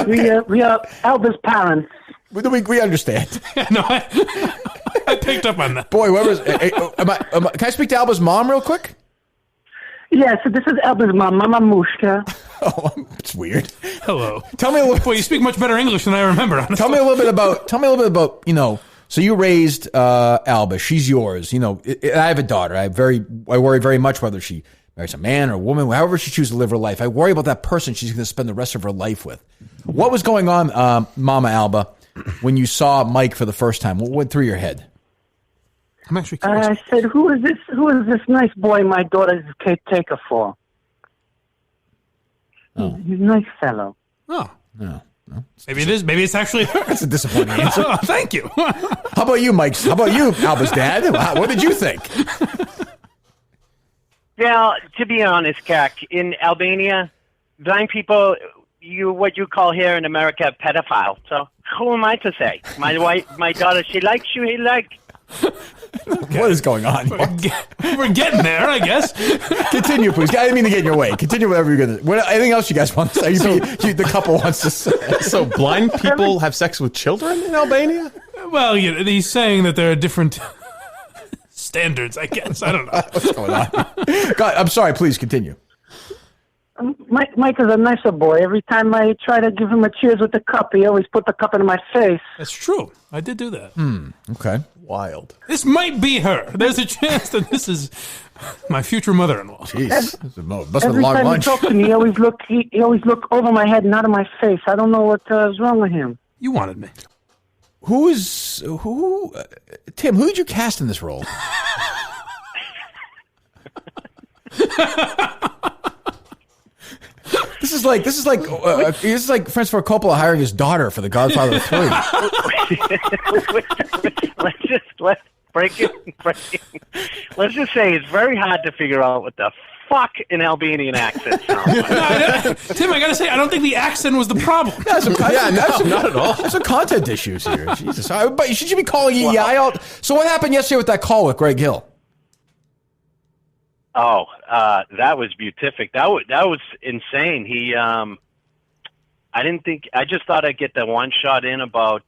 We are Elvis parents. We understand. No, I picked up on that. Boy, whoever's... can I speak to Alba's mom real quick? Yes, this is Elvis mom, Mama Mushka. Oh, it's weird. Hello. Tell me a little... Boy, you speak much better English than I remember, honestly. Tell me a little bit about, so you raised Alba. She's yours. I have a daughter. I worry very much whether she marries a man or a woman, however she chooses to live her life. I worry about that person she's going to spend the rest of her life with. What was going on, Mama Alba, when you saw Mike for the first time? What went through your head? I'm actually curious. I said, who is this nice boy my daughter's caretaker for? Oh. He's a nice fellow. Oh. No. Maybe it is. Maybe it's actually her. That's a disappointing answer. Oh, thank you. How about you, Mike? How about you, Alba's dad? What did you think? Well, to be honest, Kirk, in Albania, blind people, what you call here in America, a pedophile. So who am I to say? My daughter, she likes you, he likes. Okay. What is going on? We're getting there, I guess. Continue, please. I didn't mean to get in your way. Continue whatever you're going to... Anything else you guys want to say? The couple wants to say. So blind people have sex with children in Albania? Well, he's saying that there are different standards, I guess. I don't know. What's going on? God, I'm sorry. Please continue. Mike is a nicer boy. Every time I try to give him a cheers with the cup, he always put the cup in my face. That's true. I did do that. Okay. Wild. This might be her. There's a chance that this is my future mother-in-law. Jeez. Every time he talks to me, he always look over my head, not in my face. I don't know what is wrong with him. You wanted me. Tim, who did you cast in this role? This is like Francis Ford Coppola hiring his daughter for The Godfather 3. Let's break it. Let's just say it's very hard to figure out what the fuck an Albanian accent sounds like. Tim, I gotta say, I don't think the accent was the problem. Not at all. There's some content issues here. Jesus, but should you be calling EEI out? So what happened yesterday with that call with Greg Hill? Oh, that was beatific. That was insane. He, I just thought I'd get the one shot in about,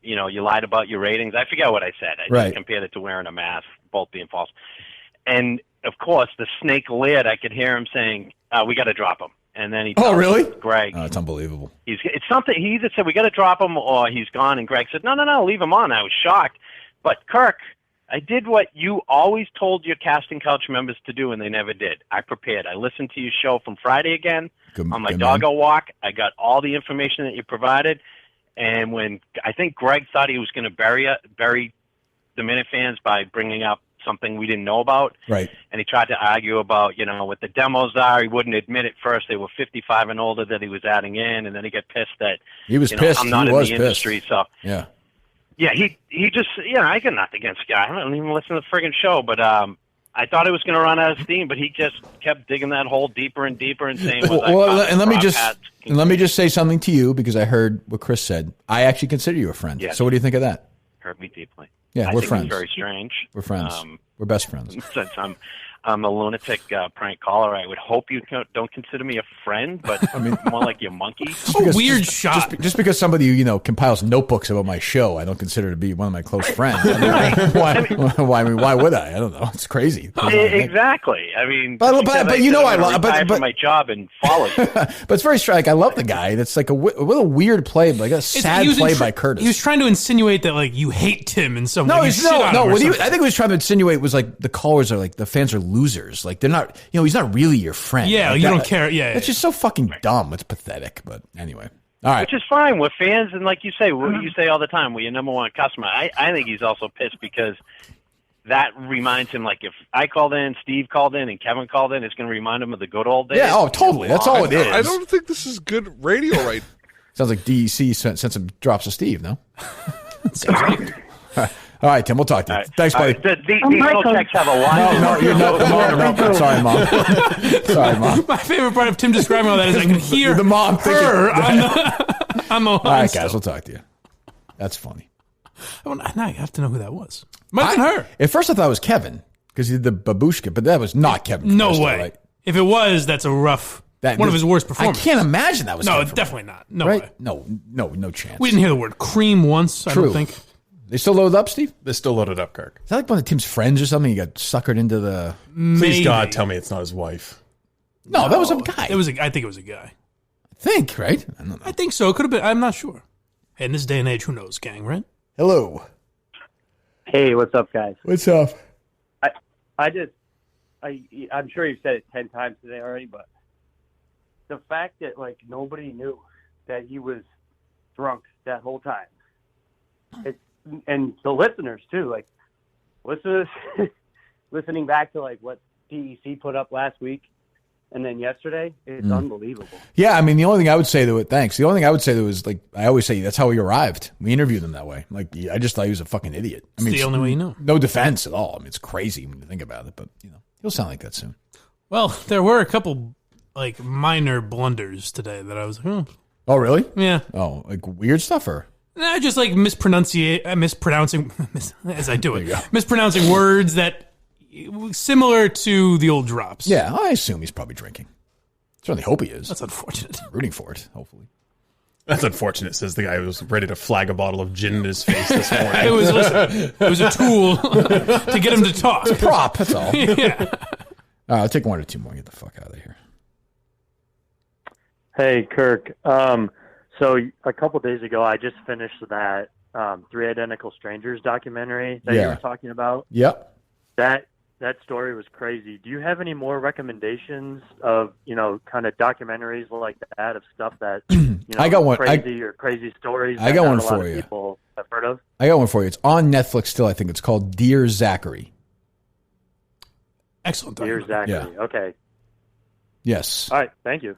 you lied about your ratings. I forget what I said. I just compared it to wearing a mask, both being false. And of course, the snake lid, I could hear him saying, we got to drop him. And then he told Greg. Oh, it's unbelievable. It's something, he either said, we got to drop him or he's gone. And Greg said, no, leave him on. I was shocked. But Kirk, I did what you always told your casting couch members to do, and they never did. I prepared. I listened to your show from Friday again on my doggo walk. I got all the information that you provided. And when I think Greg thought he was going to bury the Minifans by bringing up something we didn't know about. Right. And he tried to argue about, what the demos are. He wouldn't admit it first. They were 55 and older that he was adding in, and then he got pissed that he was pissed. I'm not in the industry. So yeah. Yeah, he just, I got nothing against the guy. I don't even listen to the friggin' show, but I thought it was going to run out of steam, but he just kept digging that hole deeper and deeper and saying, let me just say something to you, because I heard what Chris said. I actually consider you a friend. Yes. So what do you think of that? Hurt me deeply. Yeah, I we're think friends. It's very strange. We're friends. We're best friends. Since I'm a lunatic prank caller, I would hope you don't consider me a friend, but more like your monkey. Weird shot. Just because somebody compiles notebooks about my show, I don't consider to be one of my close friends. Why would I? I don't know. It's crazy. Exactly. I love my job and follow you. But it's very strange. I love the guy. It's like a weird play, like a sad play by Curtis. He was trying to insinuate that you hate Tim in some way. I think what he was trying to insinuate was the callers are the fans are losers. Like they're not, he's not really your friend. Yeah, like you don't care. Yeah, it's just so fucking dumb. It's pathetic. But anyway, all right. Which is fine. We're fans, and like you say, you say all the time, we're your number one customer. I think he's also pissed because that reminds him, like if I called in, Steve called in, and Kevin called in, it's going to remind him of the good old days. Yeah, oh, totally. That's all it is. I don't think this is good radio right. Sounds like DEC sent some drops of Steve, no? All right, Tim, we'll talk to you. Thanks, buddy. These little checks have a lot. No, you're not. No. Sorry, Mom. Sorry, Mom. My favorite part of Tim describing all that is I can hear the mom her on the all right, guys, we'll talk to you. That's funny. Now I have to know who that was. Might have been her. At first, I thought it was Kevin because he did the babushka, but that was not Kevin. No Crystal, way. Right? If it was, that's a rough. One of his worst performances. I can't imagine that was. No, Kevin. definitely not. No right? way. No chance. We didn't hear the word cream once. True. I don't think. They still loaded up, Steve? They're still loaded up, Kirk. Is that like one of Tim's friends or something? He got suckered into the... Please, God, tell me it's not his wife. No, that was a guy. I think it was a guy. I think, right? I don't know. I think so. It could have been. I'm not sure. In this day and age, who knows, gang, right? Hello. Hey, what's up, guys? What's up? I'm sure you've said it 10 times today already, but the fact that, like, nobody knew that he was drunk that whole time. And the listeners too, like listening back to like what DEC put up last week and then yesterday, it's unbelievable. Yeah, I mean, the only thing I would say to it, thanks. The only thing I would say to it was like I always say that's how we arrived. We interviewed him that way. Like I just thought he was a fucking idiot. I mean, it's the only way you know. No defense at all. I mean, it's crazy when you think about it, but he'll sound like that soon. Well, there were a couple like minor blunders today that I was like, Oh, really? Yeah. Oh, like weird stuff or? Nah, just like mispronouncing as I do it. Mispronouncing words that similar to the old drops. Yeah, I assume he's probably drinking. Certainly hope he is. That's unfortunate. I'm rooting for it, hopefully. That's unfortunate, says the guy who was ready to flag a bottle of gin in his face this morning. It was a tool to get him to talk. It's a prop, that's all. Yeah. I'll take one or two more and get the fuck out of here. Hey, Kirk. So a couple days ago, I just finished that Three Identical Strangers documentary that you were talking about. Yep. That story was crazy. Do you have any more recommendations of, kind of documentaries like that, of stuff that, I got one. Crazy stories I got one for you. People have heard of? I got one for you. It's on Netflix still, I think. It's called Dear Zachary. Excellent. Dear Zachary. Yeah. Okay. Yes. All right. Thank you.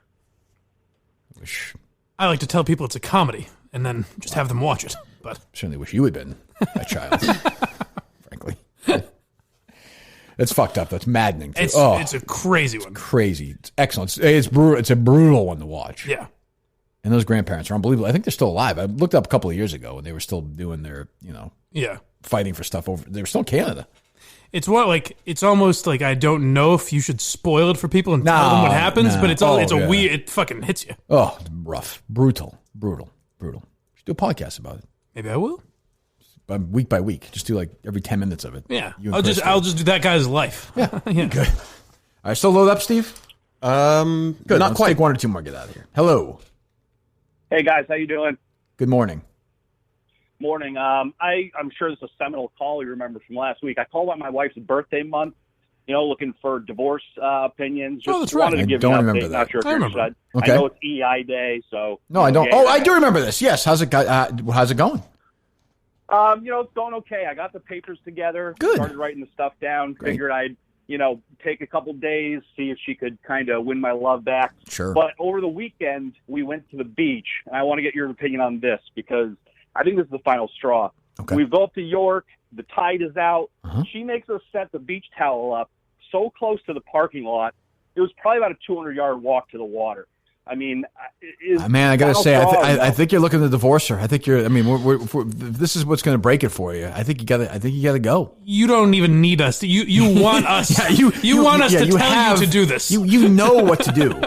I like to tell people it's a comedy and then just have them watch it. But certainly wish you had been that child, frankly. It's fucked up. That's maddening. Too. It's a crazy one. Crazy. It's excellent. It's brutal. It's a brutal one to watch. Yeah. And those grandparents are unbelievable. I think they're still alive. I looked up a couple of years ago and they were still doing their, fighting for stuff over. They were still in Canada. It's it's almost like I don't know if you should spoil it for people and tell them what happens, but it's weird. It fucking hits you. Oh, rough, brutal. Just do a podcast about it. Maybe I will. Week by week, just do like every 10 minutes of it. Yeah, I'll just do that guy's life. Yeah, good. All right, still load up, Steve. Good. Not quite. Take one or two more. Get out of here. Hello. Hey guys, how you doing? Good morning. Morning. I'm sure this is a seminal call you remember from last week. I called on my wife's birthday month, looking for divorce opinions. Just that's right. wanted to give I don't you an remember update. that. Not sure if I you're remember. interested. Okay. I know it's EEI Day, so. No, I don't. I do remember this. Yes. How's it going? It's going okay. I got the papers together. Good. Started writing the stuff down. Great. Figured I'd, take a couple days, see if she could kind of win my love back. Sure. But over the weekend, we went to the beach. And I want to get your opinion on this because I think this is the final straw. Okay. We go up to York. The tide is out. Uh-huh. She makes us set the beach towel up so close to the parking lot. It was probably about a 200-yard walk to the water. I mean, man, I got to say, I think you're looking to divorce her. I think you're. I mean, this is what's going to break it for you. I think you got to go. You don't even need us. You want us. you want us to tell you to do this. You know what to do.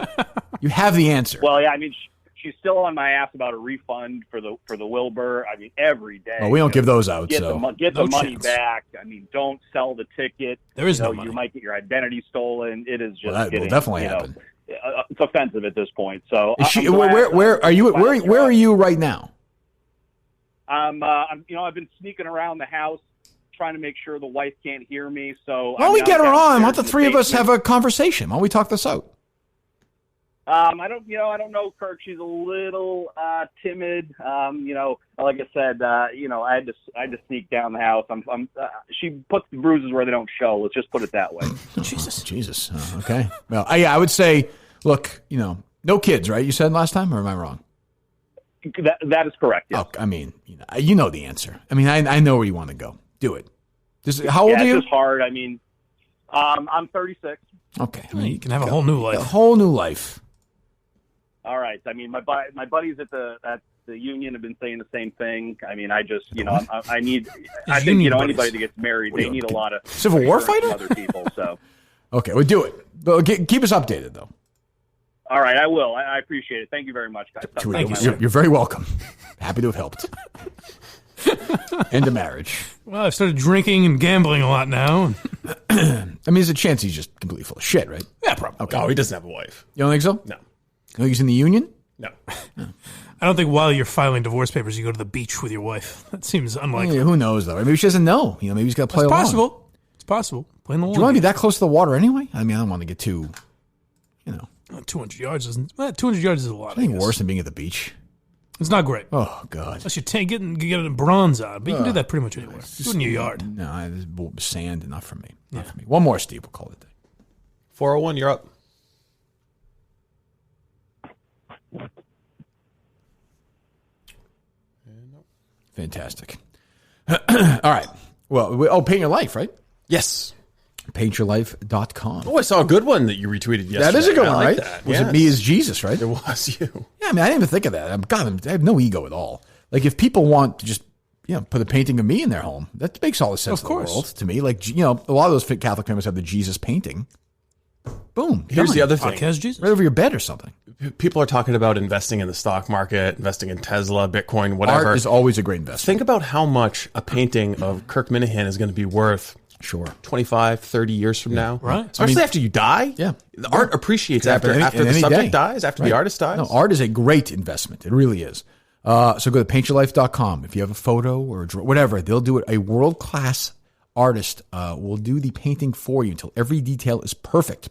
You have the answer. Well, yeah. I mean, she's still on my ass about a refund for the Wilbur. I mean, every day. Well, we don't give those out. Get so the money back. I mean, don't sell the ticket. There is no money. You might get your identity stolen. It is just. That will definitely happen. It's offensive at this point. So where are you? Where are you right now? I've been sneaking around the house. trying to make sure the wife can't hear me. So why don't we get her on? Why don't the three of us have a conversation? Why don't we talk this out? I don't know, Kirk. She's a little timid. Like I said, I had to sneak down the house. She puts the bruises where they don't show. Let's just put it that way. Jesus. Okay. Well, I would say, look, no kids, right? You said last time, or am I wrong? That is correct. Yes. Oh, I mean, you know the answer. I mean, I know where you want to go. Do it. How old are you? It's just hard. I mean, I'm 36. Okay. You can have a whole new life. A whole new life. All right. I mean, my buddies at the union have been saying the same thing. I mean, I just, I think, anybody that gets married, they need a lot of Civil War fighter? Other people. So. Okay, we'll do it. But keep us updated, though. All right, I will. I appreciate it. Thank you very much, guys. Thank you. You're very welcome. Happy to have helped. End of marriage. Well, I've started drinking and gambling a lot now. I mean, there's a chance he's just completely full of shit, right? Yeah, probably. Okay. Oh, he doesn't have a wife. You don't think so? No. You think he's in the union? No. I don't think while you're filing divorce papers, you go to the beach with your wife. That seems unlikely. Yeah, who knows, though? Maybe she doesn't know. Maybe he's got to play along. It's possible. Playing the long Do you want to be that close to the water anyway? I mean, I don't want to get too, 200 yards isn't. 200 yards is a lot. Anything worse than being at the beach? It's not great. Oh, God. Unless you get a bronze on. But you can do that pretty much anywhere. Do it in your yard. No, there's sand, enough for me. Not for me. One more, Steve. We'll call it a day. 401, you're up. Fantastic. All right. Well, Paint Your Life, right? Yes. PaintYourLife.com. Oh, I saw a good one that you retweeted yesterday. That is a good one, like right? That. Was it me as Jesus, right? It was you. Yeah, I mean, I didn't even think of that. God, I have no ego at all. Like, if people want to just, put a painting of me in their home, that makes all the sense in the world to me. Like, a lot of those Catholic families have the Jesus painting. Boom. Here's the other thing. Podcast Jesus? Right over your bed or something. People are talking about investing in the stock market, investing in Tesla, Bitcoin, whatever. Art is always a great investment. Think about how much a painting of Kirk Minifan is going to be worth. Sure. 25, 30 years from now. Right. Especially after you die. Yeah. The art appreciates after the subject dies, after the artist dies. No, art is a great investment. It really is. So go to paintyourlife.com. If you have a photo or whatever, they'll do it. A world-class artist will do the painting for you until every detail is perfect.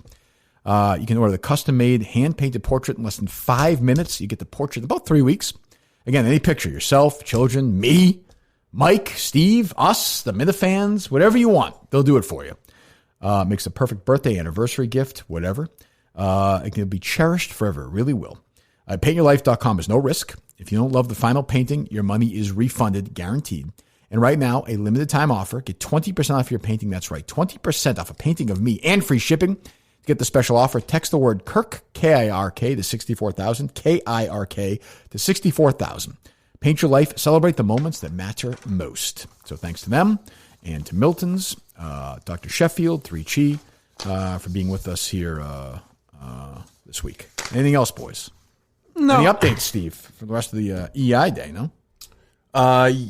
You can order the custom-made, hand-painted portrait in less than 5 minutes. You get the portrait in about 3 weeks. Again, any picture, yourself, children, me, Mike, Steve, us, the Minifans, whatever you want, they'll do it for you. Makes a perfect birthday, anniversary gift, whatever. It can be cherished forever. It really will. PaintYourLife.com is no risk. If you don't love the final painting, your money is refunded, guaranteed. And right now, a limited time offer. Get 20% off your painting. That's right, 20% off a painting of me and free shipping. To get the special offer, text the word Kirk, K-I-R-K, to 64,000, K-I-R-K, to 64,000. Paint Your Life. Celebrate the moments that matter most. So thanks to them and to Milton's, Dr. Sheffield, 3Chi, for being with us here this week. Anything else, boys? No. Any updates, Steve, for the rest of the EEI day, no?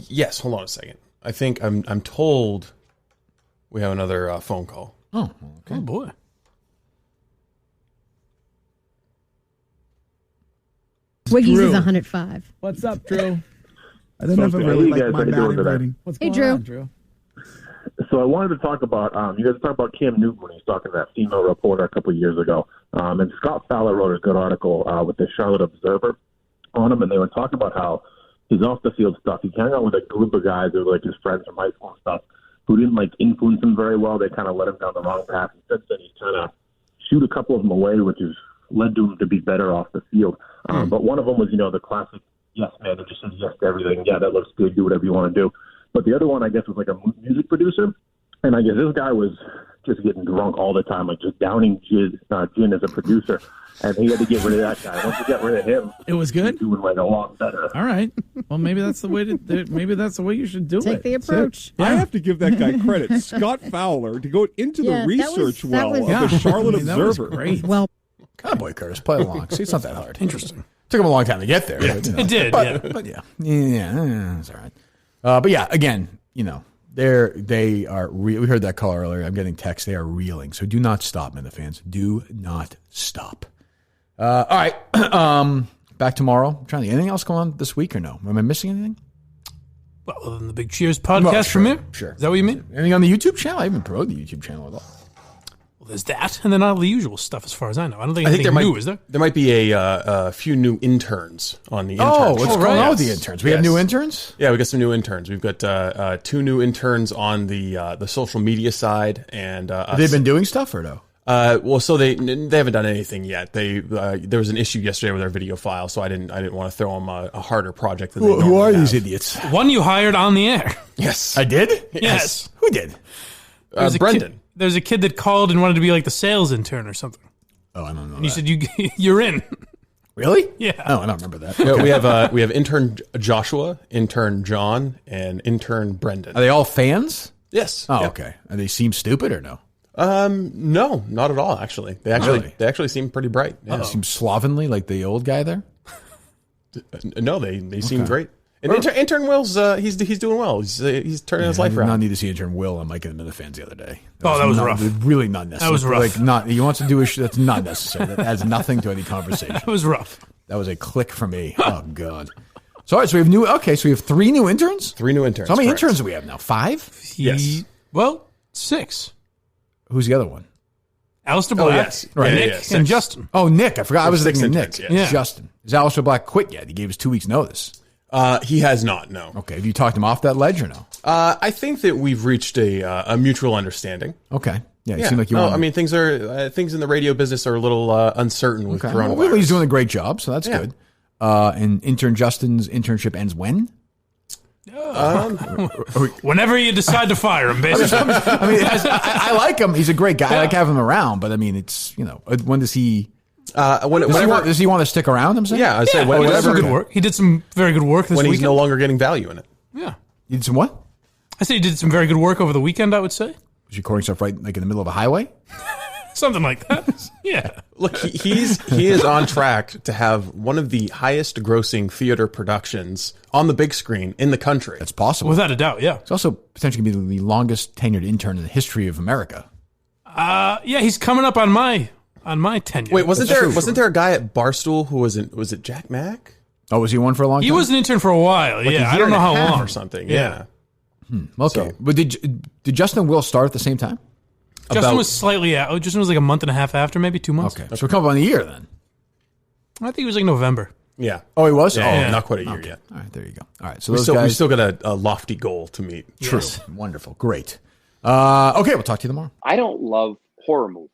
Yes. Hold on a second. I think I'm told we have another phone call. Oh, okay. Oh, boy. Wiggy's is 105. What's up, Drew? I don't ever really like my batting today? rating. What's Hey, going Drew. on, Drew? So I wanted to talk about, you guys talked about Cam Newton when he was talking to that female reporter a couple of years ago. And Scott Fowler wrote a good article with the Charlotte Observer on him, and they were talking about how his off-the-field stuff, he hung out with a group of guys who were like his friends from high school and stuff, who didn't like influence him very well. They kind of led him down the wrong path. And since then, he's kind of shoot a couple of them away, which has led to him to be better off the field. But one of them was, the classic yes man who just says yes to everything. Yeah, that looks good. Do whatever you want to do. But the other one, I guess, was like a music producer. And I guess this guy was just getting drunk all the time, like just downing gin as a producer. And he had to get rid of that guy. Once you get rid of him, it was good. He's doing like a lot better. All right. Well, maybe that's the way maybe that's the way you should do it. Take the approach. I have to give that guy credit, Scott Fowler, to go into the research of the Charlotte Observer. Great. Well, Cowboy Curtis, play along. See, it's not that hard. Interesting. Took him a long time to get there. Yeah, but, it did. But yeah, it's all right. But yeah, again, they are. We heard that call earlier. I'm getting texts. They are reeling. So do not stop, Minifans. Do not stop. All right. Back tomorrow. I'm trying to. Anything else going on this week or no? Am I missing anything? Well, other than the Big Cheers podcast premiere? Sure. Is that what you mean? Anything on the YouTube channel? I haven't promoted the YouTube channel at all. Well, there's that, and then all the usual stuff as far as I know. I don't think anything new, is there? There might be a few new interns on the interns. Oh, what's going on with the interns? We have new interns? Yeah, we got some new interns. We've got 2 new interns on the social media side. And have they been doing stuff or no? Well, so they haven't done anything yet. There was an issue yesterday with our video file, so I didn't want to throw them a harder project than they normally Who are have. these idiots? One you hired on the air. Yes, I did. Yes. Who did? Brendan. There's a kid that called and wanted to be like the sales intern or something. Oh, I don't know. And you said you're in. Really? Yeah. Oh, I don't remember that. Yeah, we have intern Joshua, intern John, and intern Brendan. Are they all fans? Yes. Oh, Yeah. okay. And they seem stupid or no? No, not at all. Actually, they actually seem pretty bright. Yeah. They seem slovenly, like the old guy there. No, they seem great. And intern Will's he's doing well. He's turning his life around. I did not need to see intern Will on Mike and the Minifans the other day. That was rough. Really not necessary. That was rough. Like he wants to do a that's not necessary. That adds nothing to any conversation. That was rough. That was a click for me. Oh god. So all right, so we have 3 new interns. 3 new interns. So how many correct. interns do we have now? 5? Yes. Well, 6. Who's the other one? Alistair Black, yes. Right. Nick, and Justin. Oh, Nick. I forgot. I was Six thinking Nick. interns, yes. Yeah. Justin. Is Alistair Black quit yet? He gave us 2 weeks' notice. He has not. No. Okay. Have you talked him off that ledge or no? I think that we've reached a mutual understanding. Okay. Yeah. It seemed like you. I mean, things in the radio business are a little uncertain with coronavirus. Well, he's doing a great job, so that's good. And intern Justin's internship ends when? Whenever you decide to fire him, basically. I mean, I like him. He's a great guy. I like having him around. But I mean, it's when does he? Does he want to stick around? I'm saying. Yeah, I say he did some good work. He did some very good work this when weekend. he's no longer getting value in it. Yeah. You did some what? I say he did some very good work over the weekend, I would say. Was he recording stuff right like in the middle of a highway? Something like that. Yeah. Look, he is on track to have one of the highest grossing theater productions on the big screen in the country. That's possible. Without a doubt, yeah. It's also potentially going to be the longest tenured intern in the history of America. Yeah, he's coming up on my tenure. Wait, wasn't there a guy at Barstool who was it Jack Mack? Oh, was he one for a long time? He was an intern for a while. Like I don't know how long or something. Yeah. Okay, but did Justin and Will start at the same time? Justin was slightly out. Justin was like a month and a half after, maybe 2 months. Okay, so we're coming up on a year then. I think it was like November. Yeah. Oh, he was? Yeah, not quite a year yet. All right, there you go. All right, so we those still guys... got a lofty goal to meet. True. Yes. Wonderful. Great. Okay, we'll talk to you tomorrow. I don't love horror movies.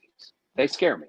They scare me.